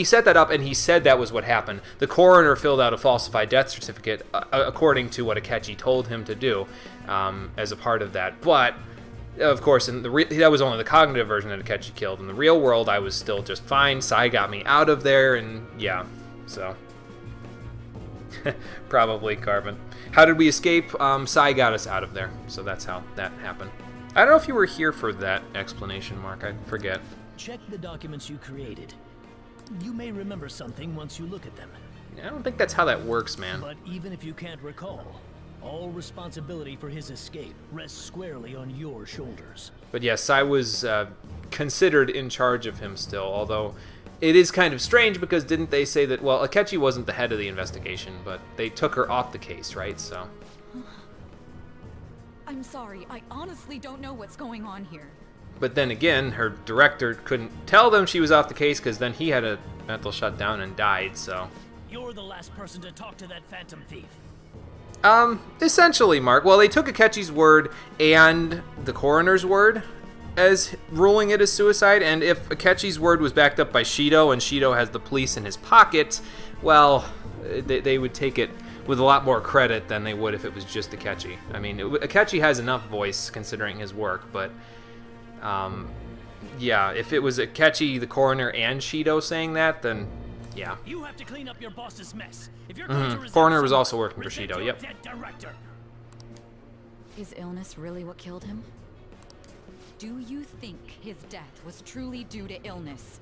S1: set that up and he said that was what happened. The coroner filled out a falsified death certificate according to what Akechi told him to do as a part of that. But, of course, that was only the cognitive version that Akechi killed. In the real world, I was still just fine. Sai got me out of there, and yeah, so... Probably Carbon. How did we escape? Sai got us out of there, so that's how that happened. I don't know if you were here for that explanation, Mark. I forget.
S18: Check the documents you created. You may remember something once you look at them.
S1: I don't think that's how that works, man.
S18: But even if you can't recall, all responsibility for his escape rests squarely on your shoulders.
S1: But yes, I was considered in charge of him still, although it is kind of strange because didn't they say that, well, Akechi wasn't the head of the investigation, but they took her off the case, right? So.
S2: I'm sorry, I honestly don't know what's going on here.
S1: But then again, her director couldn't tell them she was off the case because then he had a mental shutdown and died, so.
S18: You're the last person to talk to that phantom thief.
S1: Essentially, Mark. Well, they took Akechi's word and the coroner's word as ruling it as suicide, and if Akechi's word was backed up by Shido, and Shido has the police in his pocket, well, they would take it with a lot more credit than they would if it was just Akechi. I mean, Akechi has enough voice considering his work, but yeah, if it was Akechi, the coroner, and Shido saying that, then yeah.
S18: You have to clean up your boss's mess. If you're
S1: Coroner was also working for Shido, yep.
S2: Is illness really what killed him? Do you think his death was truly due to illness?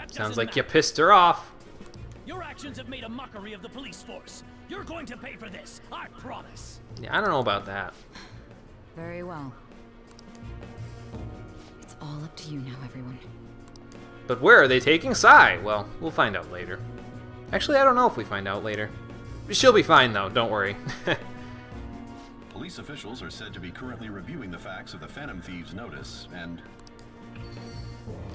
S1: Sounds like you pissed her off.
S18: Your actions have made a mockery of the police force. You're going to pay for this, I promise.
S1: Yeah, I don't know about that.
S2: Very well. It's all up to you now, everyone.
S1: But where are they taking Sai? Well, we'll find out later. Actually, I don't know if we find out later. She'll be fine, though. Don't worry.
S19: Police officials are said to be currently reviewing the facts of the Phantom Thieves' notice, and...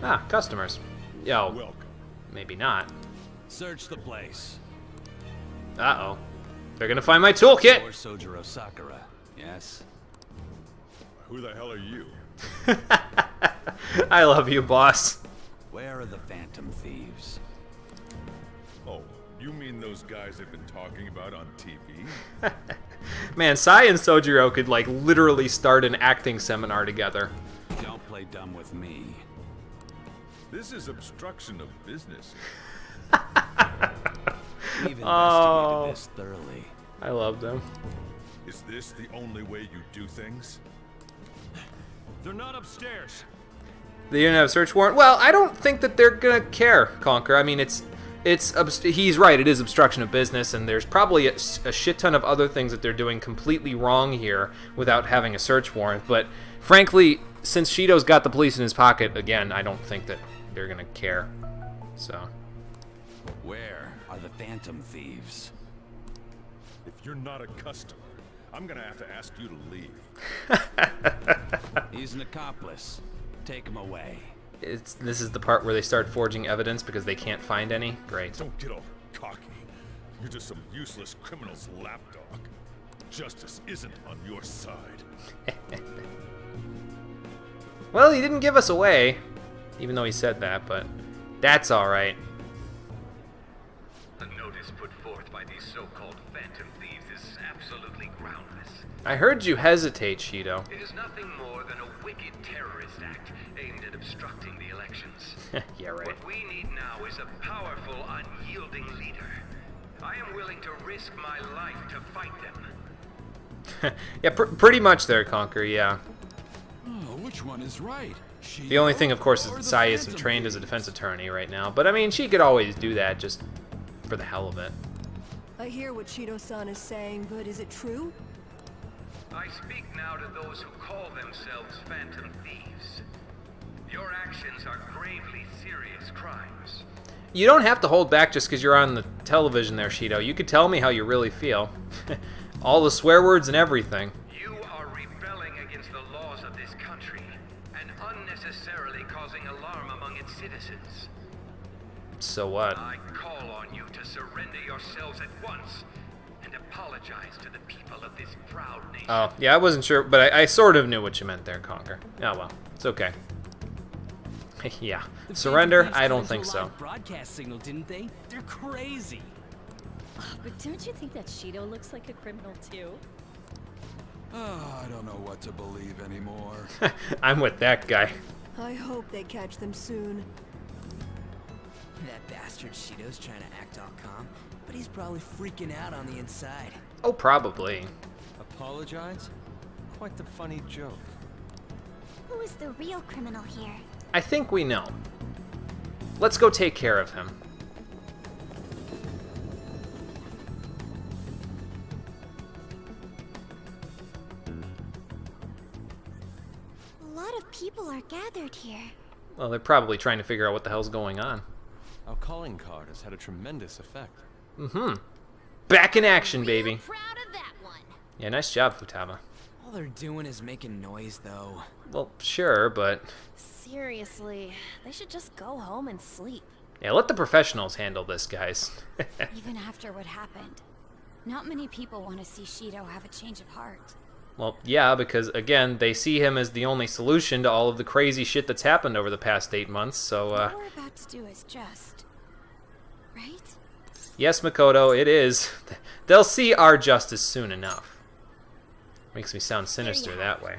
S1: Ah, customers. Yo,
S11: welcome.
S1: Maybe not.
S3: Search the place.
S1: Uh-oh. They're gonna find my toolkit!
S3: Or Sojiro Sakura, yes?
S11: Who the hell are you?
S1: I love you, boss.
S3: Where are the Phantom Thieves?
S11: Oh, you mean those guys they've been talking about on TV?
S1: Man, Sai and Sojiro could, like, literally start an acting seminar together.
S3: Don't play dumb with me.
S11: This is obstruction of business.
S3: We've investigated this thoroughly.
S1: I love them.
S11: Is this the only way you do things?
S3: They're not upstairs.
S1: They didn't have a search warrant? Well, I don't think that they're gonna care, Conquer. I mean, he's right, it is obstruction of business, and there's probably a shit ton of other things that they're doing completely wrong here without having a search warrant. But frankly, since Shido's got the police in his pocket, again, I don't think that they're gonna care. So.
S3: Where are the Phantom Thieves?
S11: If you're not a customer, I'm gonna have to ask you to leave.
S3: He's an accomplice. Take him away.
S1: This is the part where they start forging evidence because they can't find any? Great.
S11: Don't get all cocky. You're just some useless criminal's lapdog. Justice isn't on your side.
S1: Well, he didn't give us away, even though he said that, but that's alright.
S8: The notice put forth by these so-called Phantom Thieves is absolutely groundless.
S1: I heard you hesitate, Shido.
S8: It is nothing more than a wicked terrorist act aimed at obstructing the elections.
S1: Yeah, right.
S8: What we need now is a powerful, unyielding leader. I am willing to risk my life to fight them.
S1: Yeah, pretty much there, Conquer, yeah.
S4: Oh, which one is right?
S1: The only thing, of course, is that Sai isn't trained as a defense attorney right now. But, I mean, she could always do that just for the hell of it.
S20: I hear what Shido-san is saying, but is it true?
S8: I speak now to those who call themselves Phantom Thieves. Your actions are gravely serious crimes.
S1: You don't have to hold back just because you're on the television there, Shido. You could tell me how you really feel. All the swear words and everything.
S8: You are rebelling against the laws of this country and unnecessarily causing alarm among its citizens.
S1: So what?
S8: I call on you to surrender yourselves at once and apologize to the people of this proud nation.
S1: Oh, yeah, I wasn't sure, but I sort of knew what you meant there, Conquer. Oh, well, it's okay. Yeah. Surrender? I don't think so.
S6: Broadcast signal, didn't they? They're crazy.
S5: But don't you think that Shido looks like a criminal too?
S4: Oh, I don't know what to believe anymore.
S1: I'm with that guy.
S20: I hope they catch them soon.
S6: That bastard Shido's trying to act all calm, but he's probably freaking out on the inside.
S1: Oh, probably.
S3: Apologize? Quite the funny joke.
S10: Who is the real criminal here?
S1: I think we know. Let's go take care of him.
S10: A lot of people are gathered here.
S1: Well, they're probably trying to figure out what the hell's going on.
S3: Our calling card has had a tremendous effect.
S1: Mm-hmm. Back in action, baby.
S7: Proud of that one.
S1: Yeah, nice job, Futaba.
S6: All they're doing is making noise, though.
S1: Well, sure, but...
S5: Seriously, they should just go home and sleep.
S1: Yeah, let the professionals handle this, guys.
S2: Even after what happened, not many people want to see Shido have a change of heart.
S1: Well, yeah, because, again, they see him as the only solution to all of the crazy shit that's happened over the past 8 months, so,
S2: What we're about to do is just... right?
S1: Yes, Makoto, it is. They'll see our justice soon enough. Makes me sound sinister that way.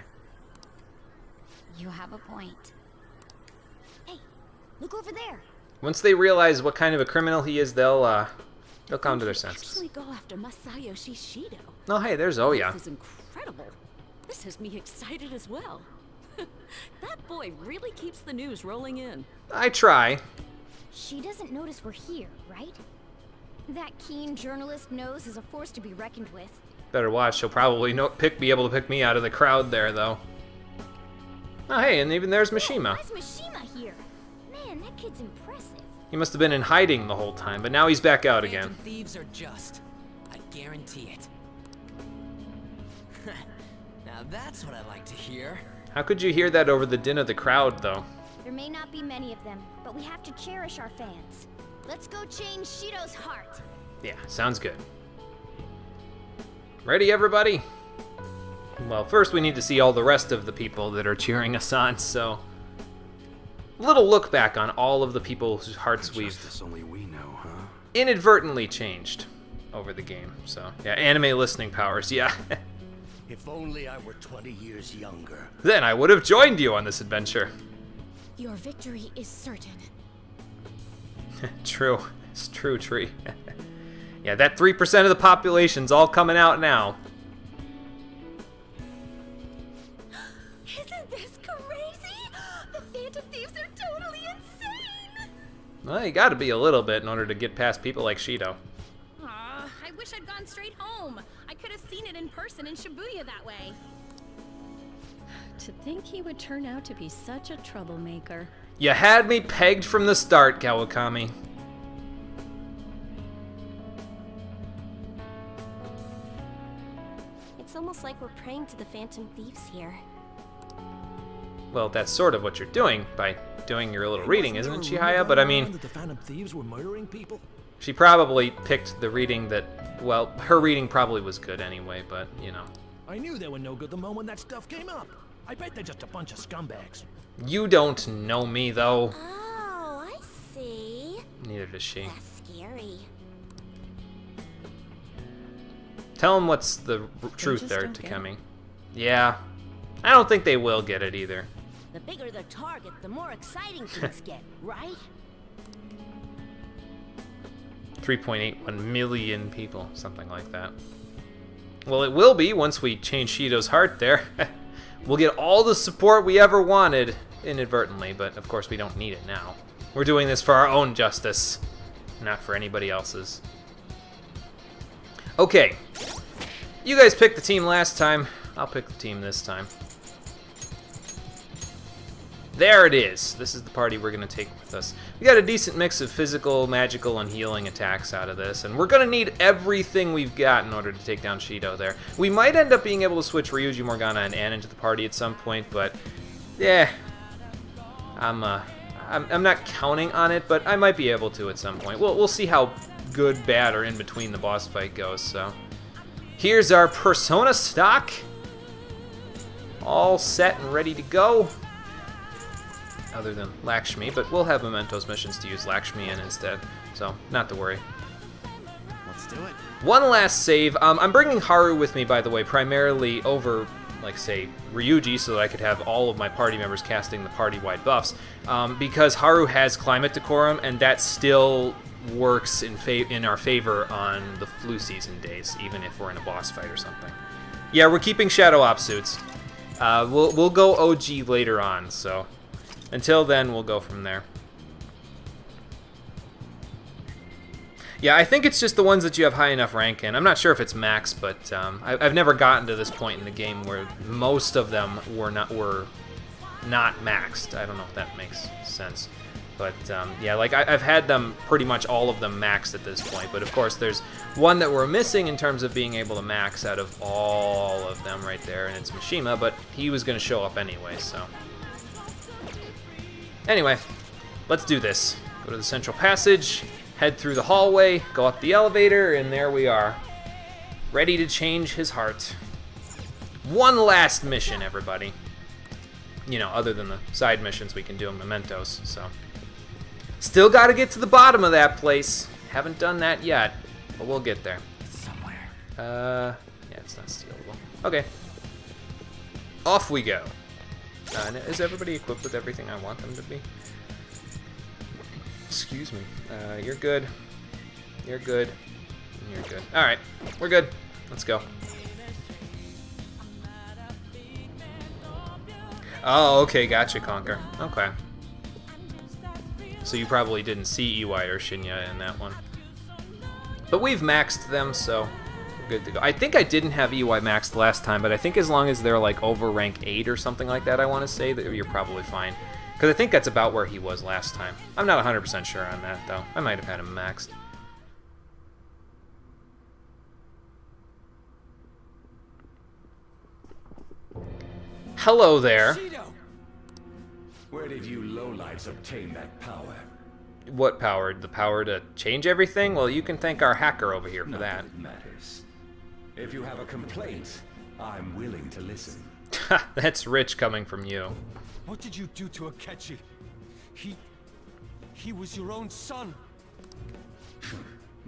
S2: You have a point. Hey, look over there.
S1: Once they realize what kind of a criminal he is, they'll come to their senses.
S12: Actually go after Masayoshi Shido.
S1: Oh, hey, there's Oya.
S12: This is incredible. This has me excited as well. That boy really keeps the news rolling in.
S1: I try.
S7: She doesn't notice we're here, right? That keen journalist nose is a force to be reckoned with.
S1: Better watch. She'll probably be able to pick me out of the crowd there, though. Oh, hey, and even there's Mishima.
S7: Why's Mishima here? Man, that kid's impressive.
S1: He must have been in hiding the whole time, but now he's back out again.
S6: Phantom thieves are just. I guarantee it. Now that's what I like to hear.
S1: How could you hear that over the din of the crowd, though?
S7: There may not be many of them, but we have to cherish our fans. Let's go change Shido's heart.
S1: Yeah, sounds good. Ready, everybody? Well, first we need to see all the rest of the people that are cheering us on, so... A little look back on all of the people whose hearts we've
S4: only we know, huh?
S1: inadvertently changed over the game. So, yeah, anime listening powers, yeah.
S17: If only I were 20 years younger.
S1: Then I would have joined you on this adventure.
S7: Your victory is certain.
S1: True. It's true, Tree. Yeah, that 3% of the population's all coming out now.
S7: Isn't this crazy? The Phantom Thieves are totally insane!
S1: Well, you gotta be a little bit in order to get past people like Shido.
S5: Aw, I wish I'd gone straight home. I could have seen it in person in Shibuya that way.
S12: To think he would turn out to be such a troublemaker.
S1: You had me pegged from the start, Kawakami.
S7: It's almost like we're praying to the Phantom Thieves here.
S1: Well, that's sort of what you're doing by doing your little reading, isn't it, Chihaya? But I mean,
S13: that the Phantom Thieves were murdering people?
S1: she probably picked the reading that, well, her reading probably was good anyway, but, you know.
S13: I knew they were no good the moment that stuff came up. I bet they're just a bunch of scumbags.
S1: You don't know me, though.
S7: Oh, I see.
S1: Neither does she.
S7: That's scary.
S1: Tell them what's the truth there, Takemi. Yeah. I don't think they will get it either.
S10: The bigger the target, the more exciting things get, right?
S1: 3.81 million people, something like that. Well, it will be once we change Shido's heart there. We'll get all the support we ever wanted, inadvertently, but of course we don't need it now. We're doing this for our own justice, not for anybody else's. Okay. You guys picked the team last time. I'll pick the team this time. There it is. This is the party we're going to take with us. We got a decent mix of physical, magical, and healing attacks out of this, and we're going to need everything we've got in order to take down Shido there. We might end up being able to switch Ryuji, Morgana, and Ann into the party at some point, but yeah, I'm not counting on it, but I might be able to at some point. We'll see how good, bad, or in between the boss fight goes. So here's our Persona stock, all set and ready to go. Other than Lakshmi, but we'll have Mementos missions to use Lakshmi in instead, so not to worry.
S6: Let's do it.
S1: One last save. I'm bringing Haru with me, by the way, primarily over, like, say, Ryuji, so that I could have all of my party members casting the party-wide buffs, because Haru has climate decorum, and that still works in our favor on the flu season days, even if we're in a boss fight or something. Yeah, we're keeping Shadow Op suits. We'll go OG later on, so until then, we'll go from there. Yeah, I think it's just the ones that you have high enough rank in. I'm not sure if it's max, but I've never gotten to this point in the game where most of them were not maxed. I don't know if that makes sense. But, yeah, like, I've had them, pretty much all of them maxed at this point. But, of course, there's one that we're missing in terms of being able to max out of all of them right there, and it's Mishima, but he was going to show up anyway, so. Anyway, let's do this. Go to the central passage, head through the hallway, go up the elevator, and there we are. Ready to change his heart. One last mission, everybody. You know, other than the side missions we can do in Mementos, so. Still got to get to the bottom of that place. Haven't done that yet, but we'll get there. Somewhere. Yeah, it's not stealable. Okay. Off we go. Is everybody equipped with everything I want them to be? Excuse me. You're good. You're good. You're good. Alright, we're good. Let's go. Oh, okay, gotcha, Conquer. Okay. So you probably didn't see Ewide or Shinya in that one. But we've maxed them, so we're good to go. I think I didn't have Ewide maxed last time, but I think as long as they're like over rank 8 or something like that, I want to say, that you're probably fine. Because I think that's about where he was last time. I'm not 100% sure on that, though. I might have had him maxed. Hello there.
S17: Where did you lowlights obtain that power?
S1: What power? The power to change everything? Well, you can thank our hacker over here for that.
S17: It matters. If you have a complaint, I'm willing to listen.
S1: That's rich coming from you.
S3: What did you do to Akechi? He was your own son.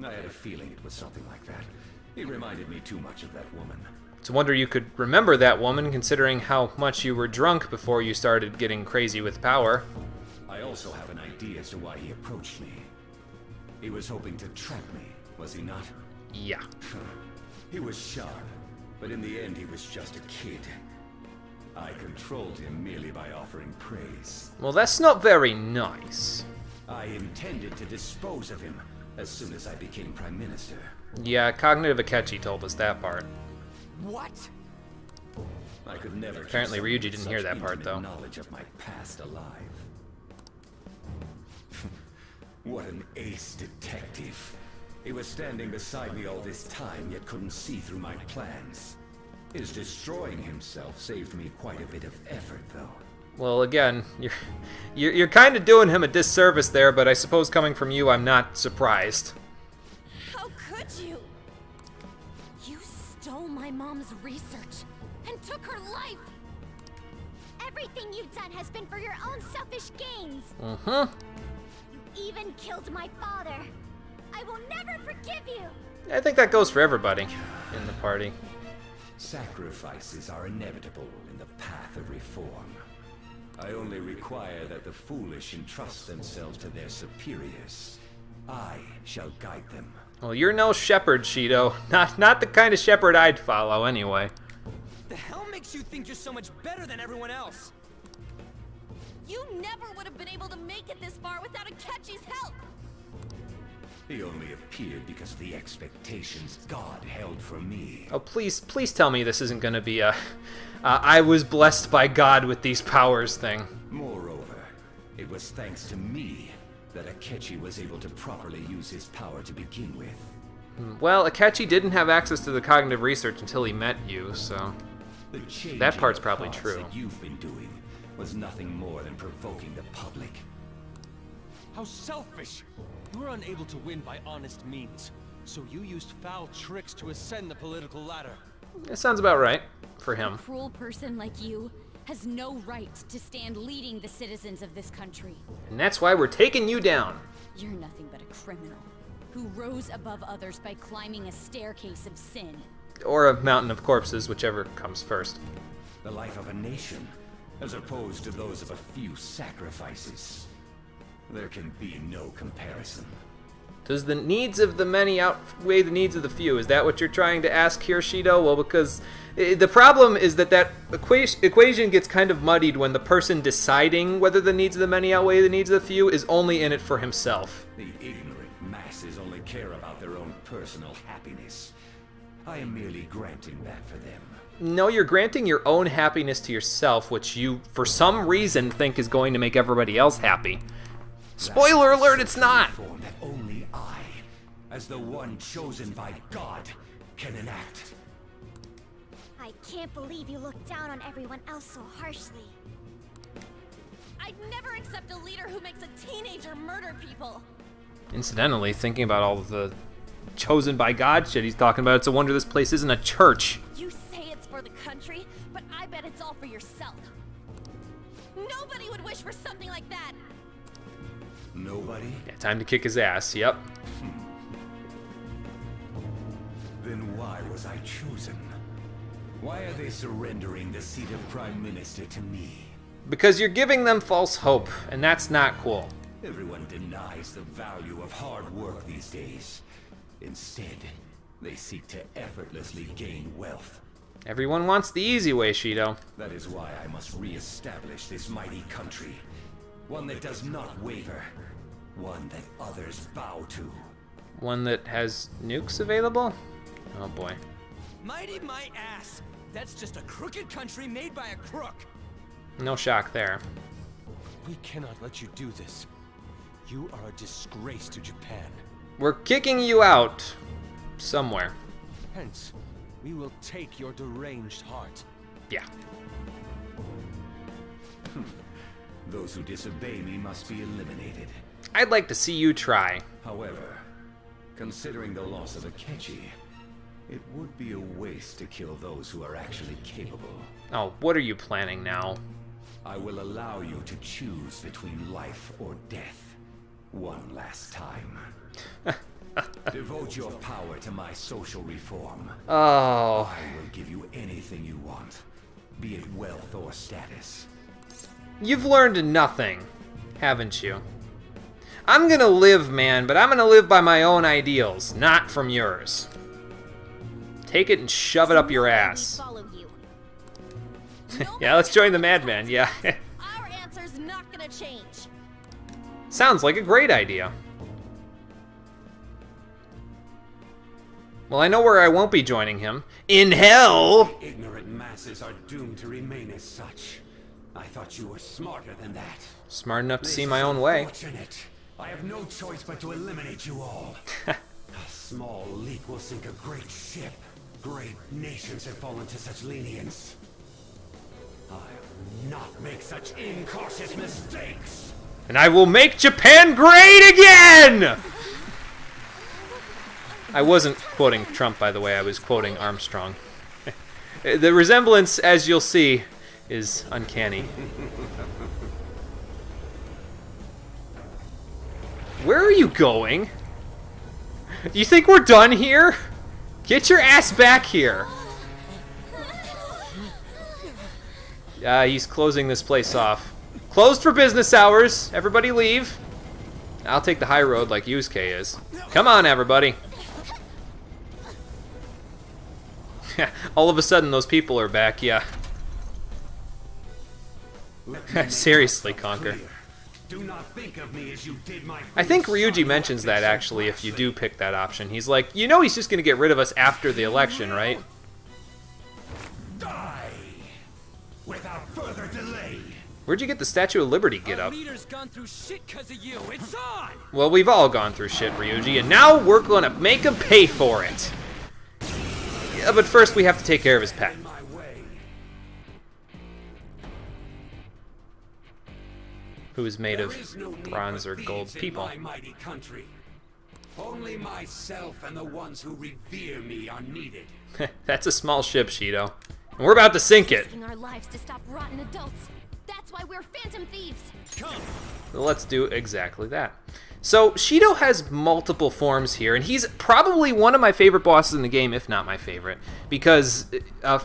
S17: I had a feeling it was something like that. He reminded me too much of that woman.
S1: It's a wonder you could remember that woman, considering how much you were drunk before you started getting crazy with power.
S17: I also have an idea as to why he approached me. He was hoping to trap me, was he not?
S1: Yeah.
S17: He was sharp, but in the end he was just a kid. I controlled him merely by offering praise.
S1: Well, that's not very nice.
S17: I intended to dispose of him as soon as I became Prime Minister.
S1: Yeah, Cognitive Akechi told us that part.
S3: What?
S17: I could never.
S1: Apparently Ryuji didn't hear that part, though.
S17: Knowledge of my past alive. What an ace detective. He was standing beside me all this time, yet couldn't see through my plans. His destroying himself saved me quite a bit of effort, though.
S1: Well, again, you're kind of doing him a disservice there, but I suppose coming from you, I'm not surprised.
S7: How could you? You stole my mom's research and took her life.
S10: Everything you've done has been for your own selfish gains.
S1: Mm-hmm.
S10: You even killed my father. I will never forgive you.
S1: I think that goes for everybody in the party.
S17: Sacrifices are inevitable in the path of reform. I only require that the foolish entrust themselves to their superiors. I shall guide them.
S1: Well, you're no shepherd, Shido. Not the kind of shepherd I'd follow, anyway.
S3: The hell makes you think you're so much better than everyone else?
S12: You never would have been able to make it this far without Akechi's help!
S17: He only appeared because of the expectations God held for me.
S1: Oh, please tell me this isn't going to be a I was blessed by God with these powers thing.
S17: Moreover, it was thanks to me that Akechi was able to properly use his power to begin with.
S1: Well, Akechi didn't have access to the cognitive research until he met you, so that part's probably true.
S17: That you've been doing was nothing more than provoking the public.
S3: How selfish! You were unable to win by honest means, so you used foul tricks to ascend the political ladder.
S1: That sounds about right for him.
S12: A cruel person like you has no right to stand leading the citizens of this country.
S1: And that's why we're taking you down.
S12: You're nothing but a criminal who rose above others by climbing a staircase of sin.
S1: Or a mountain of corpses, whichever comes first.
S17: The life of a nation, as opposed to those of a few sacrifices. There can be no comparison.
S1: Does the needs of the many outweigh the needs of the few? Is that what you're trying to ask here, Shido? Well, because the problem is that equation gets kind of muddied when the person deciding whether the needs of the many outweigh the needs of the few is only in it for himself.
S17: The ignorant masses only care about their own personal happiness. I am merely granting that for them.
S1: No, you're granting your own happiness to yourself, which you, for some reason, think is going to make everybody else happy. Spoiler alert, it's not!
S17: Form that only I, as the one chosen by God, can enact.
S10: I can't believe you look down on everyone else so harshly.
S5: I'd never accept a leader who makes a teenager murder people.
S1: Incidentally, thinking about all of the chosen by God shit he's talking about, it's a wonder this place isn't a church.
S5: You say it's for the country, but I bet it's all for yourself. Nobody would wish for something like that.
S17: Nobody?
S1: Yeah, time to kick his ass, yep.
S17: Then why was I chosen? Why are they surrendering the seat of Prime Minister to me?
S1: Because you're giving them false hope, and that's not cool.
S17: Everyone denies the value of hard work these days. Instead, they seek to effortlessly gain wealth.
S1: Everyone wants the easy way, Shido.
S17: That is why I must re-establish this mighty country. One that does not waver. One that others bow to.
S1: One that has nukes available? Oh boy.
S3: Mighty my ass! That's just a crooked country made by a crook!
S1: No shock there.
S3: We cannot let you do this. You are a disgrace to Japan.
S1: We're kicking you out. Somewhere.
S3: Hence, we will take your deranged heart.
S1: Yeah.
S17: Those who disobey me must be eliminated.
S1: I'd like to see you try.
S17: However, considering the loss of Akechi, it would be a waste to kill those who are actually capable.
S1: Oh, what are you planning now?
S17: I will allow you to choose between life or death. One last time. Devote your power to my social reform.
S1: Oh.
S17: I will give you anything you want, be it wealth or status.
S1: You've learned nothing, haven't you? I'm gonna live, man, but I'm gonna live by my own ideals, not from yours. Take it and shove it up your ass. Yeah, let's join the madman, yeah.
S5: Our answer's not gonna change.
S1: Sounds like a great idea. Well, I know where I won't be joining him. In hell!
S17: Ignorant masses are doomed to remain as such. I thought you were smarter than that.
S1: Smart enough to see my own way.
S17: Unfortunate. I have no choice but to eliminate you all. A small leak will sink a great ship. Great nations have fallen to such lenience. I will not make such incautious mistakes.
S1: And I will make Japan great again! I wasn't quoting Trump, by the way. I was quoting Armstrong. The resemblance, as you'll see, is uncanny. Where are you going? Do you think we're done here? Get your ass back here. He's closing this place off. Closed for business hours. Everybody leave. I'll take the high road like Yusuke is. Come on, everybody. All of a sudden, those people are back, yeah. Seriously, Conquer.
S17: Do not think of me as you did my
S1: I think Ryuji mentions that, actually, if you do pick that option. He's like, you know he's just going to get rid of us after the election, right?
S17: Die without further delay.
S1: Where'd you get the Statue of Liberty get up?
S3: Leader's gone through shit because of you. It's on!
S1: Well, we've all gone through shit, Ryuji, and now we're going to make him pay for it. Yeah, but first we have to take care of his pet. Who is made of bronze or gold people.
S17: My mighty country. Only myself and the ones who revere me are needed.
S1: That's a small ship, Shido. And we're about to sink it.
S5: Risking our lives to stop rotten adults. That's why we're phantom thieves.
S3: Come.
S1: Let's do exactly that. So, Shido has multiple forms here, and he's probably one of my favorite bosses in the game, if not my favorite, because,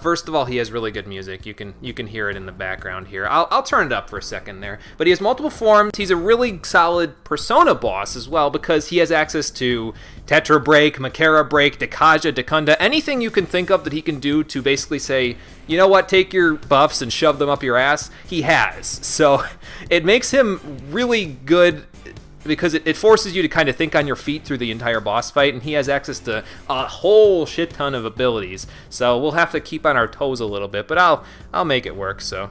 S1: first of all, he has really good music. You can hear it in the background here. I'll turn it up for a second there. But he has multiple forms. He's a really solid Persona boss as well, because he has access to Tetra Break, Makara Break, Dekaja, Dekunda, anything you can think of that he can do to basically say, you know what, take your buffs and shove them up your ass, he has. So, it makes him really good because it forces you to kind of think on your feet through the entire boss fight, and he has access to a whole shit ton of abilities. So we'll have to keep on our toes a little bit, but I'll make it work. So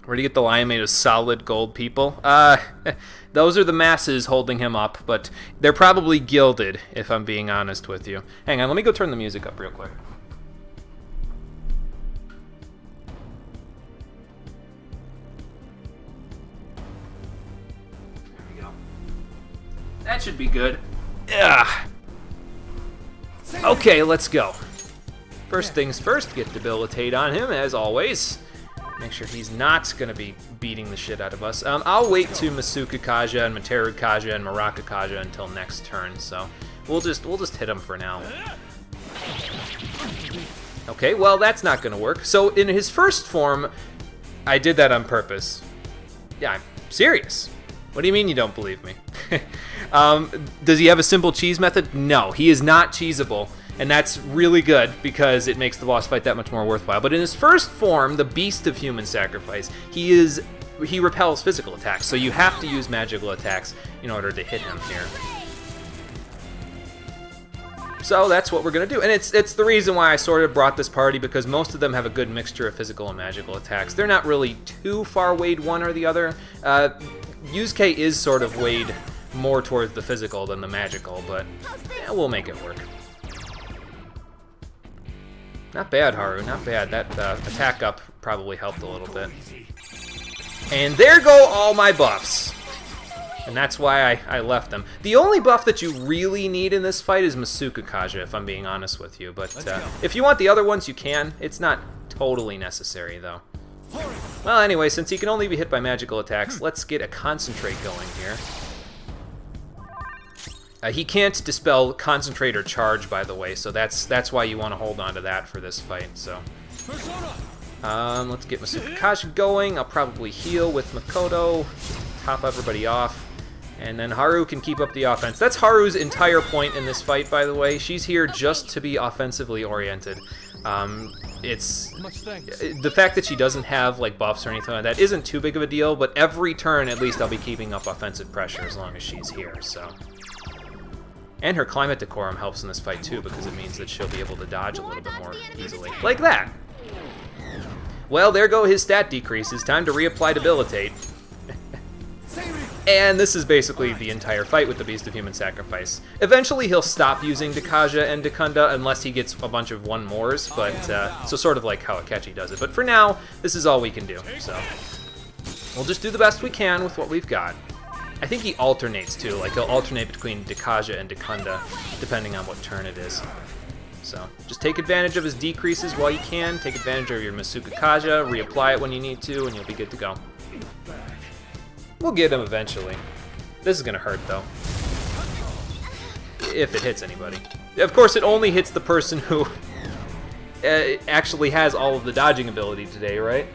S1: where do you get the lion made of solid gold, people? Those are the masses holding him up, but they're probably gilded, if I'm being honest with you. Hang on, let me go turn the music up real quick. That should be good. Ugh. Okay, let's go. First things first, get Debilitate on him, as always. Make sure he's not going to be beating the shit out of us. I'll wait to Masuka Kaja and Materu Kaja and Maraka Kaja until next turn, so we'll just hit him for now. Okay, well, that's not going to work. So in his first form, I did that on purpose. Yeah, I'm serious. What do you mean you don't believe me? Does he have a simple cheese method? No, he is not cheesable, and that's really good because it makes the boss fight that much more worthwhile. But in his first form, the Beast of Human Sacrifice, he repels physical attacks, so you have to use magical attacks in order to hit him here. So that's what we're going to do, and it's the reason why I sort of brought this party, because most of them have a good mixture of physical and magical attacks. They're not really too far weighed one or the other. Yusuke is sort of weighed more towards the physical than the magical, but yeah, we'll make it work. Not bad, Haru, not bad. That attack up probably helped a little bit. And there go all my buffs. And that's why I left them. The only buff that you really need in this fight is Masuka Kaja, if I'm being honest with you. But if you want the other ones, you can. It's not totally necessary, though. Well, anyway, since he can only be hit by magical attacks, let's get a concentrate going here. He can't dispel concentrate or charge, by the way, so that's why you want to hold on to that for this fight. So, let's get Masuka Kaja going. I'll probably heal with Makoto, top everybody off, and then Haru can keep up the offense. That's Haru's entire point in this fight, by the way. She's here just to be offensively oriented. It's the fact that she doesn't have like buffs or anything like that isn't too big of a deal, but every turn at least I'll be keeping up offensive pressure as long as she's here. So, and her climate decorum helps in this fight too, because it means that she'll be able to dodge a little bit more easily, like that. Well, there go his stat decreases. Time to reapply Debilitate. And this is basically the entire fight with the Beast of Human Sacrifice. Eventually he'll stop using Dekaja and Dekunda unless he gets a bunch of 1-mores, but so sort of like how Akechi does it. But for now, this is all we can do, so we'll just do the best we can with what we've got. I think he alternates too, like he'll alternate between Dekaja and Dekunda depending on what turn it is. So just take advantage of his decreases while you can, take advantage of your Masuka Kaja, reapply it when you need to, and you'll be good to go. We'll get him eventually. This is gonna hurt though. If it hits anybody. Of course it only hits the person who actually has all of the dodging ability today, right?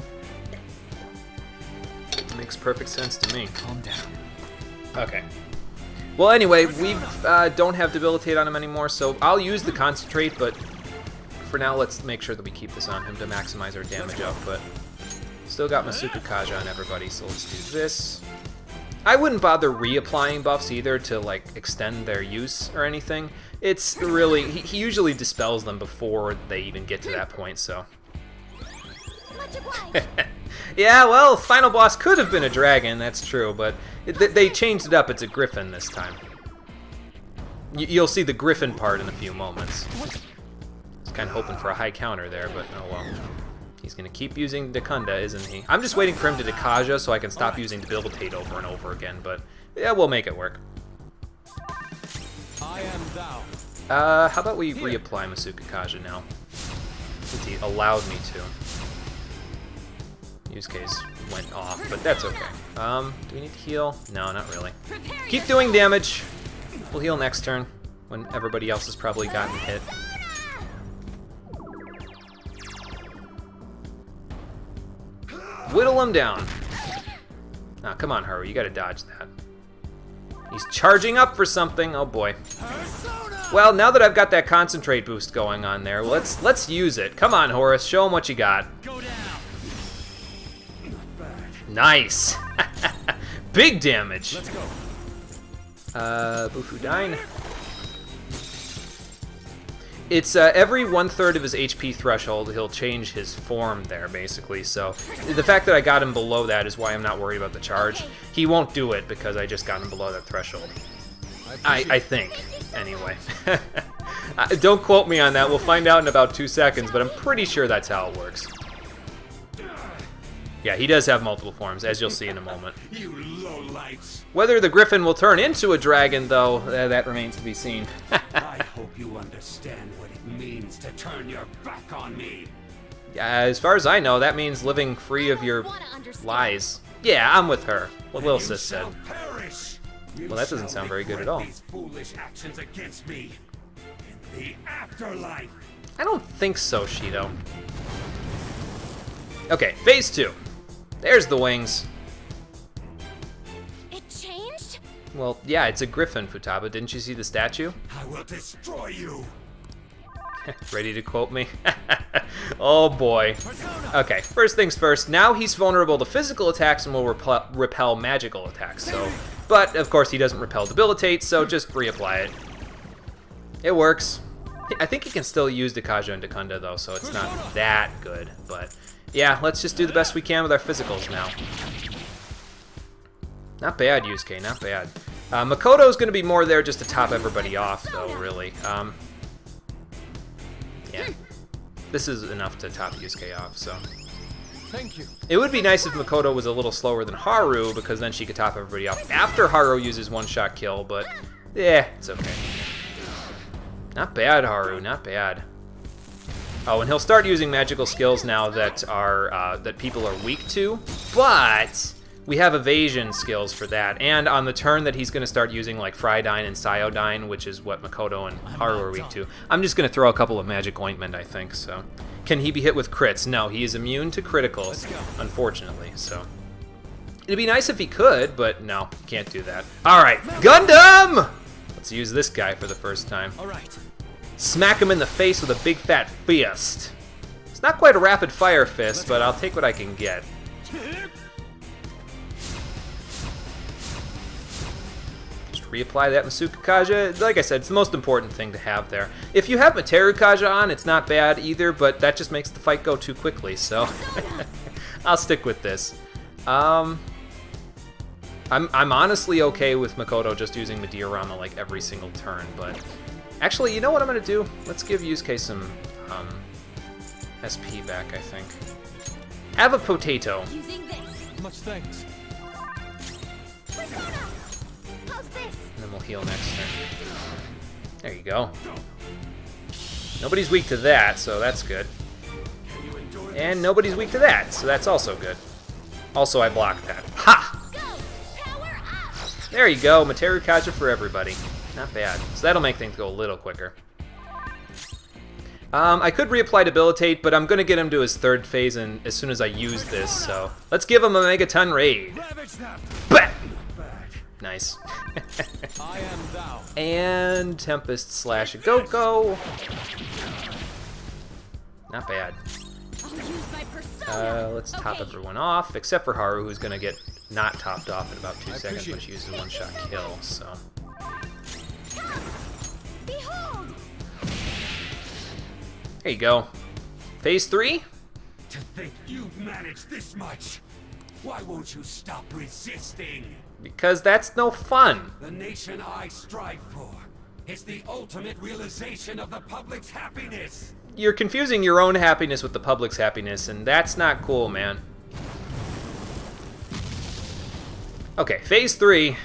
S1: Makes perfect sense to me.
S3: Calm down.
S1: Okay. Well anyway, we don't have Debilitate on him anymore, so I'll use the Concentrate, but for now let's make sure that we keep this on him to maximize our damage output. Still got Masuka Kaja on everybody, so let's do this. I wouldn't bother reapplying buffs either to like extend their use or anything. It's really, he usually dispels them before they even get to that point, so. Yeah, well, final boss could have been a dragon, that's true, but they changed it up. It's a griffin this time. You'll see the griffin part in a few moments. I was kind of hoping for a high counter there, but oh well. He's going to keep using Dekunda, isn't he? I'm just waiting for him to Dekaja so I can stop using Debilitate over and over again, but yeah, we'll make it work.
S3: I am thou.
S1: How about we reapply Masuka Kaja now? Since he allowed me to. Yusuke's went off, but that's okay. Do we need to heal? No, not really. Keep doing damage. We'll heal next turn, when everybody else has probably gotten hit. Whittle him down. Now, come on, Haru, you gotta dodge that. He's charging up for something. Oh boy. Well, now that I've got that concentrate boost going on there, let's use it. Come on, Horus, show him what you got. Nice. Big damage.
S3: Let's go.
S1: Bufudyne. It's every 1/3 of his HP threshold, he'll change his form there, basically. So the fact that I got him below that is why I'm not worried about the charge. He won't do it because I just got him below that threshold. I think, anyway. Don't quote me on that. We'll find out in about 2 seconds, but I'm pretty sure that's how it works. Yeah, he does have multiple forms, as you'll see in a moment.
S8: You lowlifes.
S1: Whether the Griffin will turn into a dragon, though, that remains to be seen.
S8: I hope you understand what it means to turn your back on me.
S1: As far as I know, that means living free of your lies. Yeah, I'm with her. What Lil Sis said. Well, that doesn't sound very good at all.
S8: These foolish actions against me in the afterlife.
S1: I don't think so, Shido. Okay, phase 2. There's the wings.
S5: It changed?
S1: Well, yeah, it's a griffin, Futaba. Didn't you see the statue?
S8: I will destroy you.
S1: Ready to quote me? Oh boy. Okay, first things first. Now he's vulnerable to physical attacks and will repel magical attacks. So, but of course he doesn't repel debilitate, so just reapply it. It works. I think he can still use Dekaja and Dekunda though, so it's not that good. But yeah, let's just do the best we can with our physicals now. Not bad, Yusuke, not bad. Makoto's going to be more there just to top everybody off, though, really. Yeah. This is enough to top Yusuke off, so.
S3: Thank you.
S1: It would be nice if Makoto was a little slower than Haru, because then she could top everybody off after Haru uses one-shot kill, but yeah, it's okay. Not bad, Haru, not bad. Oh, and he'll start using magical skills now that are that people are weak to, but we have evasion skills for that. And on the turn that he's going to start using like Frydyne and Psyodyne, which is what Makoto and Haru are weak to, I'm just going to throw a couple of magic ointment, I think. So, can he be hit with crits? No, he is immune to criticals, unfortunately. So, it'd be nice if he could, but no, can't do that. All right, Gundam! Let's use this guy for the first time.
S3: All right.
S1: Smack him in the face with a big fat fist. It's not quite a rapid fire fist, but I'll take what I can get. Just reapply that Masuka Kaja. Like I said, it's the most important thing to have there. If you have Materu Kaja on, it's not bad either, but that just makes the fight go too quickly, so I'll stick with this. I'm honestly okay with Makoto just using Mediorama like every single turn, but actually, you know what I'm going to do? Let's give Yusuke some SP back, I think. Have a potato.
S3: Much thanks.
S5: How's this?
S1: And then we'll heal next turn. There you go. Nobody's weak to that, so that's good. And nobody's weak to that, so that's also good. Also, I blocked that. Ha! There you go. Materu Kaja for everybody. Not bad. So that'll make things go a little quicker. I could reapply Debilitate, but I'm going to get him to his third phase as soon as I use this, so let's give him a Megaton Raid. Bah! Nice.
S3: I am thou.
S1: And Tempest slash Goko. Not bad. Let's top everyone off, except for Haru, who's going to get not topped off in about 2 seconds when she uses a one-shot kill, so.
S5: Behold!
S1: There you go. Phase 3?
S8: To think you've managed this much. Why won't you stop resisting?
S1: Because that's no fun.
S8: The nation I strive for is the ultimate realization of the public's happiness.
S1: You're confusing your own happiness with the public's happiness, and that's not cool, man. Okay, phase 3.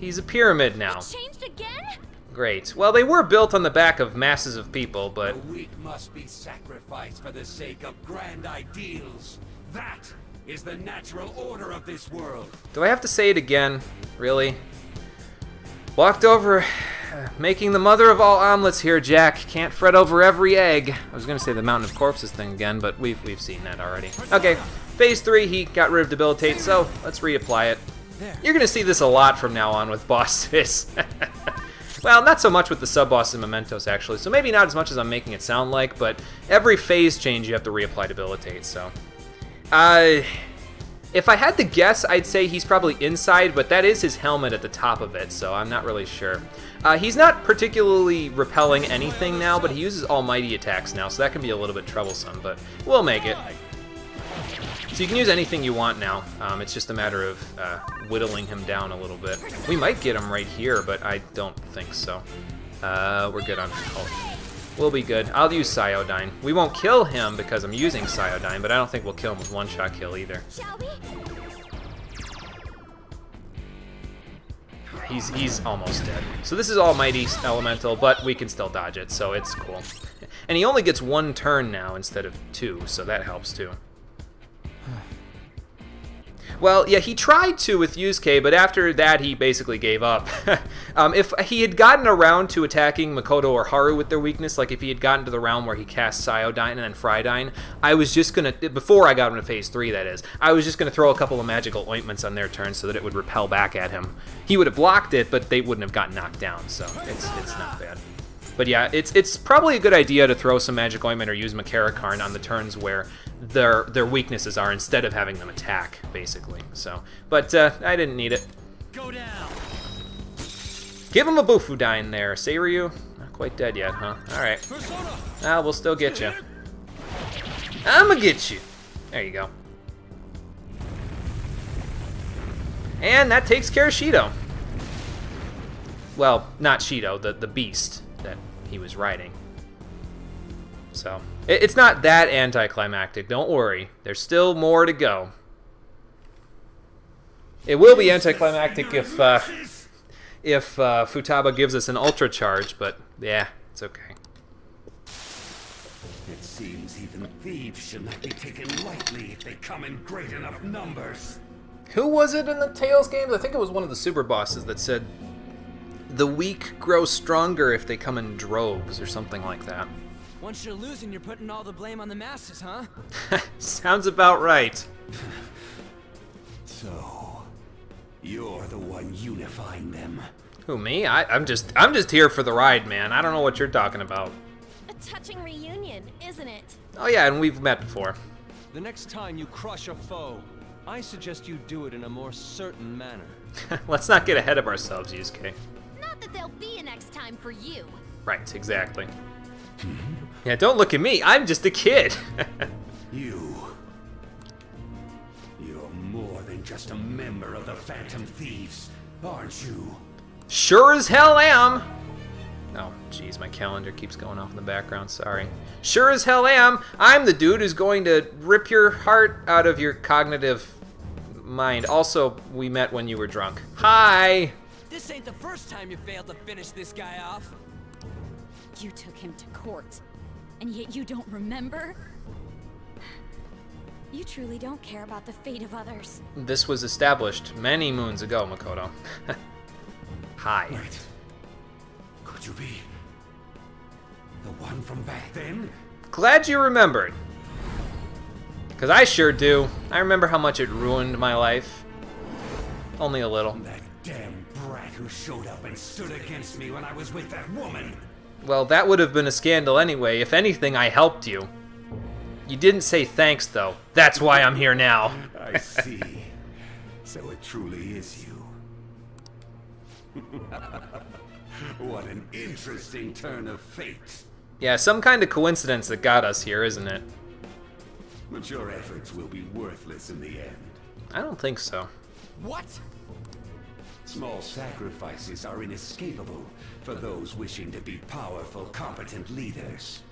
S1: He's a pyramid now.
S5: Changed again?
S1: Great. Well, they were built on the back of masses of people, but
S8: The weak must be sacrificed for the sake of grand ideals. That is the natural order of this world.
S1: do I have to say it again? Really? Walked over, making the mother of all omelets here, Jack. Can't fret over every egg. I was gonna say the Mountain of Corpses thing again, but we've seen that already. Okay, phase 3, he got rid of Debilitate, so let's reapply it. You're gonna see this a lot from now on with bosses. Well, not so much with the sub-boss and Mementos, actually, so maybe not as much as I'm making it sound like, but every phase change you have to reapply Debilitate, so. If I had to guess, I'd say he's probably inside, but that is his helmet at the top of it, so I'm not really sure. He's not particularly repelling anything now, but he uses almighty attacks now, so that can be a little bit troublesome, but we'll make it. So you can use anything you want now. It's just a matter of whittling him down a little bit. We might get him right here, but I don't think so. We're good on health. We'll be good. I'll use Cyodyne. We won't kill him because I'm using Cyodyne, but I don't think we'll kill him with one-shot kill either.
S5: Shall we?
S1: He's almost dead. So this is Almighty Elemental, but we can still dodge it, so it's cool. And he only gets 1 turn now instead of 2, so that helps too. Well, yeah, he tried to with Yusuke, but after that he basically gave up. If he had gotten around to attacking Makoto or Haru with their weakness, like if he had gotten to the round where he cast Cyodyne and then Frydyne, I was just gonna, before I got him to phase 3 that is, I was just gonna throw a couple of magical ointments on their turn so that it would repel back at him. He would have blocked it, but they wouldn't have gotten knocked down, so it's not bad. But yeah, it's probably a good idea to throw some magic ointment or use Makarakarn on the turns where their weaknesses are instead of having them attack, basically. So, but I didn't need it.
S3: Go down.
S1: Give him a Bufudyne there, Seiryu. Not quite dead yet, huh? All right. We'll still get you. I'ma get you. There you go. And that takes care of Shido. Well, not Shido, the beast that he was riding. So, it's not that anticlimactic, don't worry. There's still more to go. It will be anticlimactic if Futaba gives us an ultra charge, but yeah, it's okay.
S17: It seems even thieves should not be taken lightly if they come in great enough numbers.
S1: Who was it in the Tales games? I think it was one of the super bosses that said the weak grow stronger if they come in droves or something like that.
S6: Once you're losing, you're putting all the blame on the masses, huh?
S1: Sounds about right.
S17: So, you're the one unifying them.
S1: Who, me? I'm just here for the ride, man. I don't know what you're talking about.
S5: A touching reunion, isn't it?
S1: Oh yeah, and we've met before.
S3: The next time you crush a foe, I suggest you do it in a more certain manner.
S1: Let's not get ahead of ourselves, Yusuke.
S5: Not that there'll be a next time for you.
S1: Right, exactly. Yeah, don't look at me. I'm just a kid.
S17: You're more than just a member of the Phantom Thieves, aren't you?
S1: Sure as hell am. Oh, jeez, my calendar keeps going off in the background. Sorry. Sure as hell am. I'm the dude who's going to rip your heart out of your cognitive mind. Also, we met when you were drunk. Hi.
S6: This ain't the first time you failed to finish this guy off.
S2: You took him to court, and yet you don't remember? You truly don't care about the fate of others.
S1: This was established many moons ago, Makoto. Hi.
S17: Wait. Could you be the one from back then?
S1: Glad you remembered. Because I sure do. I remember how much it ruined my life. Only a little.
S17: That damn brat who showed up and stood against me when I was with that woman.
S1: Well, that would have been a scandal anyway. If anything, I helped you. You didn't say thanks, though. That's why I'm here now.
S17: I see. So it truly is you. What an interesting turn of fate.
S1: Yeah, some kind of coincidence that got us here, isn't it?
S17: But your efforts will be worthless in the end.
S1: I don't think so.
S6: What?
S17: Small sacrifices are inescapable for those wishing to be powerful, competent leaders.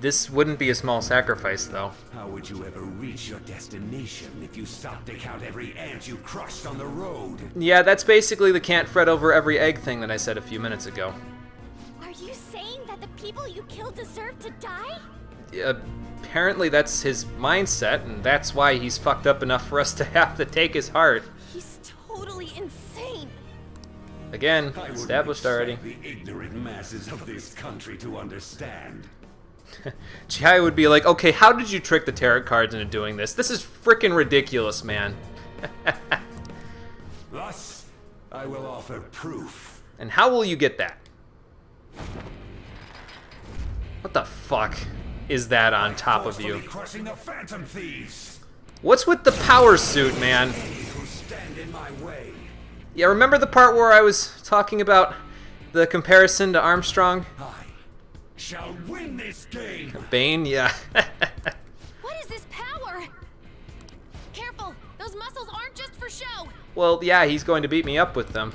S1: This wouldn't be a small sacrifice, though.
S17: How would you ever reach your destination if you stopped to count every ant you crushed on the road?
S1: Yeah, that's basically the can't fret over every egg thing that I said a few minutes ago.
S5: Are you saying that the people you killed deserve to die?
S1: Apparently that's his mindset, and that's why he's fucked up enough for us to have to take his heart.
S5: He's totally insane.
S1: Again, established already.
S17: The ignorant masses of this country to understand.
S1: Chihaya would be like, okay, how did you trick the tarot cards into doing this? This is freaking ridiculous, man.
S17: Thus, I will offer proof.
S1: And how will you get that? What the fuck is that on top of you?
S17: Crushing the Phantom Thieves.
S1: What's with the power suit, man? Yeah, remember the part where I was talking about the comparison to Armstrong?
S17: Shall win this game.
S1: Bane, yeah.
S5: What is this power? Careful, those muscles aren't just for show.
S1: Well, yeah, he's going to beat me up with them.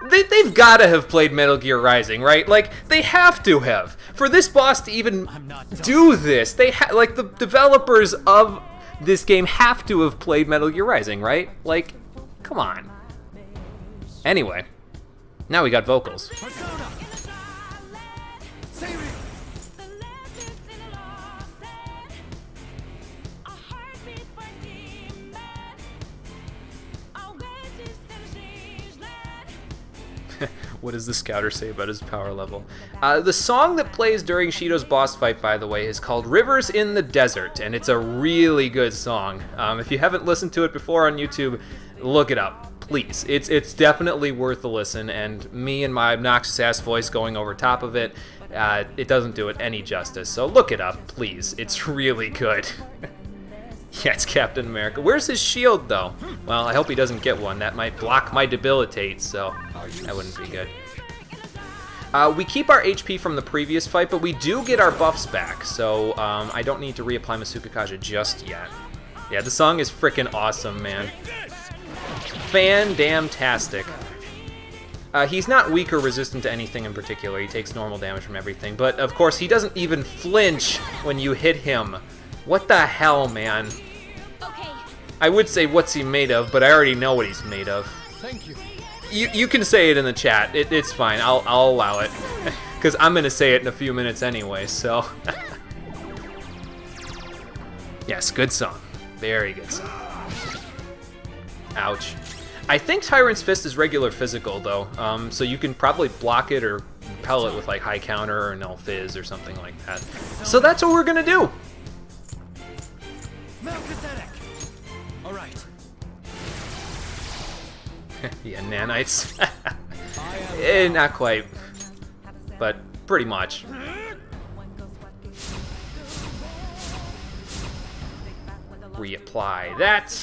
S1: They've got to have played Metal Gear Rising, right? Like, they have to have. For this boss to even do this, like, the developers of this game have to have played Metal Gear Rising, right? Like, come on. Anyway, now we got vocals. What does the scouter say about his power level? The song that plays during Shido's boss fight, by the way, is called Rivers in the Desert, and it's a really good song. If you haven't listened to it before on YouTube, look it up, please. It's definitely worth a listen, and me and my obnoxious-ass voice going over top of it, it doesn't do it any justice, so look it up, please. It's really good. Yeah, it's Captain America. Where's his shield, though? Well, I hope he doesn't get one. That might block my debilitate, so that wouldn't be good. We keep our HP from the previous fight, but we do get our buffs back, so I don't need to reapply Masuka Kaja just yet. Yeah, the song is freaking awesome, man. Fan-damn-tastic. He's not weak or resistant to anything in particular. He takes normal damage from everything, but of course he doesn't even flinch when you hit him. What the hell, man?
S5: Okay.
S1: I would say what's he made of, but I already know what he's made of.
S3: Thank you.
S1: You can say it in the chat. It's fine. I'll allow it. Because I'm going to say it in a few minutes anyway, so... Yes, good song. Very good song. Ouch. I think Tyrant's Fist is regular physical, though, so you can probably block it or repel it with, like, high counter or no fizz or something like that. So that's what we're going to do.
S3: Melchizedek! Alright.
S1: Yeah, nanites. Not quite, but pretty much. Reapply that.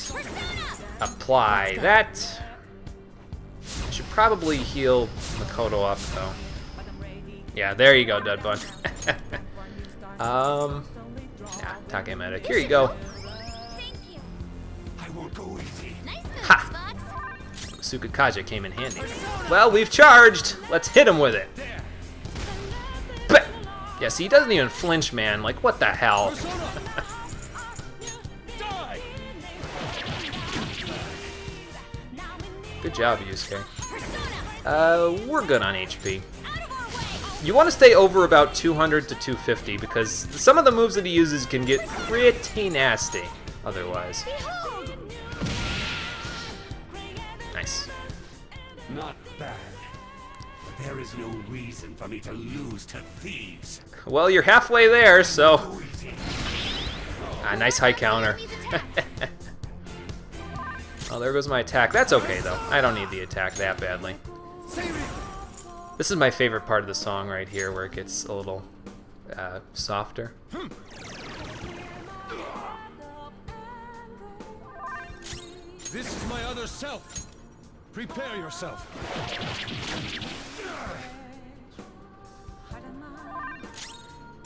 S1: Apply that. I should probably heal Makoto up, though. Yeah, there you go, Deadbun. Yeah, Take Medic. Here you go. Ha! Masuka Kaja came in handy. Well, we've charged. Let's hit him with it. Yeah, see, he doesn't even flinch, man. Like, what the hell? Good job, Yusuke. We're good on HP. You want to stay over about 200 to 250 because some of the moves that he uses can get pretty nasty otherwise. Nice.
S17: Not bad. But there is no reason for me to lose to thieves.
S1: Well, you're halfway there, so... nice high counter. Oh, there goes my attack. That's okay, though. I don't need the attack that badly. This is my favorite part of the song right here, where it gets a little softer.
S3: This is my other self. Prepare yourself.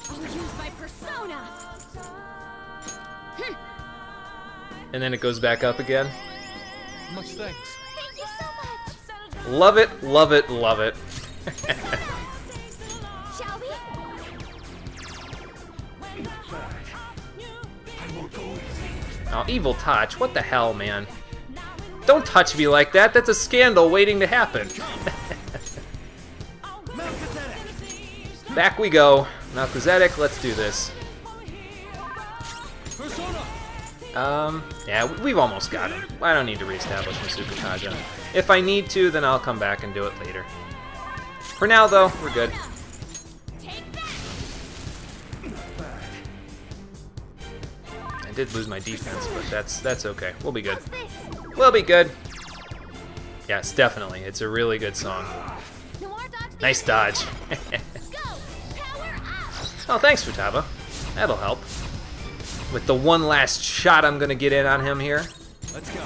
S5: I'll use my persona.
S1: And then it goes back up again.
S3: Much thanks.
S5: Thank you so much.
S1: Love it, love it, love it.
S5: Shall we?
S1: Oh, evil touch. What the hell, man? Don't touch me like that. That's a scandal waiting to happen. Back we go. Melchizedek, let's do this. Yeah, we've almost got him. I don't need to reestablish Masuka Kaja. If I need to, then I'll come back and do it later. For now, though, we're good. I did lose my defense, but that's okay. We'll be good. We'll be good. Yes, definitely. It's a really good song. Nice dodge. Oh, thanks, Futaba. That'll help. with the one last shot I'm gonna get in on him here.
S3: Let's go.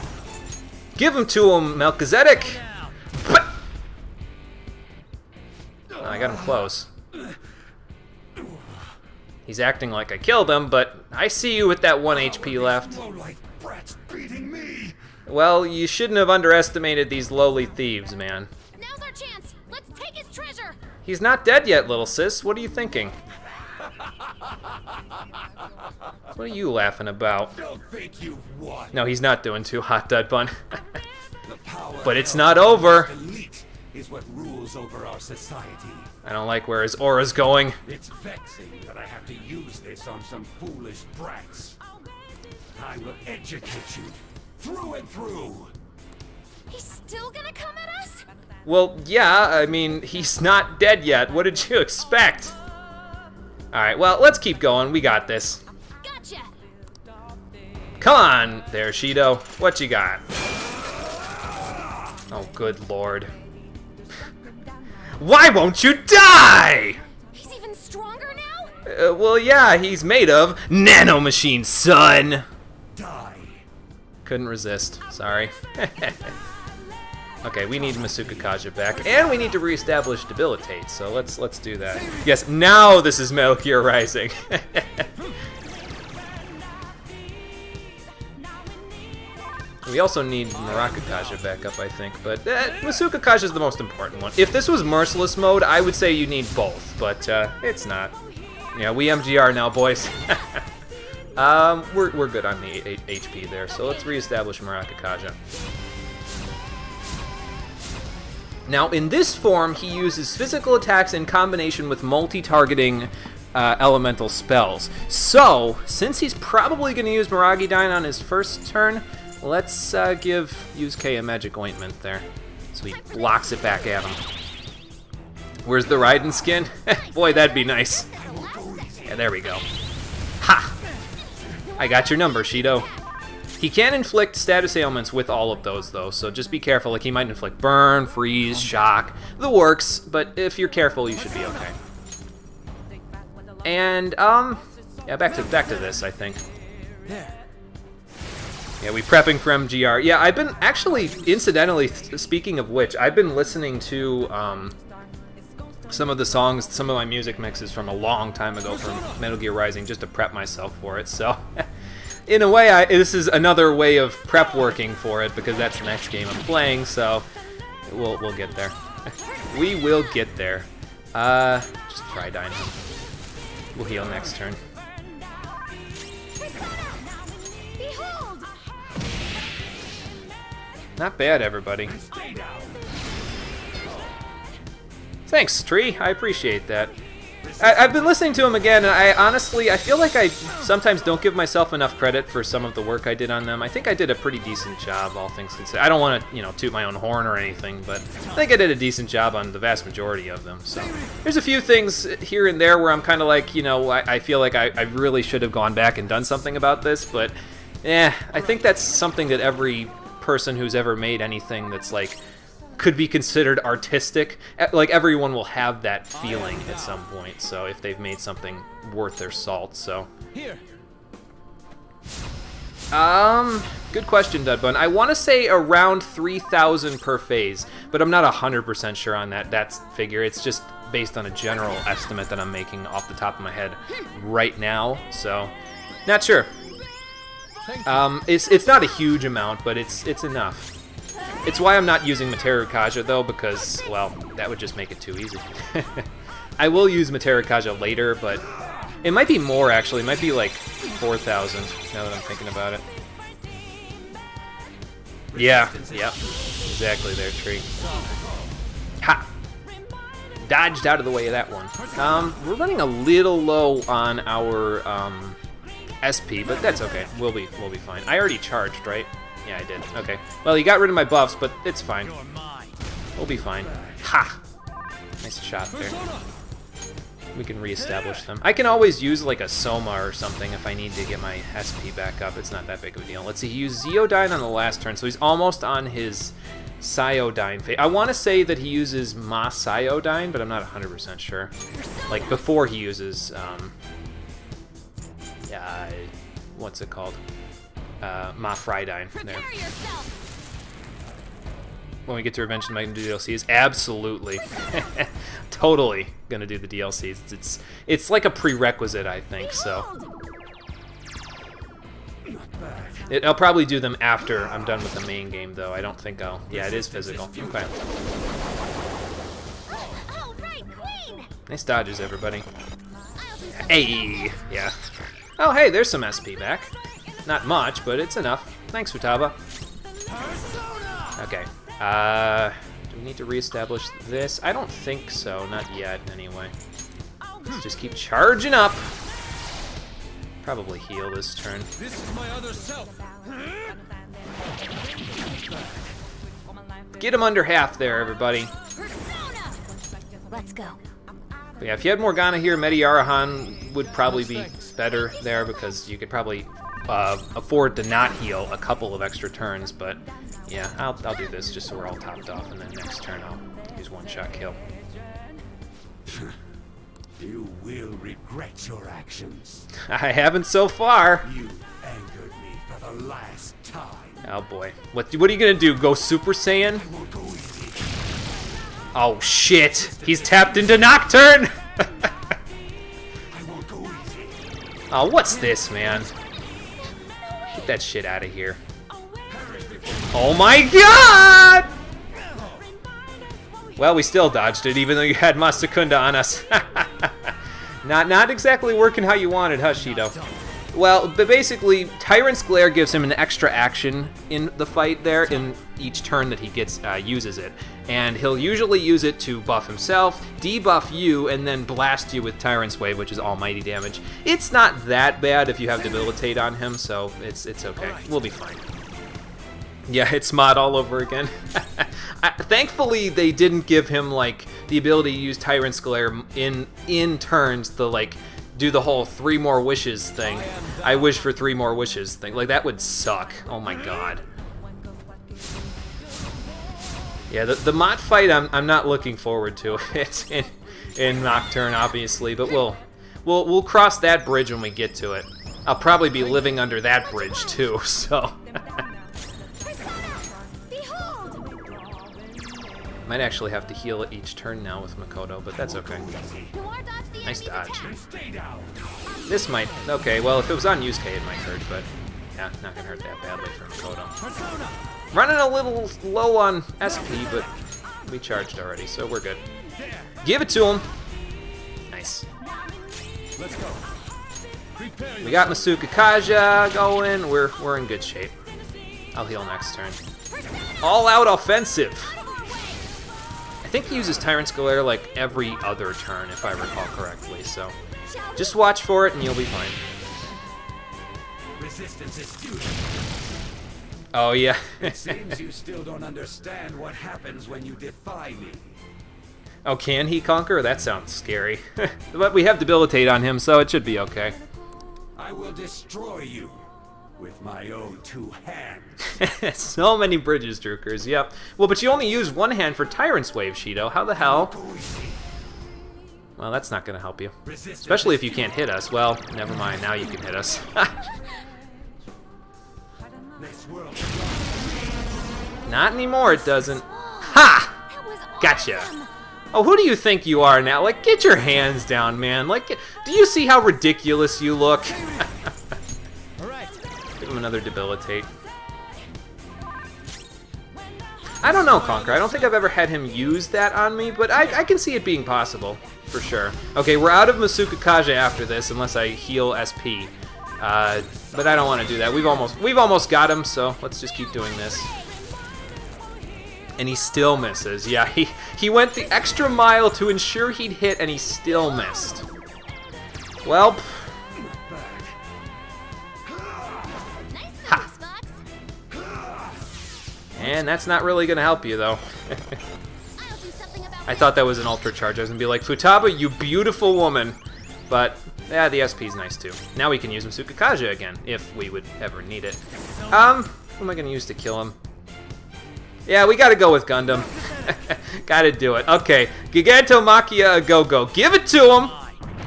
S1: Give him to him, Melchizedek! Oh, I got him close. He's acting like I killed him, but I see you with that 1 HP left. Well, you shouldn't have underestimated these lowly thieves, man.
S5: Now's our chance. Let's take his treasure.
S1: He's not dead yet, little sis. What are you thinking? What are you laughing about?
S11: Don't think you've won.
S1: No, he's not doing too hot, Dud Bun. But it's not over.
S17: Elite is what rules over our society.
S1: I don't like where his aura's going.
S17: It's vexing that I have to use this on some foolish brats. I will educate you through and through.
S5: He's still gonna come at us?
S1: Well, yeah, I mean, he's not dead yet. What did you expect? Alright, well, let's keep going. We got this.
S5: Gotcha.
S1: Come on there, Shido. What you got? Oh, good lord. Why won't you die?
S5: He's even stronger now?
S1: Well, yeah, he's made of nanomachines, son.
S17: Die.
S1: Couldn't resist. Sorry. Okay, we need Masuka Kaja back, and we need to reestablish Debilitate, so let's do that. Yes, now this is Metal Gear Rising. We also need Muraka Kaja back up, I think, but Masuka Kaja is the most important one. If this was Merciless mode, I would say you need both, but it's not. Yeah, we MGR now, boys. We're good on the HP there, so let's reestablish Muraka Kaja. Now, in this form, he uses physical attacks in combination with multi-targeting elemental spells. So, since he's probably going to use Miragidyne on his first turn, let's give Yusuke a magic ointment there, so he blocks it back at him. Where's the Raiden skin? Boy, that'd be nice. Yeah, there we go. Ha! I got your number, Shido. He can inflict status ailments with all of those, though, so just be careful. Like, he might inflict burn, freeze, shock, the works, but if you're careful, you should be okay. And, yeah, back to this, I think. Yeah, we prepping for MGR. Yeah, I've been, actually, incidentally, speaking of which, I've been listening to, some of the songs, some of my music mixes from a long time ago from Metal Gear Rising, just to prep myself for it, so... In a way, this is another way of prep working for it, because that's the next game I'm playing, so we'll get there. We will get there. Just try dying him. We'll heal next turn. Not bad, everybody. Thanks, Tree. I appreciate that. I've been listening to him again, and I feel like I sometimes don't give myself enough credit for some of the work I did on them. I think I did a pretty decent job, all things considered. I don't want to, toot my own horn or anything, but I think I did a decent job on the vast majority of them. So there's a few things here and there where I'm kind of like, I feel like I really should have gone back and done something about this, but I think that's something that every person who's ever made anything that's like could be considered artistic, like everyone will have that feeling at some point, so if they've made something worth their salt. So
S3: here.
S1: Good question, Dudbun. I want to say around 3,000 per phase, but I'm not 100% sure on that figure. It's just based on a general estimate that I'm making off the top of my head right now, so not sure. It's not a huge amount, but it's enough. It's why I'm not using Materu Kaja, though, because, well, that would just make it too easy. I will use Materu Kaja later, but it might be more, actually. It might be like 4,000, now that I'm thinking about it. Yeah, yep. Exactly there, Tree. Ha! Dodged out of the way of that one. We're running a little low on our SP, but that's okay. We'll be fine. I already charged, right? Yeah, I did. Okay. Well, you got rid of my buffs, but it's fine. We'll be fine. Ha! Nice shot there. We can reestablish them. I can always use like a Soma or something if I need to get my SP back up. It's not that big of a deal. Let's see, he used Zeodyne on the last turn, so he's almost on his Cyodyne phase. I want to say that he uses Ma Cyodyne, but I'm not 100% sure. Like, before he uses, what's it called? Ma Frydyne there. When we get to Revenge of the Might and do DLCs, absolutely, totally gonna do the DLCs. It's like a prerequisite, I think. So I'll probably do them after I'm done with the main game, though. I don't think I'll. Yeah, it is physical. Okay. Nice dodges, everybody. Hey, yeah. Oh, hey, there's some SP back. Not much, but it's enough. Thanks, Futaba. Okay. Do we need to reestablish this? I don't think so. Not yet, anyway. Let's just keep charging up. Probably heal this turn.
S3: This is my other self.
S1: Get him under half there, everybody.
S10: Let's go.
S1: But yeah, if you had Morgana here, Mediarahan would probably be better there because you could probably afford to not heal a couple of extra turns. But yeah, I'll do this just so we're all topped off, and then next turn I'll use one-shot kill.
S17: You will regret your actions.
S1: I haven't so far.
S17: You angered me for the last time.
S1: Oh boy. What are you gonna do? Go Super Saiyan? Oh shit! He's tapped into Nocturne! Oh, what's this, man? Get that shit out of here. Oh my god! Well, we still dodged it, even though you had Masakunda on us. Not exactly working how you wanted, huh, Shido? Well, but basically, Tyrant's Glare gives him an extra action in the fight there in each turn that he gets uses it. And he'll usually use it to buff himself, debuff you, and then blast you with Tyrant's Wave, which is almighty damage. It's not that bad if you have Debilitate on him, so it's okay. We'll be fine. Yeah, it's mod all over again. Thankfully, they didn't give him like the ability to use Tyrant's Glare in turns to like do the whole 3 more wishes thing. I wish for 3 more wishes thing. Like that would suck. Oh my god. Yeah, the Mott fight I'm not looking forward to. It's in Nocturne, obviously, but we'll cross that bridge when we get to it. I'll probably be living under that bridge too. So. Might actually have to heal it each turn now with Makoto, but that's okay. Nice dodge. This might... Okay, well, if it was on Yusuke, it might hurt, but yeah, not gonna hurt that badly for Makoto. Running a little low on SP, but we charged already, so we're good. Give it to him. Nice.
S3: Let's go.
S1: We got Masuka Kaja going. We're in good shape. I'll heal next turn. All-out offensive. I think he uses Tyrant's Glare like every other turn, if I recall correctly, so just watch for it and you'll be fine.
S17: Resistance is futile.
S1: Oh, yeah.
S17: It seems you still don't understand what happens when you defy me.
S1: Oh, can he conquer? That sounds scary. But we have Debilitate on him, so it should be okay.
S17: I will destroy you with my own 2 hands.
S1: So many bridges, Drukers, yep. Well, but you only use 1 hand for Tyrant's Wave, Shido. How the hell? Well, that's not going to help you. Especially if you can't hit us. Well, never mind. Now you can hit us. Not anymore, it doesn't. Ha! Gotcha. Oh, who do you think you are now? Like, get your hands down, man. Like, do you see how ridiculous you look? Give him another Debilitate. I don't know, Conquer. I don't think I've ever had him use that on me, but I can see it being possible, for sure. Okay, we're out of Masuka Kaja after this, unless I heal SP. But I don't want to do that. We've almost got him, so let's just keep doing this. And he still misses. Yeah, he went the extra mile to ensure he'd hit, and he still missed. Well. Ha! And that's not really going to help you, though. I thought that was an Ultra Charge. I was going to be like, Futaba, you beautiful woman. But, yeah, the SP's nice, too. Now we can use Masuka Kaja again, if we would ever need it. What am I going to use to kill him? Yeah, we gotta go with Gundam. Gotta do it. Okay, Giganto Makia a go-go. Give it to him!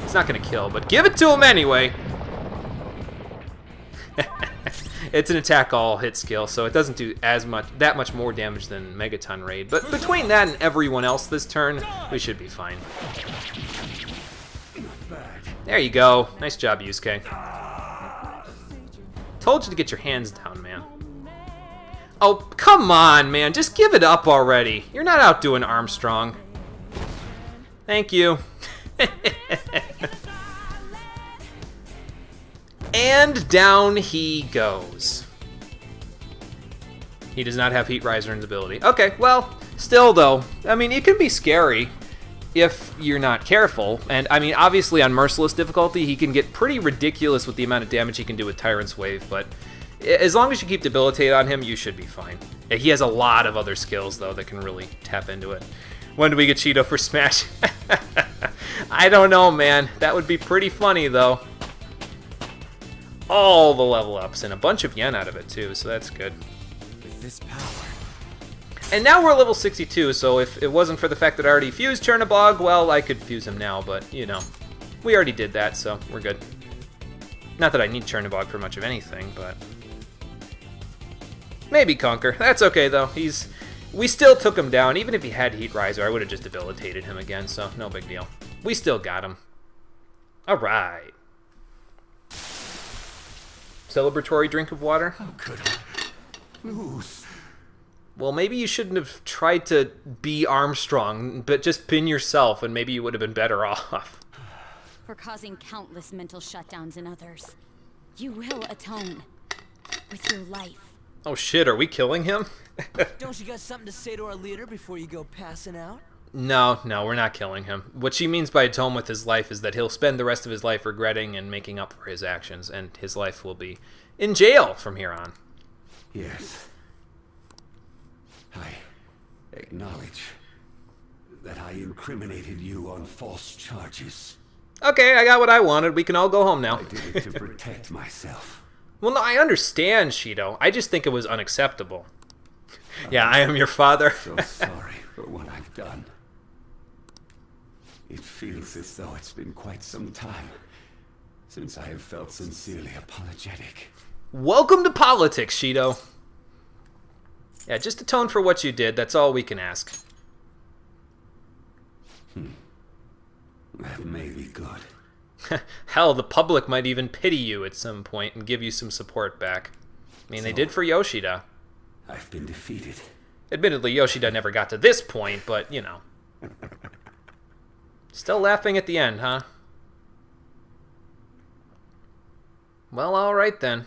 S1: It's not gonna kill, but give it to him anyway. It's an attack all hit skill, so it doesn't do that much more damage than Megaton Raid. But between that and everyone else this turn, we should be fine. There you go. Nice job, Yusuke. Told you to get your hands down, man. Oh, come on, man. Just give it up already. You're not outdoing Armstrong. Thank you. And down he goes. He does not have Heat Riser in his ability. Okay, well, still though, I mean, it can be scary if you're not careful. And I mean, obviously on Merciless difficulty, he can get pretty ridiculous with the amount of damage he can do with Tyrant's Wave, but as long as you keep Debilitate on him, you should be fine. He has a lot of other skills, though, that can really tap into it. When do we get Cheeto for Smash? I don't know, man. That would be pretty funny, though. All the level ups and a bunch of yen out of it, too, so that's good.
S15: With this power.
S1: And now we're level 62, so if it wasn't for the fact that I already fused Chernobog, well, I could fuse him now, but, you know, we already did that, so we're good. Not that I need Chernobog for much of anything, but... maybe Conquer. That's okay, though. We still took him down. Even if he had Heat Riser, I would have just debilitated him again, so no big deal. We still got him. Alright. Celebratory drink of water?
S11: How could I lose?
S1: Well, maybe you shouldn't have tried to be Armstrong, but just pin yourself, and maybe you would have been better off.
S12: For causing countless mental shutdowns in others. You will atone. With your life.
S1: Oh shit, are we killing him?
S6: Don't you got something to say to our leader before you go passing out?
S1: No, we're not killing him. What she means by atone with his life is that he'll spend the rest of his life regretting and making up for his actions, and his life will be in jail from here on.
S17: Yes. I acknowledge that I incriminated you on false charges.
S1: Okay, I got what I wanted. We can all go home now.
S17: I did it to protect myself.
S1: Well, no, I understand, Shido. I just think it was unacceptable. Yeah, I am your father.
S17: So sorry for what I've done. It feels as though it's been quite some time since I have felt sincerely apologetic.
S1: Welcome to politics, Shido. Yeah, just atone for what you did. That's all we can ask.
S17: That may be good.
S1: Hell, the public might even pity you at some point and give you some support back. I mean, they did for Yoshida.
S17: I've been defeated.
S1: Admittedly, Yoshida never got to this point, but, you know. Still laughing at the end, huh? Well, alright then.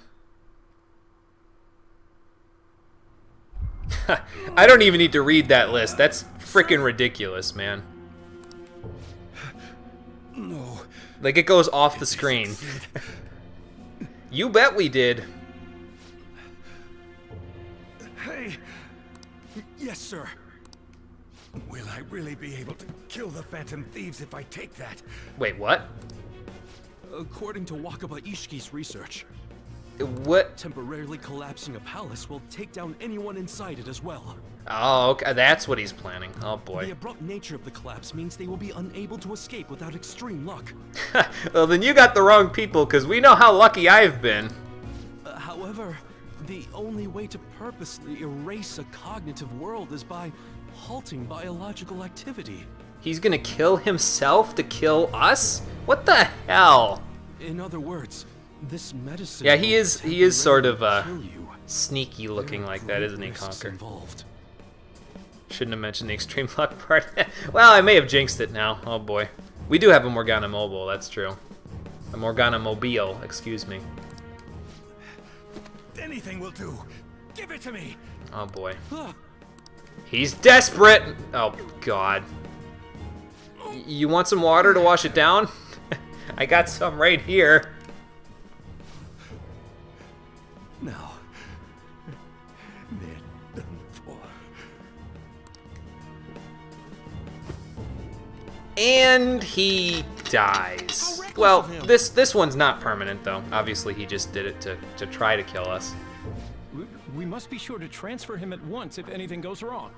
S1: I don't even need to read that list. That's freaking ridiculous, man.
S3: No.
S1: Like, it goes off the screen. You bet we did.
S3: Hey! Yes, sir. Will I really be able to kill the Phantom Thieves if I take that?
S1: Wait, what?
S3: According to Wakaba Ishiki's research,
S1: what?
S3: Temporarily collapsing a palace will take down anyone inside it as well.
S1: Oh, okay, that's what he's planning. Oh boy.
S3: The abrupt nature of the collapse means they will be unable to escape without extreme luck.
S1: Well, then you got the wrong people, because we know how lucky I've been.
S3: However, the only way to purposely erase a cognitive world is by halting biological activity.
S1: He's gonna kill himself to kill us? What the hell?
S3: In other words, this medicine...
S1: Yeah, he is sort of sneaky looking like that, isn't he, Conquer?
S3: Involved.
S1: Shouldn't have mentioned the extreme luck part. Well, I may have jinxed it now. Oh boy. We do have a Morgana Mobile, that's true. A Morgana Mobile, excuse me.
S3: Anything will do. Give it to me.
S1: Oh boy. He's desperate! Oh god. You want some water to wash it down? I got some right here.
S3: No. They're done for.
S1: And he dies. Well, this one's not permanent though. Obviously he just did it to try to kill us.
S21: We must be sure to transfer him at once if anything goes wrong.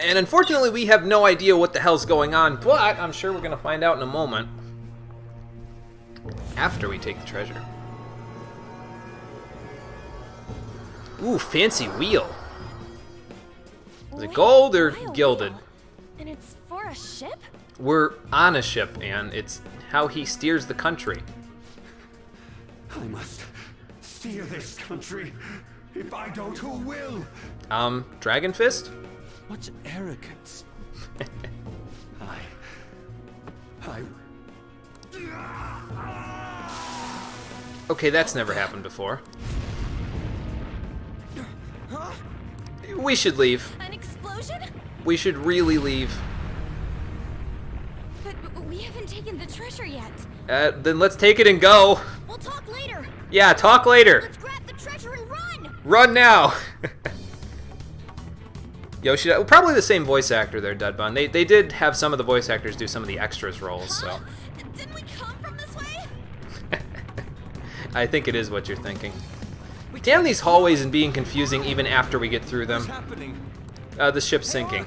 S1: And unfortunately we have no idea what the hell's going on, but I'm sure we're gonna find out in a moment. After we take the treasure. Ooh, fancy wheel. Is it gold or gilded?
S5: And it's for a ship?
S1: We're on a ship, and it's how he steers the country.
S17: I must steer this country. If I don't, who will?
S1: Dragon Fist?
S3: What's arrogance?
S1: Okay, that's never happened before. We should leave.
S5: An explosion?
S1: We should really leave.
S5: But we haven't taken the treasure yet.
S1: Then let's take it and go.
S5: We'll talk later.
S1: Yeah, talk later.
S5: Let's grab the treasure and run.
S1: Run now. Yoshida, probably the same voice actor there, Dudbun. They did have some of the voice actors do some of the extras roles, so.
S5: Didn't we come from this way?
S1: I think it is what you're thinking. Damn these hallways and being confusing even after we get through them.
S3: What's happening?
S1: The ship's sinking.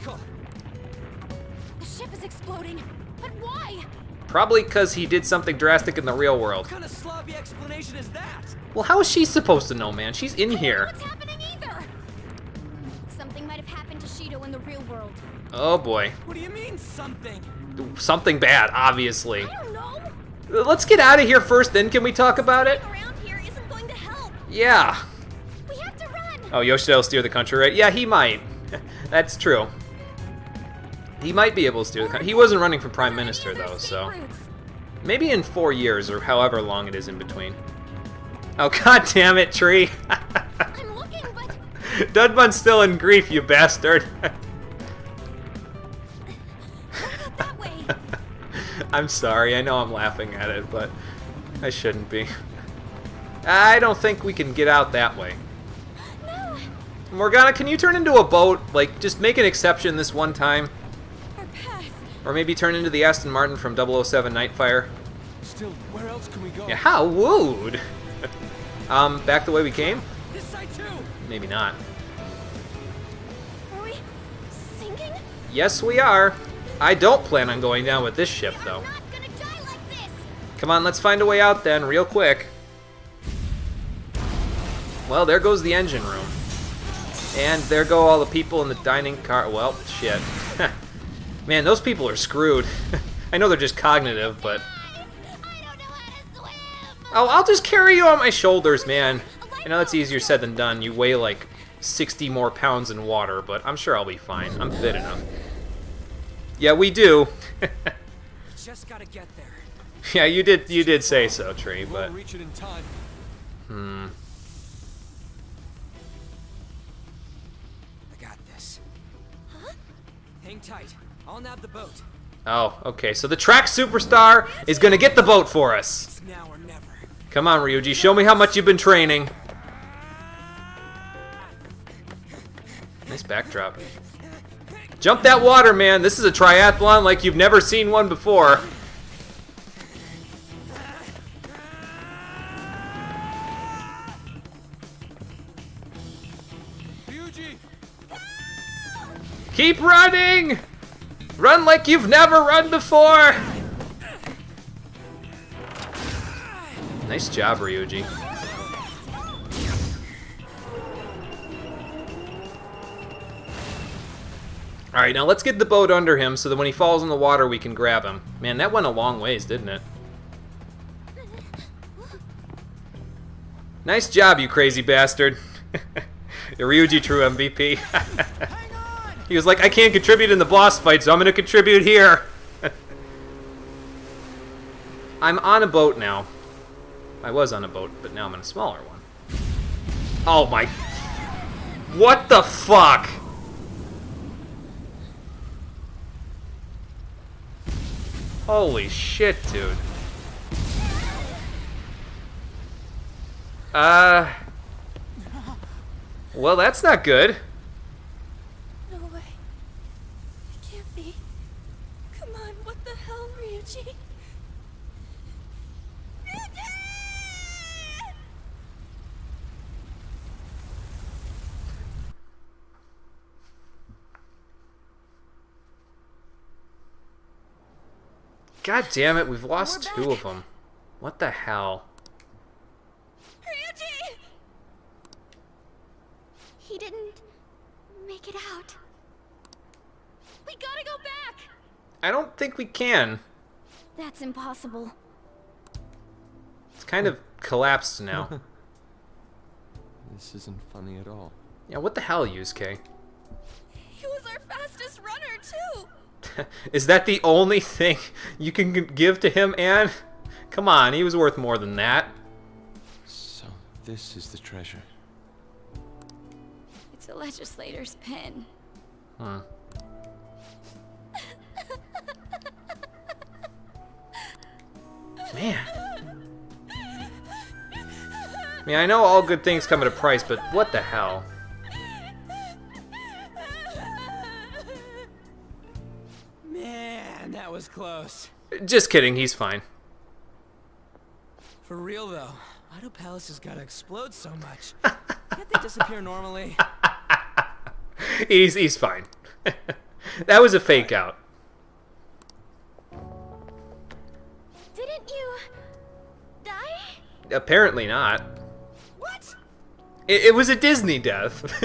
S5: The ship is exploding. But why?
S1: Probably because he did something drastic in the real world.
S3: What kind of sloppy explanation is that?
S1: Well, how is she supposed to know, man? She's in here.
S5: What's happening either? Something might have happened to Shido in the real world.
S1: Oh boy.
S3: What do you mean, something?
S1: Something bad, obviously.
S5: I don't know.
S1: Let's get out of here first, then can we talk about it?
S5: Around here isn't going to help.
S1: Yeah.
S5: We have to run.
S1: Oh, Yoshida will steer the country, right? Yeah, he might. That's true. He might be able to steer the country. He wasn't running for Prime Minister, though, so. Maybe in 4 years, or however long it is in between. Oh, god damn it, Tree.
S5: I'm looking, but...
S1: Dudbun's still in grief, you bastard.
S5: That way.
S1: I'm sorry, I know I'm laughing at it, but I shouldn't be. I don't think we can get out that way.
S5: No.
S1: Morgana, can you turn into a boat? Like, just make an exception this one time.
S5: Our path.
S1: Or maybe turn into the Aston Martin from 007 Nightfire.
S3: Still, where else can we go?
S1: Yeah, how wooed. Back the way we came?
S3: This side too.
S1: Maybe not.
S5: Are we sinking?
S1: Yes, we are. I don't plan on going down with this ship, though.
S5: I'm not gonna die like this.
S1: Come on, let's find a way out then, real quick. Well, there goes the engine room. And there go all the people in the dining car. Well, shit. Man, those people are screwed. I know they're just cognitive, but... Oh, I'll just carry you on my shoulders, man. I know that's easier said than done. You weigh like 60 more pounds in water, but I'm sure I'll be fine. I'm fit enough. Yeah, we do.
S3: Just gotta get there.
S1: Yeah, you did say so, Tree, but...
S3: We'll reach it in time. I got this.
S5: Huh?
S3: Hang tight. I'll nab the boat.
S1: Oh, okay. So the track superstar is gonna get the boat for us.
S3: It's now or never.
S1: Come on, Ryuji. Show me how much you've been training. Nice backdrop. Jump that water, man. This is a triathlon like you've never seen one before.
S3: Ryuji!
S1: Keep running! Run like you've never run before! Nice job, Ryuji. Alright, now let's get the boat under him so that when he falls in the water we can grab him. Man, that went a long ways, didn't it? Nice job, you crazy bastard. The Ryuji true MVP. He was like, I can't contribute in the boss fight, so I'm going to contribute here. I'm on a boat now. I was on a boat, but now I'm in a smaller one. Oh my... What the fuck? Holy shit, dude. Well, that's not good.
S5: No way. It can't be. Come on, what the hell, Ryuji?
S1: God damn it, we've lost two of them. What the hell?
S5: Ryuji! He didn't make it out. We gotta go back!
S1: I don't think we can.
S5: That's impossible.
S1: It's kind of collapsed now.
S3: This isn't funny at all.
S1: Yeah, what the hell, Yusuke?
S5: He was our fastest runner, too!
S1: Is that the only thing you can give to him, Anne? Come on, he was worth more than that.
S3: So, this is the treasure.
S5: It's a legislator's pen.
S1: Huh. Man. I mean, I know all good things come at a price, but what the hell?
S15: Man, that was close.
S1: Just kidding, he's fine.
S15: For real though, why do palaces gotta explode so much? Can't they disappear normally?
S1: He's fine. That was a fake out.
S5: Didn't you die?
S1: Apparently not.
S15: What?
S1: It was a Disney death.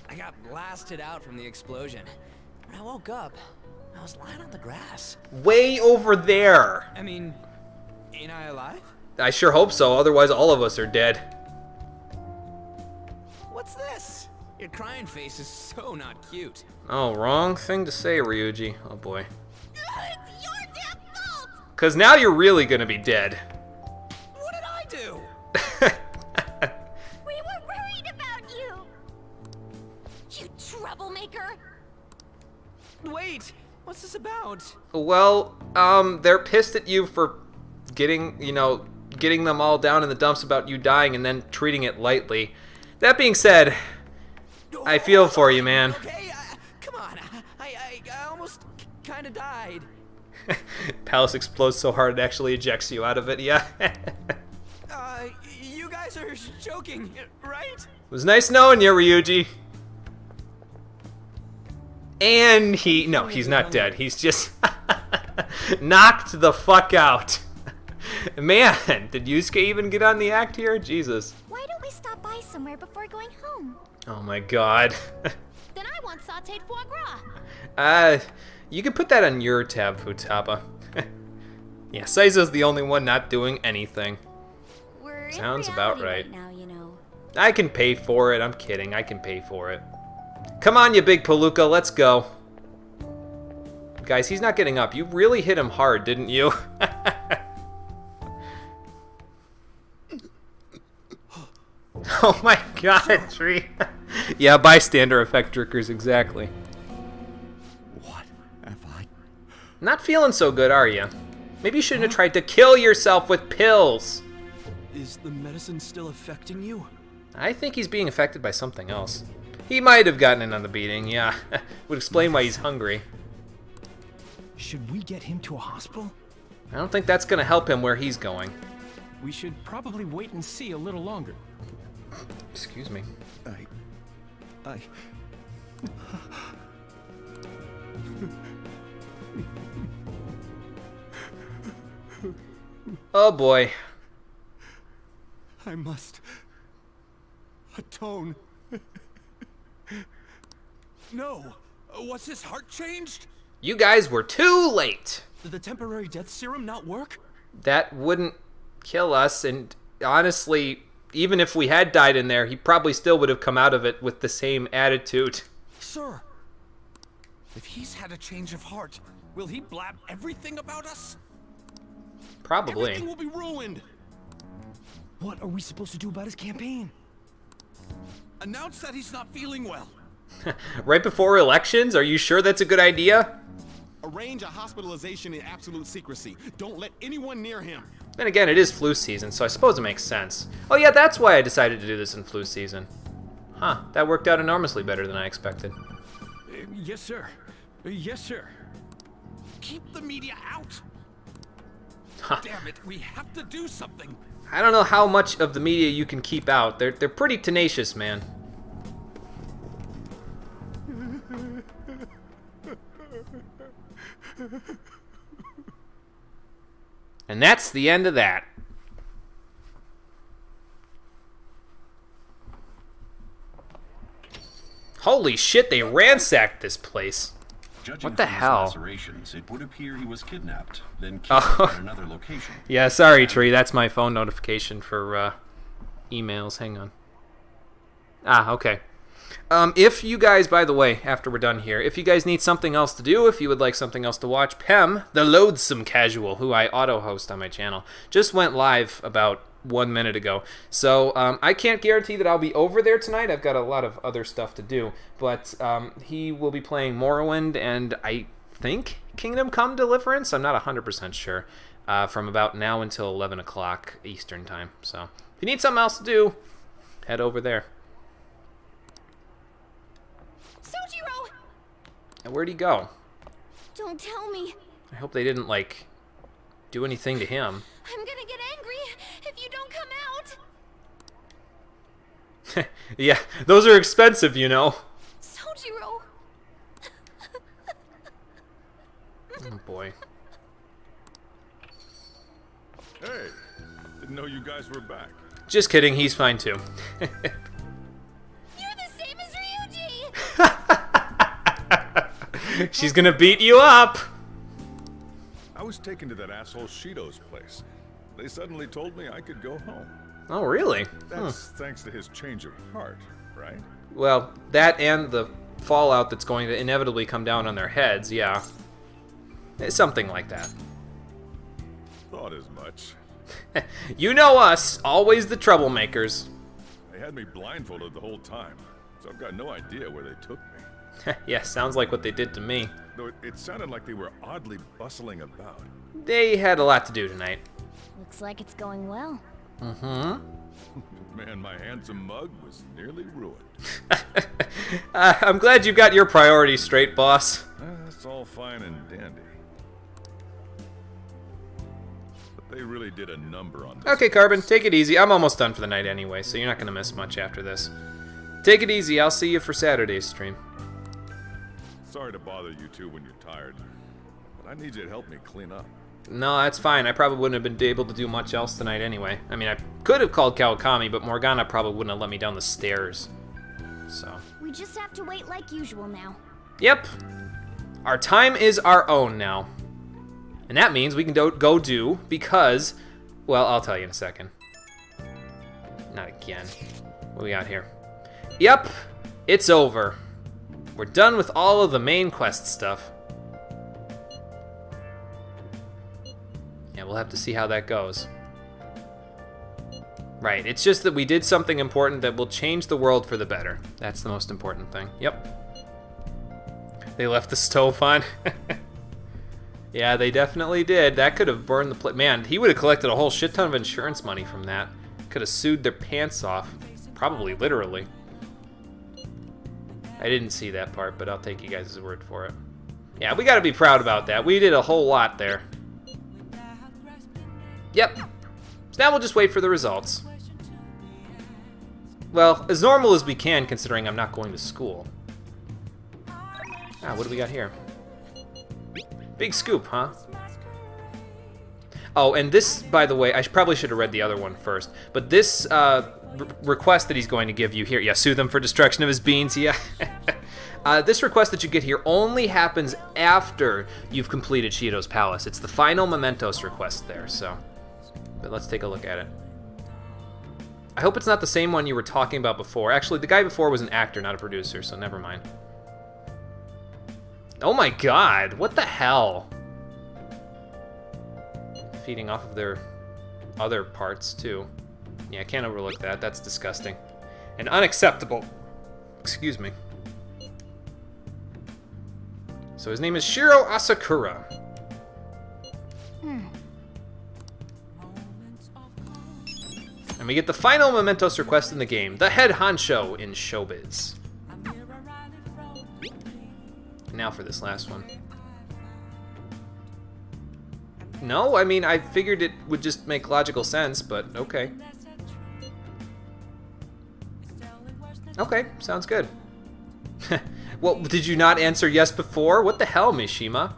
S15: I got blasted out from the explosion. When I woke up, I was lying on the grass.
S1: Way over there.
S15: I mean, ain't I alive?
S1: I sure hope so, otherwise all of us are dead.
S15: What's this? Your crying face is so not cute.
S1: Oh, wrong thing to say, Ryuji. Oh boy.
S5: It's your damn fault!
S1: Cause now you're really gonna be dead.
S15: What did I do?
S5: We were worried about you! You troublemaker!
S15: Wait, what's this about?
S1: Well, they're pissed at you for getting them all down in the dumps about you dying and then treating it lightly. That being said, I feel for you, man.
S15: Okay, come on. I almost kind of died.
S1: Palace explodes so hard it actually ejects you out of it, yeah.
S15: You guys are joking, right?
S1: It was nice knowing you, Ryuji. And he's not dead. He's just knocked the fuck out. Man, did Yusuke even get on the act here? Jesus.
S5: Why don't we stop by somewhere before going home?
S1: Oh my god.
S5: Then I want sauteed foie gras.
S1: You can put that on your tab, Futaba. Yeah, Saizo's the only one not doing anything.
S5: We're
S1: Sounds
S5: in
S1: about
S5: reality
S1: right.
S5: Now, you know.
S1: I can pay for it. I'm kidding. I can pay for it. Come on, you big palooka. Let's go. Guys, he's not getting up. You really hit him hard, didn't you? Oh my god, Tree. Yeah, bystander effect trickers, exactly.
S4: What have I...
S1: Not feeling so good, are you? Maybe you shouldn't have tried to kill yourself with pills.
S3: Is the medicine still affecting you?
S1: I think he's being affected by something else. He might have gotten in on the beating, yeah. Would explain why he's hungry.
S21: Should we get him to a hospital?
S1: I don't think that's gonna help him where he's going.
S21: We should probably wait and see a little longer.
S1: Excuse me.
S4: I...
S1: Oh boy.
S3: I must atone. No! Was his heart changed?
S1: You guys were too late.
S3: Did the temporary death serum not work?
S1: That wouldn't kill us, and honestly, even if we had died in there, he probably still would have come out of it with the same attitude.
S3: Sir, if he's had a change of heart, will he blab everything about us?
S1: Probably.
S3: Everything will be ruined.
S21: What are we supposed to do about his campaign?
S3: Announce that he's not feeling well.
S1: Right before elections? Are you sure that's a good idea?
S9: Arrange a hospitalization in absolute secrecy. Don't let anyone near him.
S1: Then again, it is flu season, so I suppose it makes sense. Oh yeah, that's why I decided to do this in flu season. Huh, that worked out enormously better than I expected.
S21: Yes, sir. Yes, sir.
S3: Keep the media out.
S1: Huh.
S3: Damn it, we have to do something.
S1: I don't know how much of the media you can keep out. They're pretty tenacious, man. And that's the end of that. Holy shit, they ransacked this place.
S19: Judging
S1: What the
S19: from his
S1: hell?
S19: lacerations, it would appear he was kidnapped, then killed at another location.
S1: Yeah, sorry, Tree. That's my phone notification for emails. Hang on. Ah, okay. If you guys, by the way, after we're done here, if you guys need something else to do, if you would like something else to watch, Pem, the Loathsome Casual, who I auto-host on my channel, just went live about 1 minute ago. So I can't guarantee that I'll be over there tonight. I've got a lot of other stuff to do. But he will be playing Morrowind and I think Kingdom Come Deliverance. I'm not 100% sure. From about now until 11 o'clock Eastern time. So if you need something else to do, head over there.
S5: Sojiro!
S1: And where'd he go?
S5: Don't tell me.
S1: I hope they didn't, like, do anything to him.
S5: I'm gonna get angry if you don't come out.
S1: Yeah, those are expensive, you know.
S5: Sojiro!
S1: Oh, boy.
S11: Hey, didn't know you guys were back.
S1: Just kidding, he's fine, too.
S5: You're the same as Ryuji!
S1: She's gonna beat you up!
S11: I was taken to that asshole Shido's place. They suddenly told me I could go home.
S1: Oh, really?
S11: That's thanks to his change of heart, right?
S1: Well, that and the fallout that's going to inevitably come down on their heads, yeah. Something like that.
S11: Thought as much.
S1: You know us, always the troublemakers.
S11: They had me blindfolded the whole time, so I've got no idea where they took me.
S1: Yeah, sounds like what they did to me.
S11: Though it sounded like they were oddly bustling about.
S1: They had a lot to do tonight.
S10: Looks like it's going well.
S1: Mm-hmm.
S11: Man, my handsome mug was nearly ruined.
S1: I'm glad you've got your priorities straight, boss.
S11: That's all fine and dandy. But they really did a number on this.
S1: Okay, Carbon, take it easy. I'm almost done for the night anyway, so you're not going to miss much after this. Take it easy. I'll see you for Saturday's stream.
S11: Sorry to bother you two when you're tired, but I need you to help me clean up.
S1: No, that's fine. I probably wouldn't have been able to do much else tonight anyway. I mean, I could have called Kawakami, but Morgana probably wouldn't have let me down the stairs. So.
S10: We just have to wait like usual now.
S1: Yep. Our time is our own now. And that means we can go do, because, well, I'll tell you in a second. Not again. What do we got here? Yep, it's over. We're done with all of the main quest stuff. Yeah, we'll have to see how that goes. Right, it's just that we did something important that will change the world for the better. That's the most important thing. Yep. They left the stove on. Yeah, they definitely did. That could have burned the place. Man, he would have collected a whole shit ton of insurance money from that. Could have sued their pants off. Probably literally. I didn't see that part, but I'll take you guys' word for it. Yeah, we gotta be proud about that. We did a whole lot there. Yep. So now we'll just wait for the results. Well, as normal as we can, considering I'm not going to school. Ah, what do we got here? Big scoop, huh? Oh, and this, by the way, I probably should have read the other one first. But this request that he's going to give you here, yeah, sue them for destruction of his beans, yeah. This request that you get here only happens after you've completed Shido's Palace. It's the final Mementos request there, so. But let's take a look at it. I hope it's not the same one you were talking about before. Actually, the guy before was an actor, not a producer, so never mind. Oh my god, what the hell? Feeding off of their other parts, too. Yeah, I can't overlook that. That's disgusting. And unacceptable. Excuse me. So his name is Shiro Asakura. And we get the final Mementos request in the game, the head honcho in showbiz. Now for this last one. No, I mean, I figured it would just make logical sense, but okay. Okay, sounds good. Well, did you not answer yes before? What the hell, Mishima?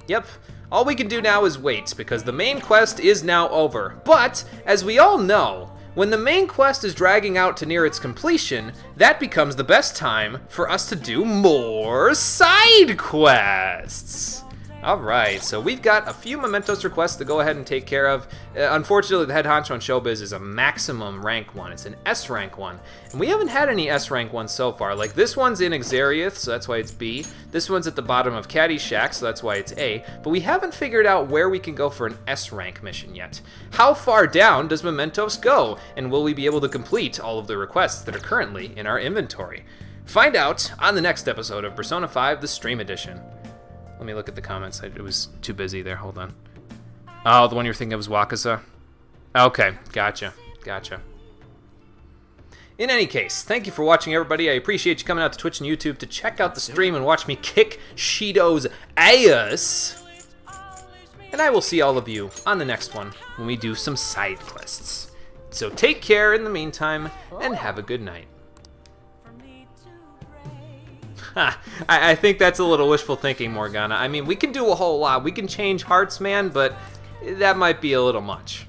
S1: Yep, all we can do now is wait, because the main quest is now over. But, as we all know, when the main quest is dragging out to near its completion, that becomes the best time for us to do more side quests. Alright, so we've got a few Mementos requests to go ahead and take care of. Unfortunately, the head honcho in Showbiz is a maximum rank one. It's an S rank one. And we haven't had any S rank ones so far. Like, this one's in Xariath, so that's why it's B. This one's at the bottom of Caddyshack, so that's why it's A. But we haven't figured out where we can go for an S rank mission yet. How far down does Mementos go? And will we be able to complete all of the requests that are currently in our inventory? Find out on the next episode of Persona 5, the Stream Edition. Let me look at the comments. It was too busy there. Hold on. Oh, the one you're thinking of was Wakaza? Okay, gotcha. In any case, thank you for watching, everybody. I appreciate you coming out to Twitch and YouTube to check out the stream and watch me kick Shido's ass. And I will see all of you on the next one when we do some side quests. So take care in the meantime, and have a good night. I think that's a little wishful thinking, Morgana. I mean, we can do a whole lot. We can change hearts, man, but that might be a little much.